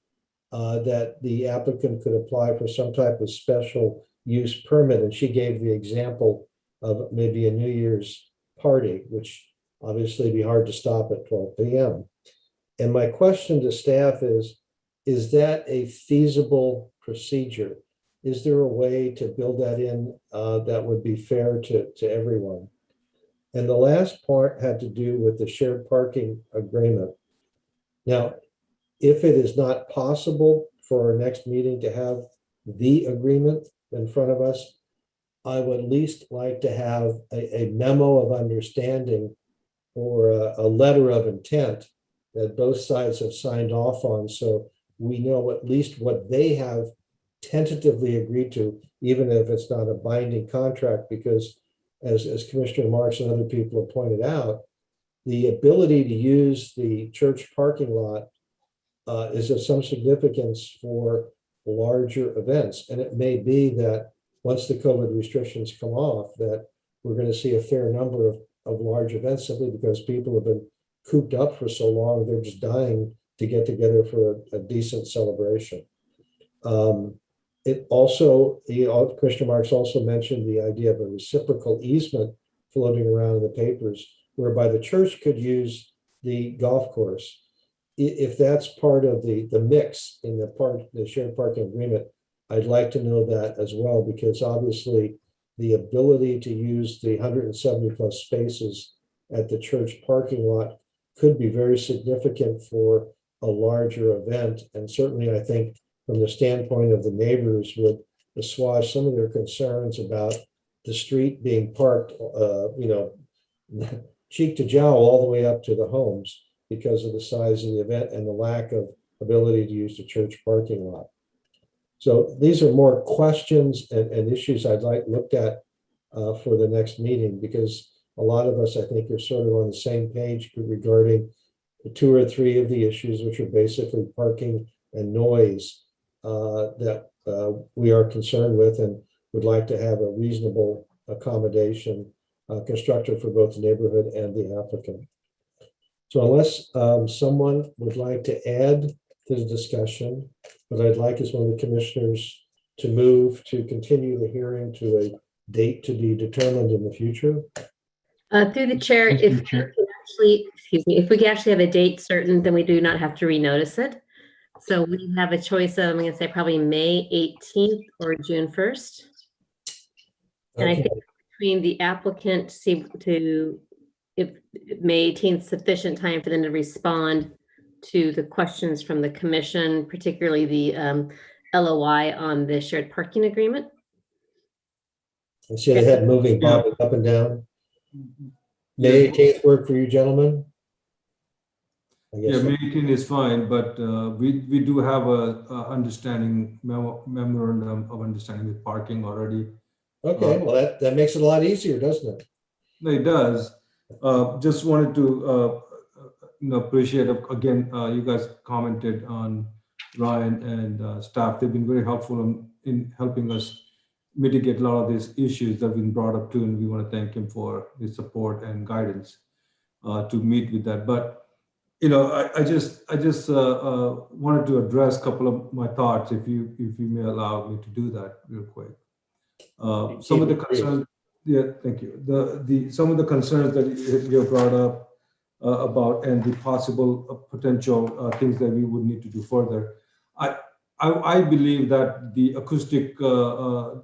that the applicant could apply for some type of special use permit. And she gave the example of maybe a New Year's party, which obviously be hard to stop at 12 p.m. And my question to staff is that a feasible procedure? Is there a way to build that in that would be fair to everyone? And the last part had to do with the shared parking agreement. Now, if it is not possible for our next meeting to have the agreement in front of us, I would at least like to have a memo of understanding or a letter of intent that both sides have signed off on, so we know at least what they have tentatively agreed to, even if it's not a binding contract, because as Commissioner Marks and other people have pointed out, the ability to use the church parking lot is of some significance for larger events. And it may be that once the COVID restrictions come off, that we're going to see a fair number of large events simply because people have been cooped up for so long, they're just dying to get together for a decent celebration. It also, Commissioner Marks also mentioned the idea of a reciprocal easement floating around in the papers, whereby the church could use the golf course. If that's part of the mix in the shared parking agreement, I'd like to know that as well, because obviously the ability to use the 170 plus spaces at the church parking lot could be very significant for a larger event. And certainly I think from the standpoint of the neighbors would assuage some of their concerns about the street being parked, cheek to jowl all the way up to the homes because of the size of the event and the lack of ability to use the church parking lot. So these are more questions and issues I'd like looked at for the next meeting, because a lot of us, I think, are sort of on the same page regarding the 2 or 3 of the issues, which are basically parking and noise that we are concerned with and would like to have a reasonable accommodation constructed for both the neighborhood and the applicant. So unless someone would like to add to the discussion, what I'd like is one of the commissioners to move to continue the hearing to a date to be determined in the future. Through the chair, if we can actually, excuse me, if we can actually have a date certain, then we do not have to renotice it. So we have a choice of, I'm going to say probably May 18th or June 1st. And I think between the applicant to if May 18th sufficient time for them to respond to the questions from the commission, particularly the LOI on the shared parking agreement. I see the head moving, bobbing up and down. May 18th work for you, gentlemen? Yeah, May 18th is fine, but we do have a understanding memorandum of understanding with parking already. Okay, well that makes it a lot easier, doesn't it? No, it does. Just wanted to appreciate again. You guys commented on Ryan and staff. They've been very helpful in helping us mitigate a lot of these issues that have been brought up too, and we want to thank him for his support and guidance to meet with that. But I just wanted to address a couple of my thoughts, if you may allow me to do that real quick. Some of the concerns, yeah, thank you. Some of the concerns that you have brought up about and the possible potential things that we would need to do further. I believe that the acoustic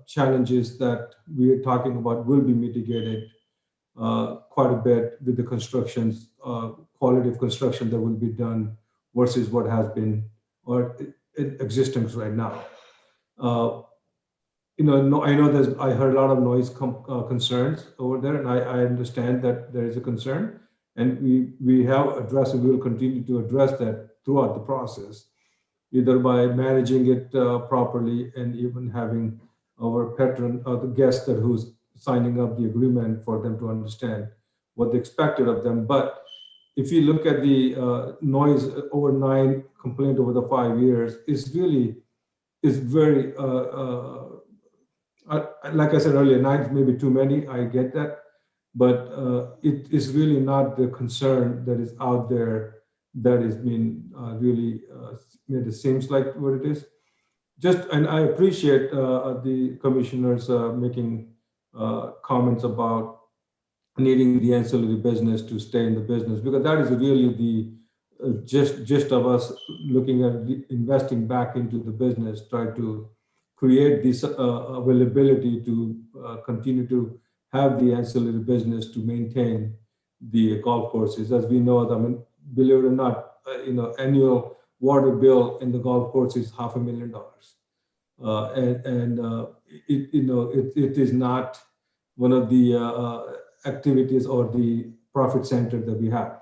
challenges that we are talking about will be mitigated quite a bit with the constructions, quality of construction that will be done versus what has been or in existence right now. I know I heard a lot of noise concerns over there, and I understand that there is a concern, and we have addressed and we will continue to address that throughout the process, either by managing it properly and even having our patron or the guest who's signing up the agreement for them to understand what they expected of them. But if you look at the noise over 9 complaint over the 5 years, is very, like I said earlier, 9 may be too many, I get that, but it is really not the concern that is out there that has been really made it seems like what it is. And I appreciate the commissioners making comments about needing the ancillary business to stay in the business, because that is really the gist of us looking at investing back into the business, try to create this availability to continue to have the ancillary business to maintain the golf courses. As we know, I mean, believe it or not, annual water bill in the golf course is $500,000. It is not one of the activities or the profit center that we have.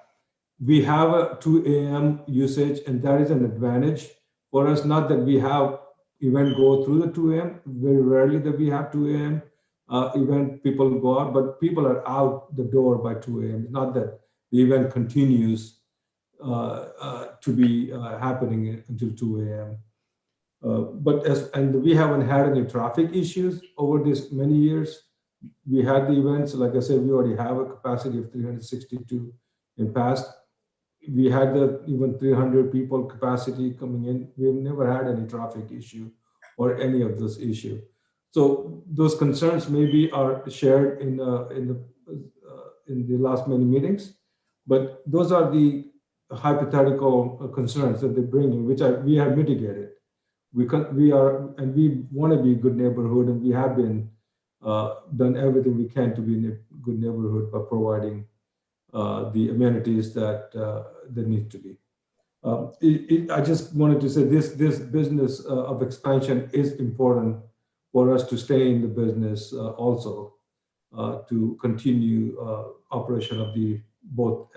We have a 2 a.m. usage, and that is an advantage for us. Not that we have event go through the 2 a.m. Very rarely that we have 2 a.m. Event people go out, but people are out the door by 2 a.m. It's not that the event continues to be happening until 2 a.m. And we haven't had any traffic issues over this many years. We had the events, like I said, we already have a capacity of 362 in past. We had even 300 people capacity coming in. We've never had any traffic issue or any of those issues. So those concerns maybe are shared in the last many meetings, but those are the hypothetical concerns that they bring in, which we have mitigated. We want to be a good neighborhood, and we have been done everything we can to be in a good neighborhood by providing the amenities that need to be. I just wanted to say this business of expansion is important for us to stay in the business also to continue operation of both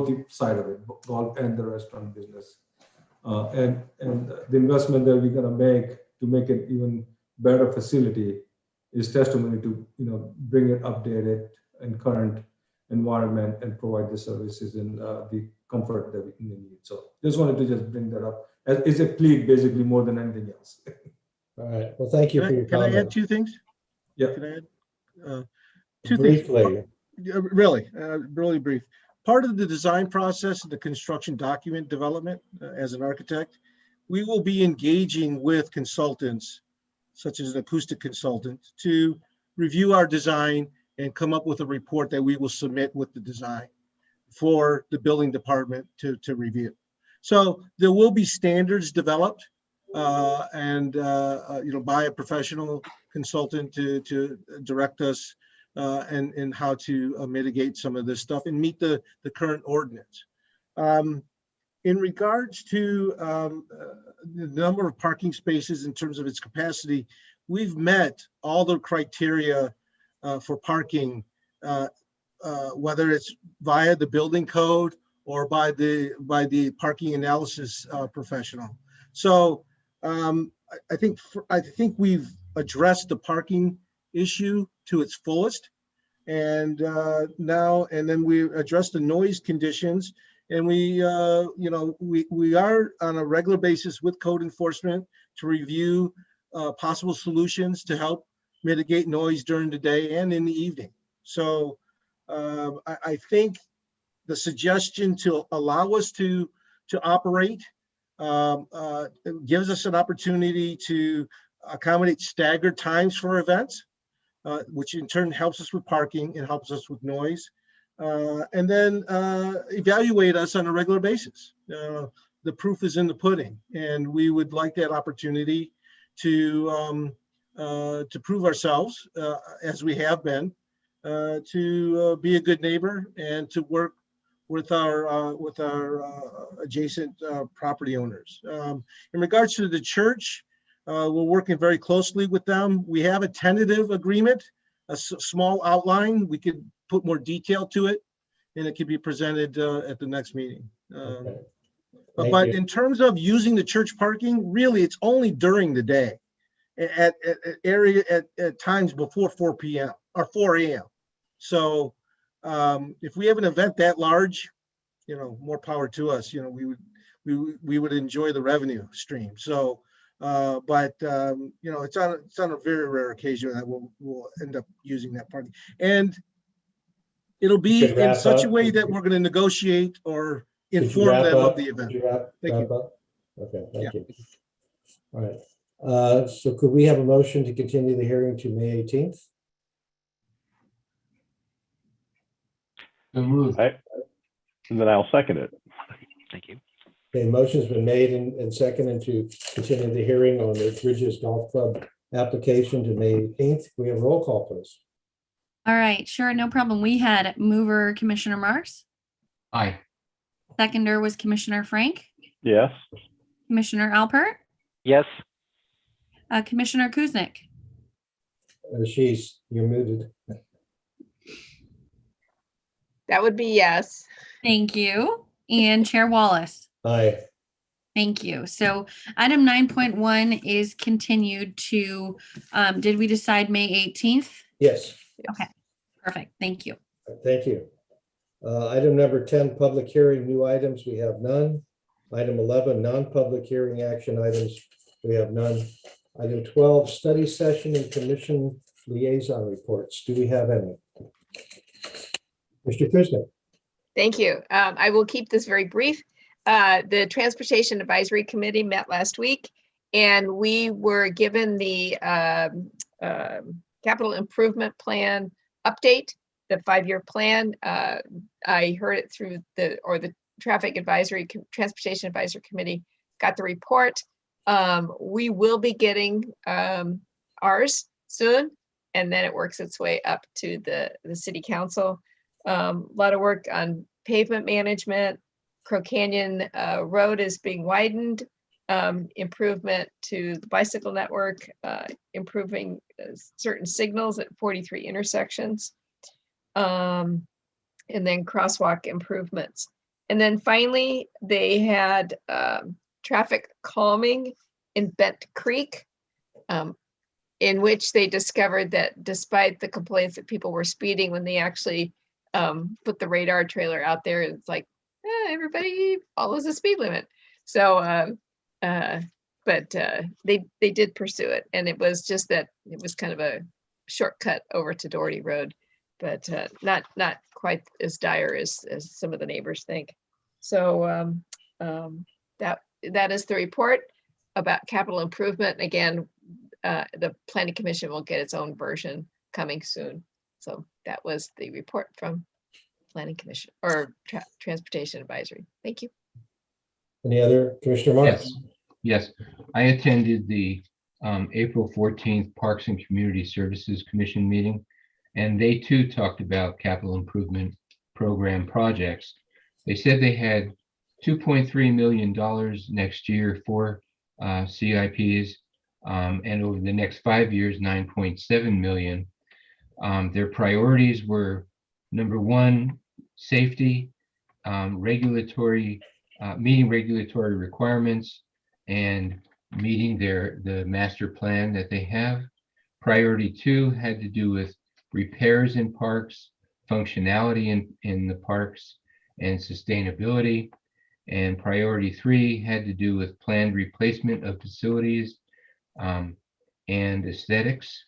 the side of it, golf and the restaurant business. And the investment that we're going to make it even better facility is testimony to bring it updated and current environment and provide the services and the comfort that we need. So just wanted to just bring that up. It's a plea basically more than anything else. All right. Well, thank you for your comment. Can I add two things? Yeah. Can I add two briefly? Things? Really brief. Part of the design process and the construction document development as an architect, we will be engaging with consultants, such as an acoustic consultant, to review our design and come up with a report that we will submit with the design for the building department to review. So there will be standards developed by a professional consultant to direct us and how to mitigate some of this stuff and meet the current ordinance. In regards to the number of parking spaces in terms of its capacity, we've met all the criteria for parking, whether it's via the building code or by the parking analysis professional. So I think we've addressed the parking issue to its fullest, and then we address the noise conditions, and we are on a regular basis with code enforcement to review possible solutions to help mitigate noise during the day and in the evening. So I think the suggestion to allow us to operate gives us an opportunity to accommodate staggered times for events, which in turn helps us with parking and helps us with noise, and then evaluate us on a regular basis. The proof is in the pudding, and we would like that opportunity to prove ourselves as we have been, to be a good neighbor and to work with our adjacent property owners. In regards to the church, we're working very closely with them. We have a tentative agreement, a small outline. We could put more detail to it, and it could be presented at the next meeting. Okay. But in terms of using the church parking, really, it's only during the day, at times before 4 p.m. or 4 a.m. So if we have an event that large, more power to us. We would enjoy the revenue stream. So, it's on a very rare occasion that we'll end up using that parking, and it'll be in such a way that we're going to negotiate or inform wrap them of up? the event. Could you wrap Thank you. up? Okay, thank you. All right. So could we have a motion to continue the hearing to May 18th? So moved. And then I'll second it. Thank you. Okay, motion's been made and seconded to continue the hearing on the Bridges Golf Club application to May 18th. We have a roll call, please. All right, sure, no problem. We had mover Commissioner Marks. Aye. Seconder was Commissioner Frank. Yes. Commissioner Alpert. Yes. Commissioner Kuznick. You're muted. That would be yes. Thank you. And Chair Wallace. Aye. Thank you. So item 9.1 is continued to, did we decide May 18th? Yes. Okay, perfect. Thank you. Thank you. Item number 10, public hearing, new items, we have none. Item 11, non-public hearing action items, we have none. Item 12, study session and commission liaison reports. Do we have any? Mr. Kuznick. Thank you. I will keep this very brief. The Transportation Advisory Committee met last week, and we were given the capital improvement plan update, the 5-year plan. I heard it through the Transportation Advisory Committee got the report. We will be getting ours soon, and then it works its way up to the city council. A lot of work on pavement management. Crow Canyon Road is being widened, improvement to the bicycle network, improving certain signals at 43 intersections, and then crosswalk improvements. And then finally, they had traffic calming in Bent Creek, in which they discovered that despite the complaints that people were speeding when they actually put the radar trailer out there, it's like, everybody follows the speed limit. So, but they did pursue it, and it was just that it was kind of a shortcut over to Doherty Road, but not quite as dire as some of the neighbors think. So that is the report about capital improvement. Again, the Planning Commission will get its own version coming soon. So that was the report from Planning Commission or Transportation Advisory. Thank you. Any other, Commissioner Marks? Yes. I attended the April 14th Parks and Community Services Commission meeting, and they too talked about capital improvement program projects. They said they had $2.3 million next year for CIPs, and over the next 5 years, 9.7 million. Their priorities were, number one, safety, regulatory, meeting regulatory requirements, and meeting the master plan that they have. Priority 2 had to do with repairs in parks, functionality in the parks, and sustainability. And priority 3 had to do with planned replacement of facilities and aesthetics.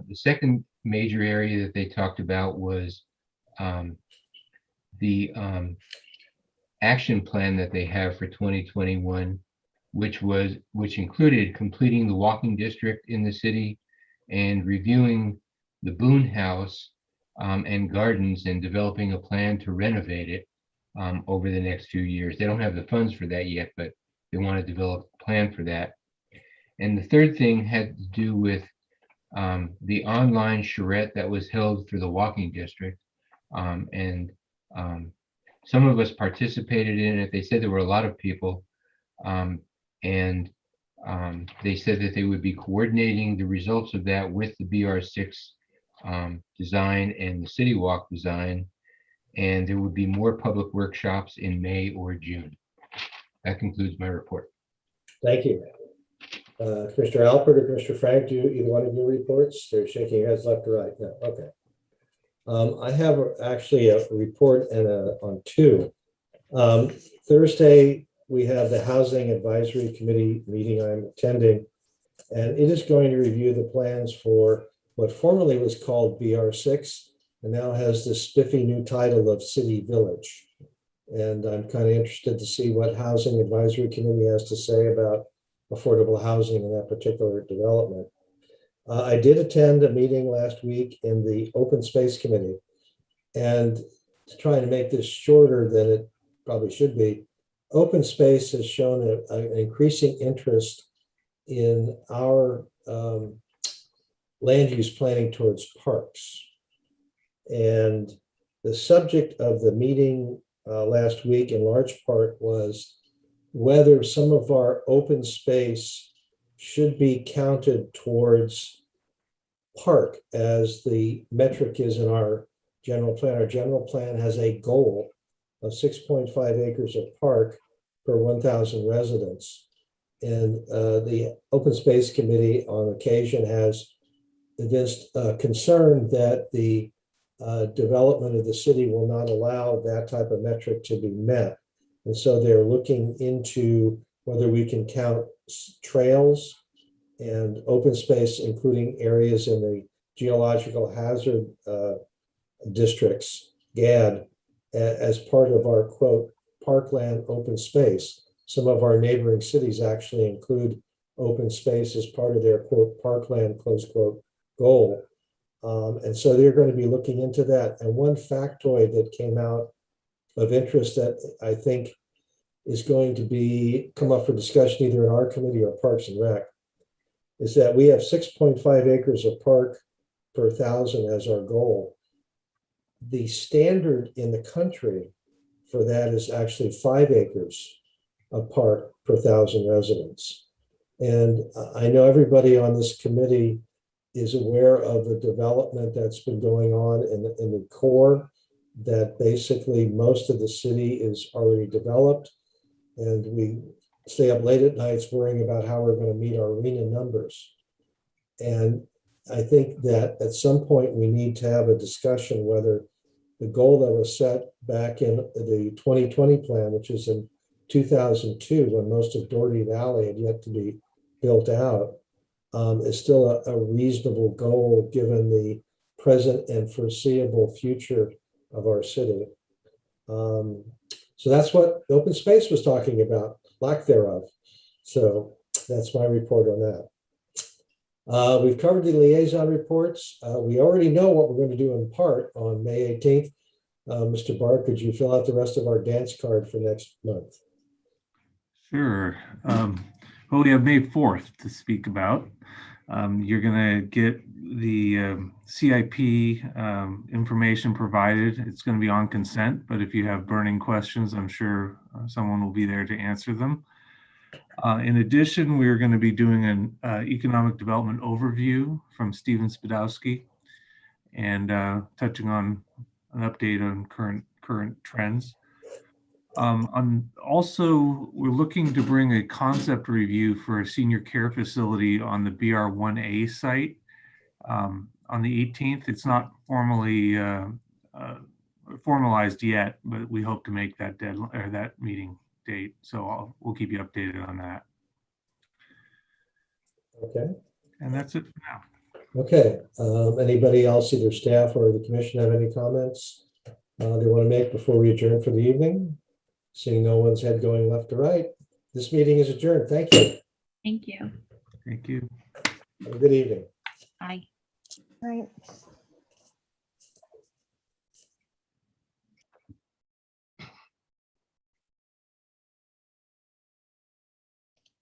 The second major area that they talked about was the action plan that they have for 2021, which included completing the walking district in the city and reviewing the Boone House and gardens and developing a plan to renovate it over the next few years. They don't have the funds for that yet, but they want to develop a plan for that. And the third thing had to do with the online charrette that was held for the walking district. And some of us participated in it. They said there were a lot of people. And they said that they would be coordinating the results of that with the BR6 design and the City Walk design. And there would be more public workshops in May or June. That concludes my report. Thank you. Commissioner Alpert or Commissioner Frank, do either one of your reports? They're shaking your heads left or right. No, okay. I have actually a report and on two. Thursday, we have the Housing Advisory Committee meeting I'm attending, and it is going to review the plans for what formerly was called BR6 and now has this spiffy new title of City Village. And I'm kind of interested to see what Housing Advisory Committee has to say about affordable housing in that particular development. I did attend a meeting last week in the Open Space Committee, and trying to make this shorter than it probably should be, Open Space has shown an increasing interest in our land use planning towards parks. And the subject of the meeting last week in large part was whether some of our open space should be counted towards park as the metric is in our general plan. Our general plan has a goal of 6.5 acres of park per 1,000 residents. And the Open Space Committee on occasion has evinced concern that the development of the city will not allow that type of metric to be met. And so they're looking into whether we can count trails and open space, including areas in the geological hazard districts, GAD, as part of our, quote, parkland open space. Some of our neighboring cities actually include open space as part of their, quote, parkland, close quote, goal. And so they're going to be looking into that. And one factoid that came out of interest that I think is going to come up for discussion either in our committee or Parks and Rec is that we have 6.5 acres of park per 1,000 as our goal. The standard in the country for that is actually 5 acres of park per 1,000 residents. And I know everybody on this committee is aware of the development that's been going on in the core, that basically most of the city is already developed. And we stay up late at nights worrying about how we're going to meet our arena numbers. And I think that at some point we need to have a discussion whether the goal that was set back in the 2020 plan, which is in 2002, when most of Doherty Valley had yet to be built out, is still a reasonable goal given the present and foreseeable future of our city. So that's what open space was talking about, lack thereof. So that's my report on that. We've covered the liaison reports. We already know what we're going to do in part on May 18th. Mr. Barr, could you fill out the rest of our dance card for next month? Sure. Well, we have May 4th to speak about. You're going to get the CIP information provided. It's going to be on consent, but if you have burning questions, I'm sure someone will be there to answer them. In addition, we're going to be doing an economic development overview from Steven Spadowski and touching on an update on current trends. Also, we're looking to bring a concept review for a senior care facility on the BR1A site on the 18th. It's not formally formalized yet, but we hope to make that deadline or that meeting date. So we'll keep you updated on that. Okay. And that's it for now. Okay. Anybody else, either staff or the commission, have any comments they want to make before we adjourn for the evening? Seeing no one's head going left to right, this meeting is adjourned. Thank you. Thank you. Thank you. Have a good evening. Bye. Right.